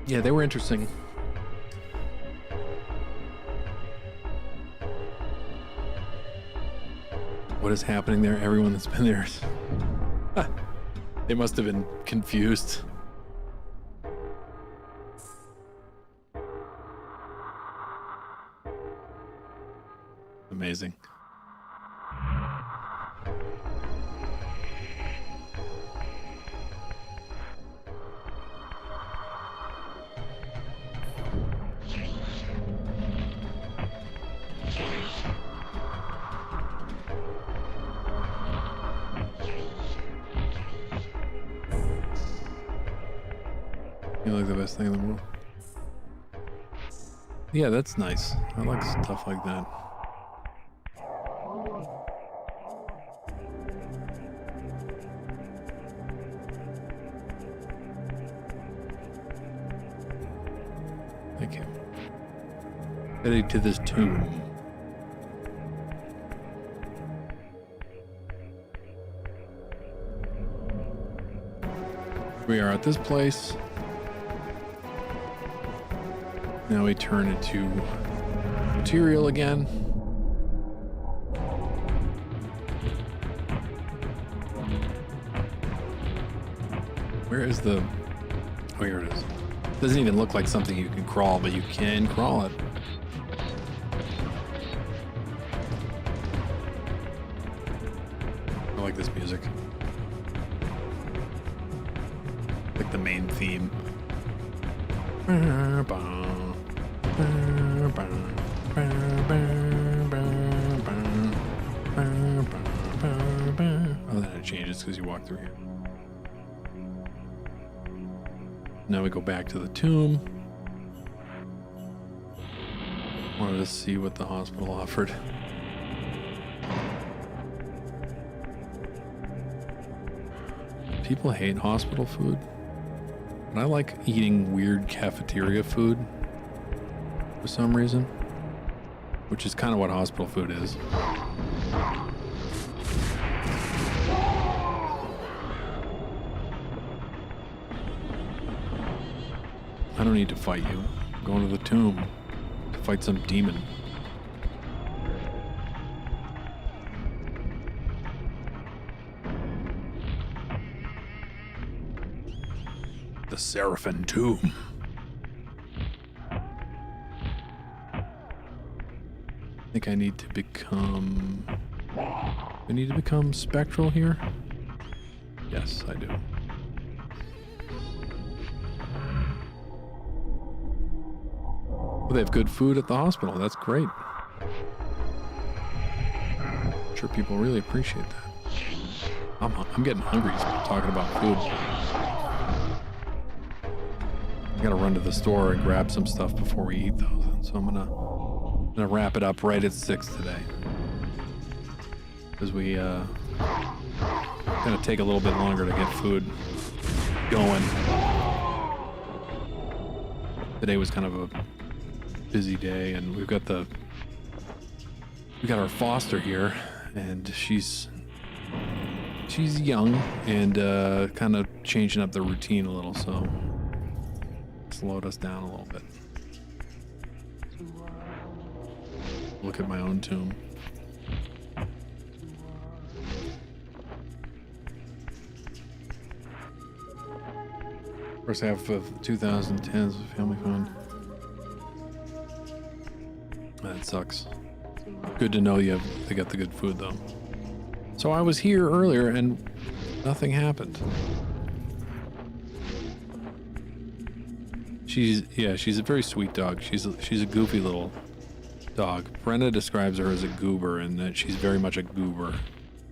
Yeah, they were interesting. What is happening there? Everyone that's been there, they must have been confused. Amazing. You like the best thing in the world? Yeah, that's nice. I like stuff like that. Thank you. Heading to this tomb. We are at this place. Now we turn into material again. Where is the... Oh, here it is. Doesn't even look like something you can crawl, but you can crawl it. I like this music. Like the main theme. Oh, then it changes because you walk through here. Now we go back to the tomb. Wanted to see what the hospital offered. People hate hospital food, but I like eating weird cafeteria food for some reason, which is kind of what hospital food is. I don't need to fight you. I'm going to the tomb to fight some demon. The Seraphim Tomb. I think I need to become... I need to become spectral here? Yes, I do. Well, they have good food at the hospital. That's great. I'm sure people really appreciate that. I'm getting hungry talking about food. I gotta run to the store and grab some stuff before we eat those. And so I'm gonna wrap it up right at 6 today. Because we gonna take a little bit longer to get food going. Today was kind of a busy day, and we got our foster here, and she's young and kind of changing up the routine a little, so slowed us down a little bit. Look at my own tomb. First half of 2010's Family Fun. That sucks. Good to know they got the good food though. So I was here earlier and nothing happened. She's a very sweet dog. She's a goofy little dog. Brenda describes her as a goober, and that she's very much a goober.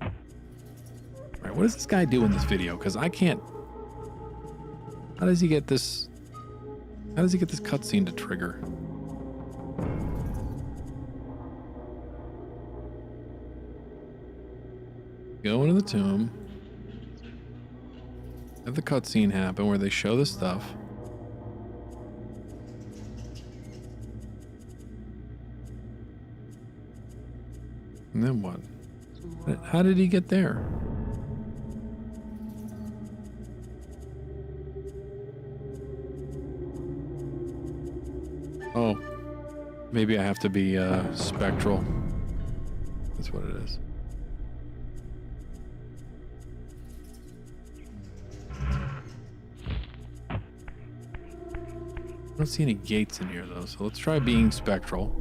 All right, what does this guy do in this video? Because I can't. How does he get this? How does he get this cutscene to trigger? Go into the tomb. Have the cutscene happen where they show the stuff. And then what? How did he get there? Oh, maybe I have to be spectral. That's what it is. I don't see any gates in here though, so let's try being spectral.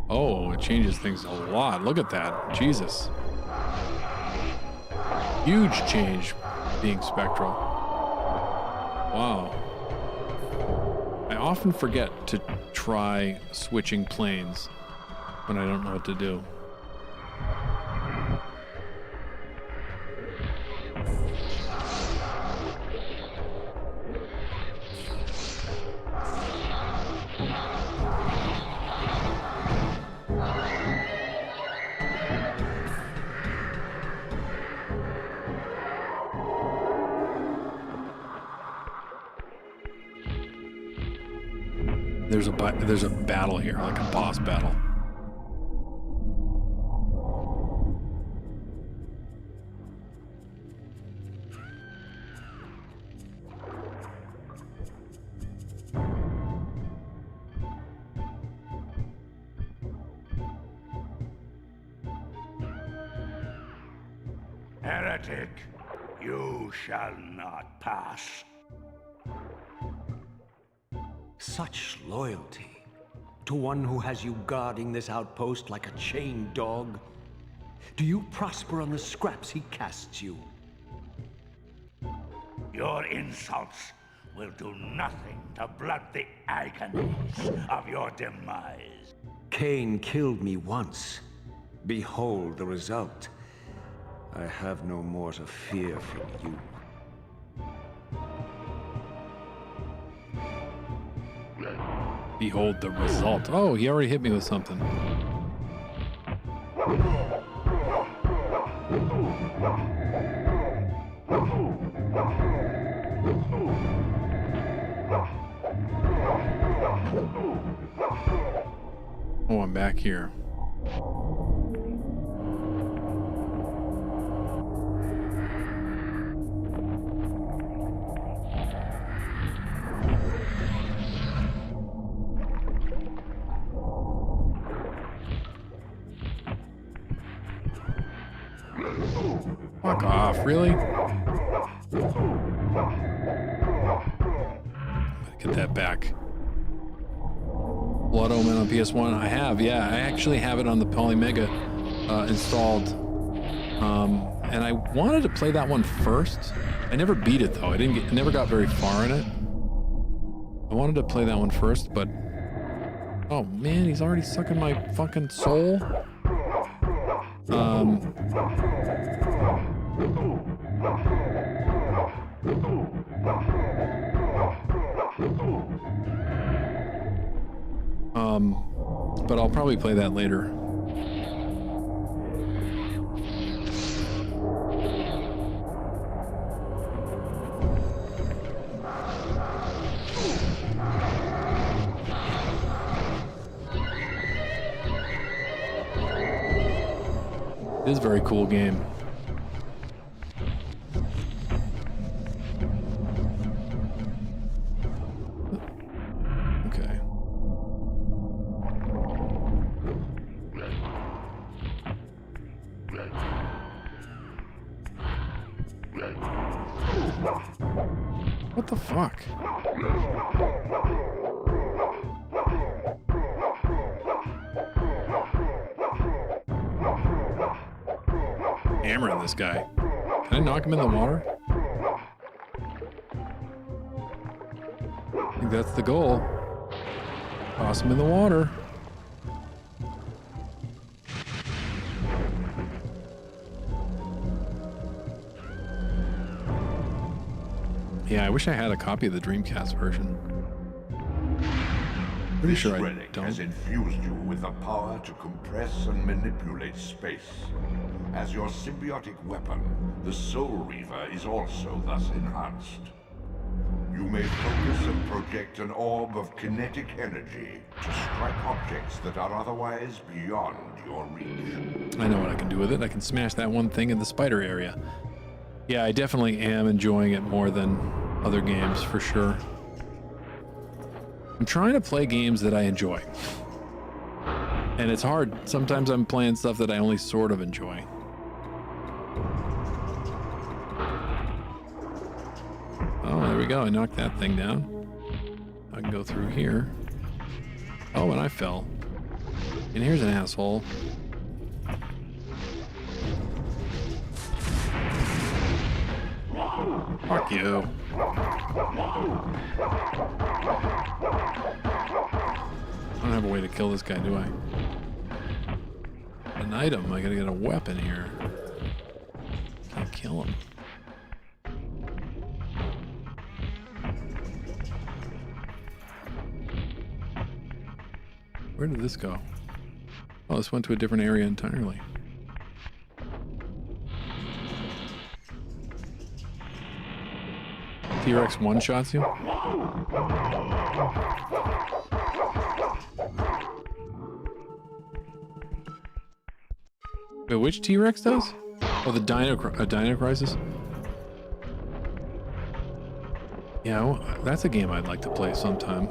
Oh, it changes things a lot. Look at that. Jesus. Huge change being spectral. Wow. I often forget to try switching planes when I don't know what to do. There's a battle here, like a boss battle. Heretic, you shall not pass. Such loyalty to one who has you guarding this outpost like a chained dog. Do you prosper on the scraps he casts you? Your insults will do nothing to blunt the agonies of your demise. Kain killed me once. Behold the result. I have no more to fear from you. Behold the result. Oh, he already hit me with something. Oh, I'm back here. Fuck off, really? Get that back. Blood Omen on PS1. I have, yeah. I actually have it on the Polymega installed. And I wanted to play that one first. I never beat it though. I never got very far in it. I wanted to play that one first, but oh man, he's already sucking my fucking soul. But I'll probably play that later. It is a very cool game. Okay. What the fuck? Hammering this guy. Can I knock him in the water? I think that's the goal. Toss him in the water. Yeah, I wish I had a copy of the Dreamcast version. Pretty This sure I relic has don't. infused you with the power to compress and manipulate space. As your symbiotic weapon, the Soul Reaver is also thus enhanced. You may focus and project an orb of kinetic energy to strike objects that are otherwise beyond your reach. I know what I can do with it. I can smash that one thing in the spider area. Yeah, I definitely am enjoying it more than other games, for sure. I'm trying to play games that I enjoy. And it's hard. Sometimes I'm playing stuff that I only sort of enjoy. Oh, there we go. I knocked that thing down. I can go through here. Oh, and I fell. And here's an asshole. Fuck you. I don't have a way to kill this guy, do I? An item. I gotta get a weapon here. Can't kill him. Where did this go? Oh, this went to a different area entirely. T-Rex one-shots you? Wait, which T-Rex does? Oh, the Dino Crisis? Yeah, well, that's a game I'd like to play sometime.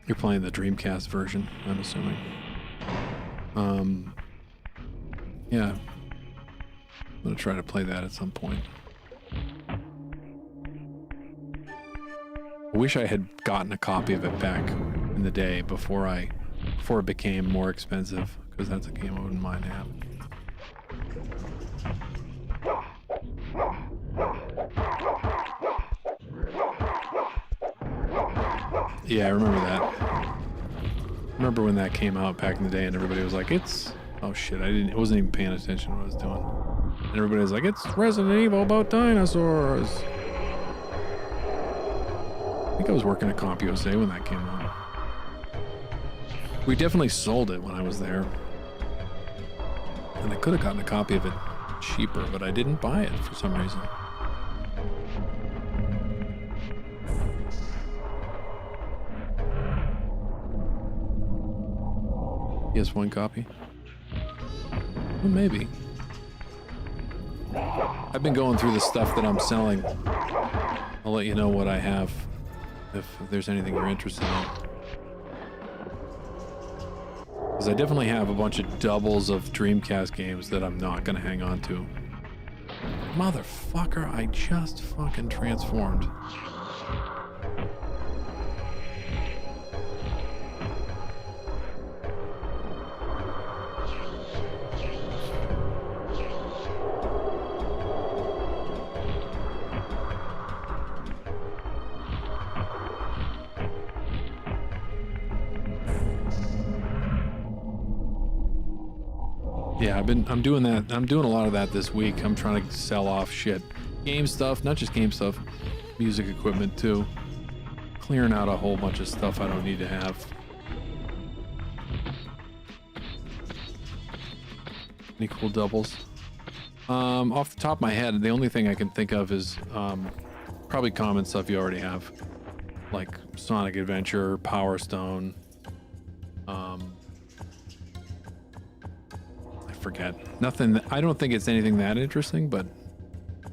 You're playing the Dreamcast version, I'm assuming. Yeah. I'm gonna try to play that at some point. I wish I had gotten a copy of it back in the day before it became more expensive, because that's a game I wouldn't mind having. Yeah, I remember that. Remember when that came out back in the day and everybody was like, it's... Oh shit, I wasn't even paying attention to what I was doing. And everybody was like, it's Resident Evil about dinosaurs. I think I was working at CompUSA when that came out. We definitely sold it when I was there. And I could have gotten a copy of it cheaper, but I didn't buy it for some reason. Yes, one copy. Well, maybe. I've been going through the stuff that I'm selling. I'll let you know what I have if there's anything you're interested in. Because I definitely have a bunch of doubles of Dreamcast games that I'm not going to hang on to. Motherfucker, I just fucking transformed. Yeah, I'm doing that. I'm doing a lot of that this week. I'm trying to sell off shit. Game stuff, not just game stuff, music equipment too. Clearing out a whole bunch of stuff I don't need to have. Any cool doubles? Off the top of my head, the only thing I can think of is probably common stuff you already have. Like Sonic Adventure, Power Stone. Forget. Nothing. I don't think it's anything that interesting, but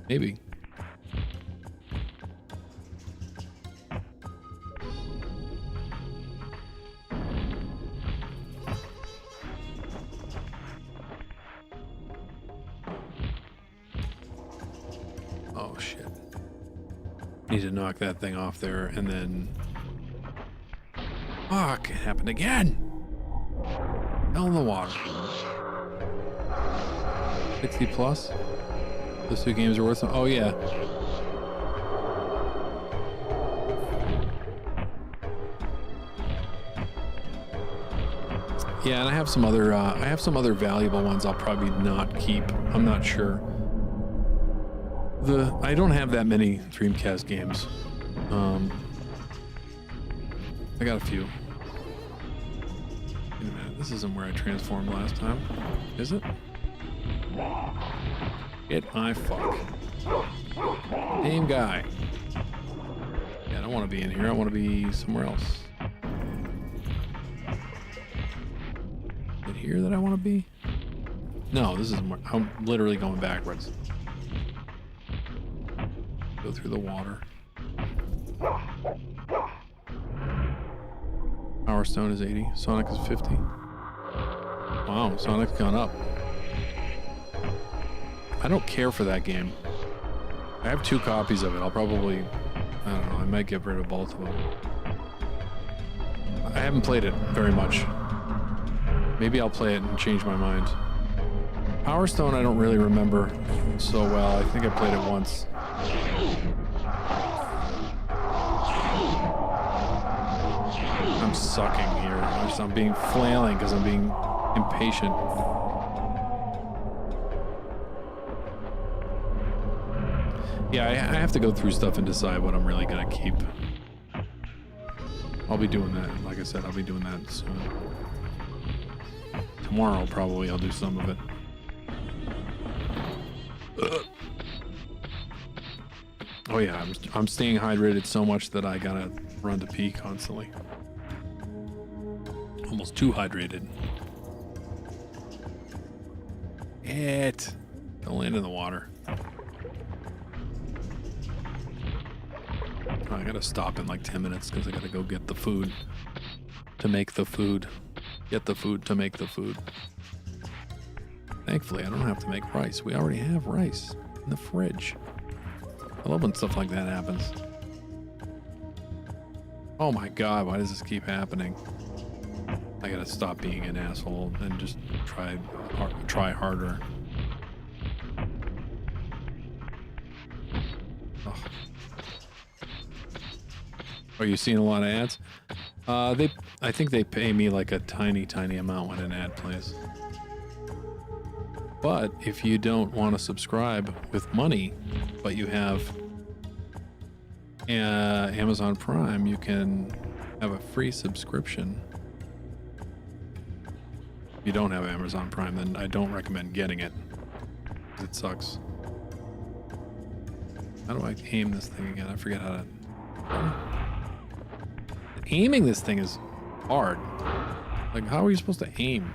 maybe. Oh shit. Need to knock that thing off there and then... Fuck, it happened again! Hell in the water. 60 plus? Those two games are worth some. Oh yeah. Yeah, and I have some other valuable ones I'll probably not keep. I'm not sure. I don't have that many Dreamcast games. I got a few. Wait a minute, this isn't where I transformed last time, is it? Get my fuck. Same guy. Yeah, I don't want to be in here. I want to be somewhere else. Is it here that I want to be? No, this is more. I'm literally going backwards. Go through the water. Power Stone is 80. Sonic is 50. Wow, Sonic's gone up. I don't care for that game. I have 2 copies of it. I'll probably, I don't know, I might get rid of both of them. I haven't played it very much. Maybe I'll play it and change my mind. Power Stone I don't really remember so well. I think I played it once. I'm sucking here. I'm being flailing because I'm being impatient. Yeah, I have to go through stuff and decide what I'm really gonna keep. I'll be doing that. Like I said, I'll be doing that soon. Tomorrow, probably, I'll do some of it. Oh yeah, I'm staying hydrated so much that I gotta run to pee constantly. Almost too hydrated. Don't land in the water. I gotta stop in like 10 minutes because I gotta go get the food to make the food. Get the food to make the food. Thankfully, I don't have to make rice. We already have rice in the fridge. I love when stuff like that happens. Oh my god, why does this keep happening? I gotta stop being an asshole and just try harder. Ugh. Are you seeing a lot of ads? I think they pay me like a tiny amount when an ad plays. But if you don't want to subscribe with money, but you have Amazon Prime, you can have a free subscription. If you don't have Amazon Prime, then I don't recommend getting it. It sucks. How do I aim this thing again? I forget how to... Aiming this thing is hard. Like, how are you supposed to aim?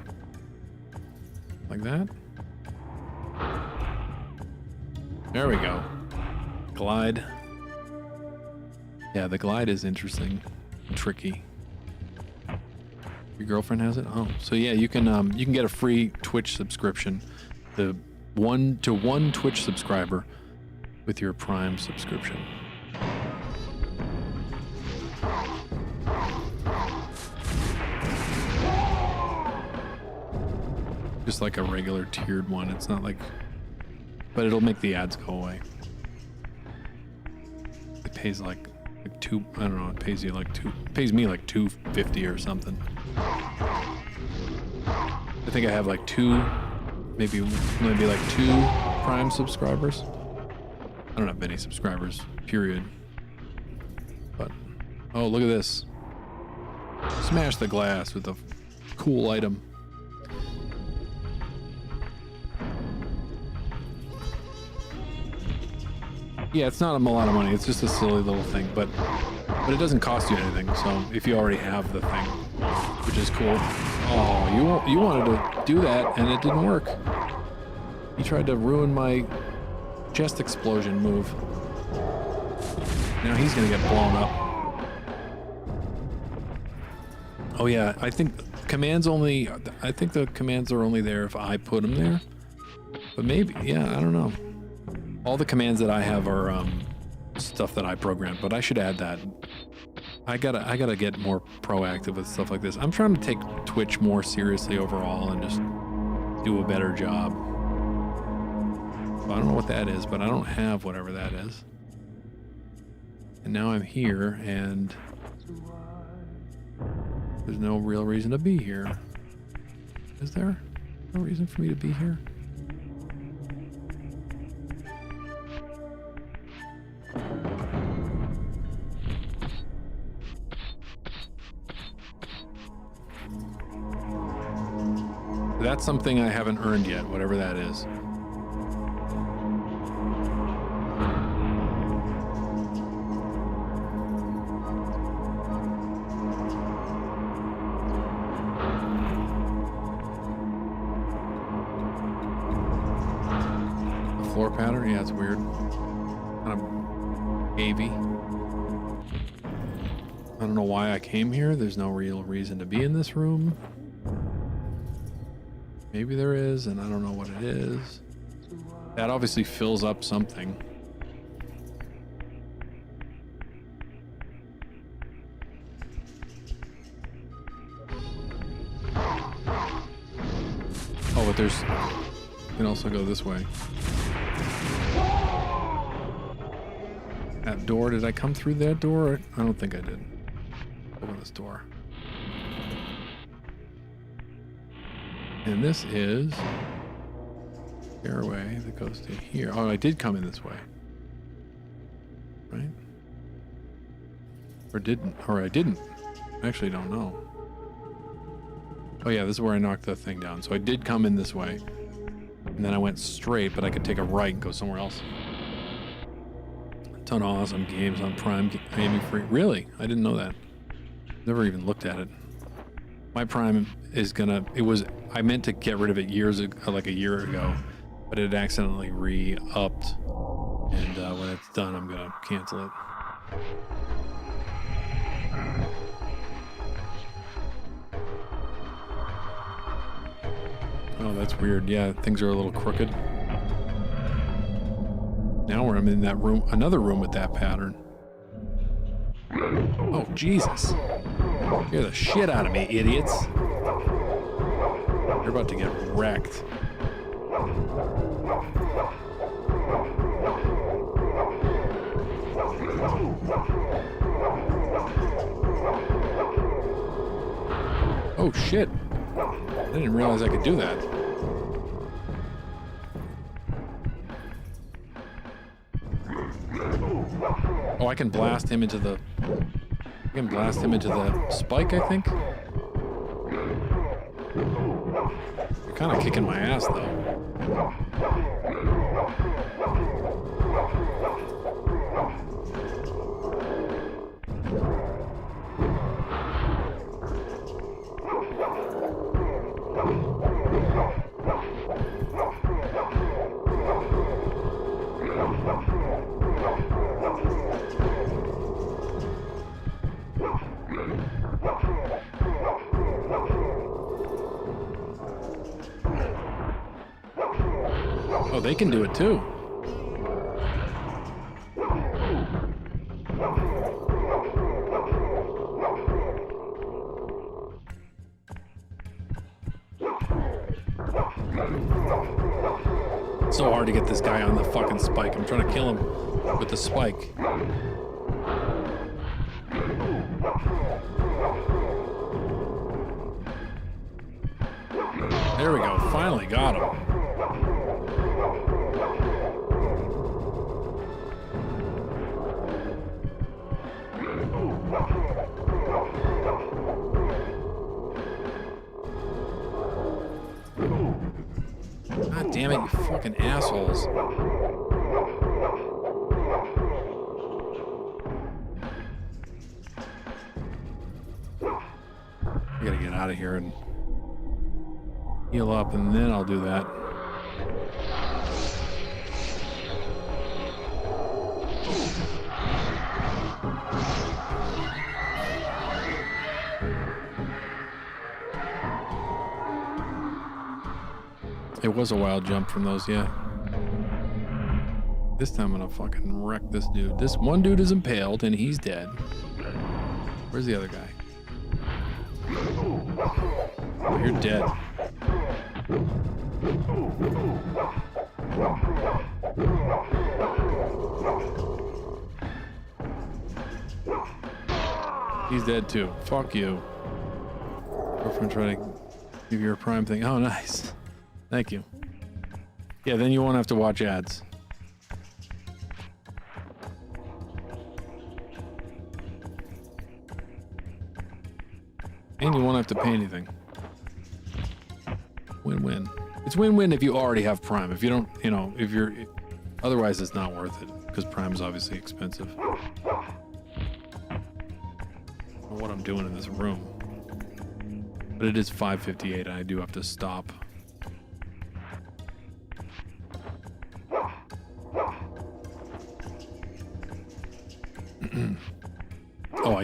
Like that? There we go. Glide. Yeah, the glide is interesting. Tricky. Your girlfriend has it? Oh, so yeah, you can get a free Twitch subscription. The one Twitch subscriber with your Prime subscription. Just like a regular tiered one. It's not like, but it'll make the ads go away. It pays like two. I don't know. It pays you like it pays me like $2.50 or something. I think I have like maybe like 2 Prime subscribers. I don't have many subscribers, period. But oh, look at this! Smash the glass with a cool item. Yeah, it's not a lot of money. It's just a silly little thing, but it doesn't cost you anything. So if you already have the thing, which is cool. Oh, you wanted to do that and it didn't work. You tried to ruin my chest explosion move. Now he's gonna get blown up. Oh yeah, I think the commands are only there if I put them there. But maybe, yeah, I don't know. All the commands that I have are stuff that I programmed, but I should add that. I gotta get more proactive with stuff like this. I'm trying to take Twitch more seriously overall and just do a better job. So I don't know what that is, but I don't have whatever that is. And now I'm here, and there's no real reason to be here. Is there no reason for me to be here? That's something I haven't earned yet, whatever that is. floor pattern? Yeah, it's weird. Kind of avy. I don't know why I came here. There's no real reason to be in this room. Maybe there is, and I don't know what it is. That obviously fills up something. Oh, but there's... You can also go this way. That door, did I come through that door? I don't think I did. Open this door. And this is... stairway that goes to here. Oh, I did come in this way. Right? Or didn't. Or I didn't. I actually don't know. Oh yeah, this is where I knocked the thing down. So I did come in this way. And then I went straight, but I could take a right and go somewhere else. A ton of awesome games on Prime Gaming Free. Really? I didn't know that. Never even looked at it. My Prime is gonna... It was... I meant to get rid of it years ago, like a year ago. But it accidentally re-upped. And when it's done, I'm gonna cancel it. Oh, that's weird. Yeah, things are a little crooked. Now I'm in that room, another room with that pattern. Oh, Jesus. Scare the shit out of me, idiots. You're about to get wrecked. Oh, shit. I didn't realize I could do that. Oh, I can blast him into the... I can blast him into the spike, I think? You're kind of kicking my ass, though. Oh, they can do it too. It's so hard to get this guy on the fucking spike. I'm trying to kill him with the spike. There we go. Finally got him. God damn it, you fucking assholes. I gotta get out of here and heal up, and then I'll do that. It was a wild jump from those, yeah. This time I'm gonna fucking wreck this dude. This one dude is impaled and he's dead. Where's the other guy? Oh, you're dead. He's dead too. Fuck you. Girlfriend trying to give you a Prime thing. Oh, nice. Thank you. Yeah, then you won't have to watch ads. And you won't have to pay anything. Win-win. It's win-win if you already have Prime. If you don't, you know, if you're... Otherwise, it's not worth it, because Prime is obviously expensive. I don't know what I'm doing in this room. But it is 5:58, and I do have to stop.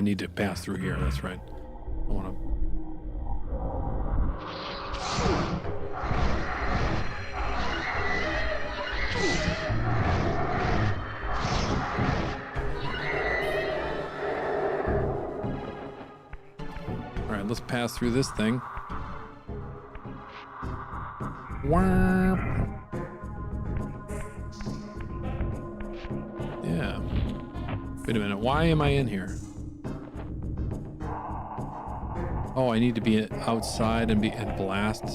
I need to pass through here. That's right. I want to... All right, let's pass through this thing. Wah. Yeah. Wait a minute. Why am I in here? Oh, I need to be outside and blast. I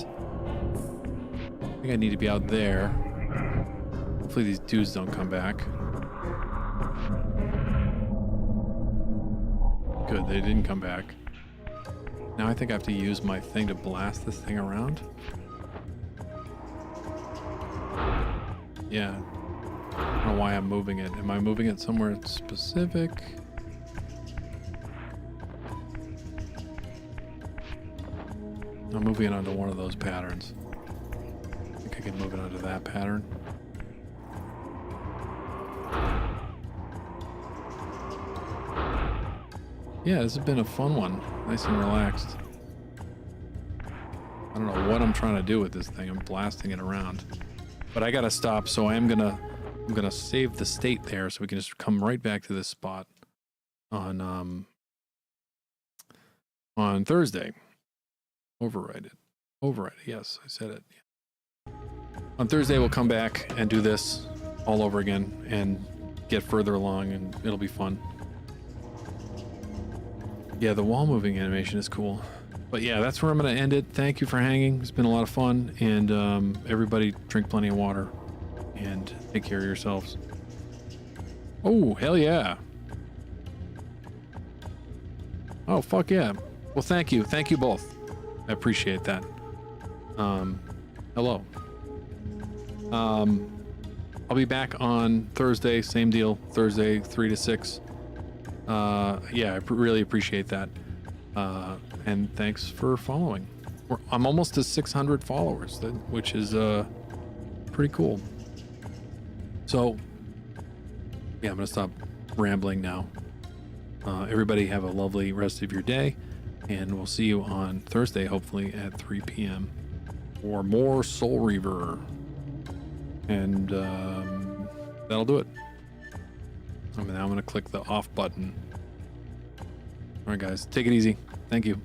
think I need to be out there. Hopefully these dudes don't come back. Good, they didn't come back. Now I think I have to use my thing to blast this thing around. Yeah. I don't know why I'm moving it. Am I moving it somewhere specific? I'm moving it onto one of those patterns. I think I can move it onto that pattern. Yeah, this has been a fun one. Nice and relaxed. I don't know what I'm trying to do with this thing. I'm blasting it around. But I gotta stop, so I'm gonna save the state there so we can just come right back to this spot on Thursday. Override it. Override it. Yes, I said it. Yeah. On Thursday, we'll come back and do this all over again and get further along, and it'll be fun. Yeah, the wall moving animation is cool. But yeah, that's where I'm going to end it. Thank you for hanging. It's been a lot of fun. And everybody drink plenty of water and take care of yourselves. Oh, hell yeah. Oh, fuck yeah. Well, thank you. Thank you both. I appreciate that. Hello. I'll be back on Thursday. Same deal. Thursday, 3 to 6. Yeah, I really appreciate that. And thanks for following. I'm almost to 600 followers, which is pretty cool. So, yeah, I'm going to stop rambling now. Everybody have a lovely rest of your day, and we'll see you on Thursday, hopefully at 3 p.m. for more Soul Reaver. And that'll do it. Now I'm going to click the off button. All right, guys, take it easy. Thank you.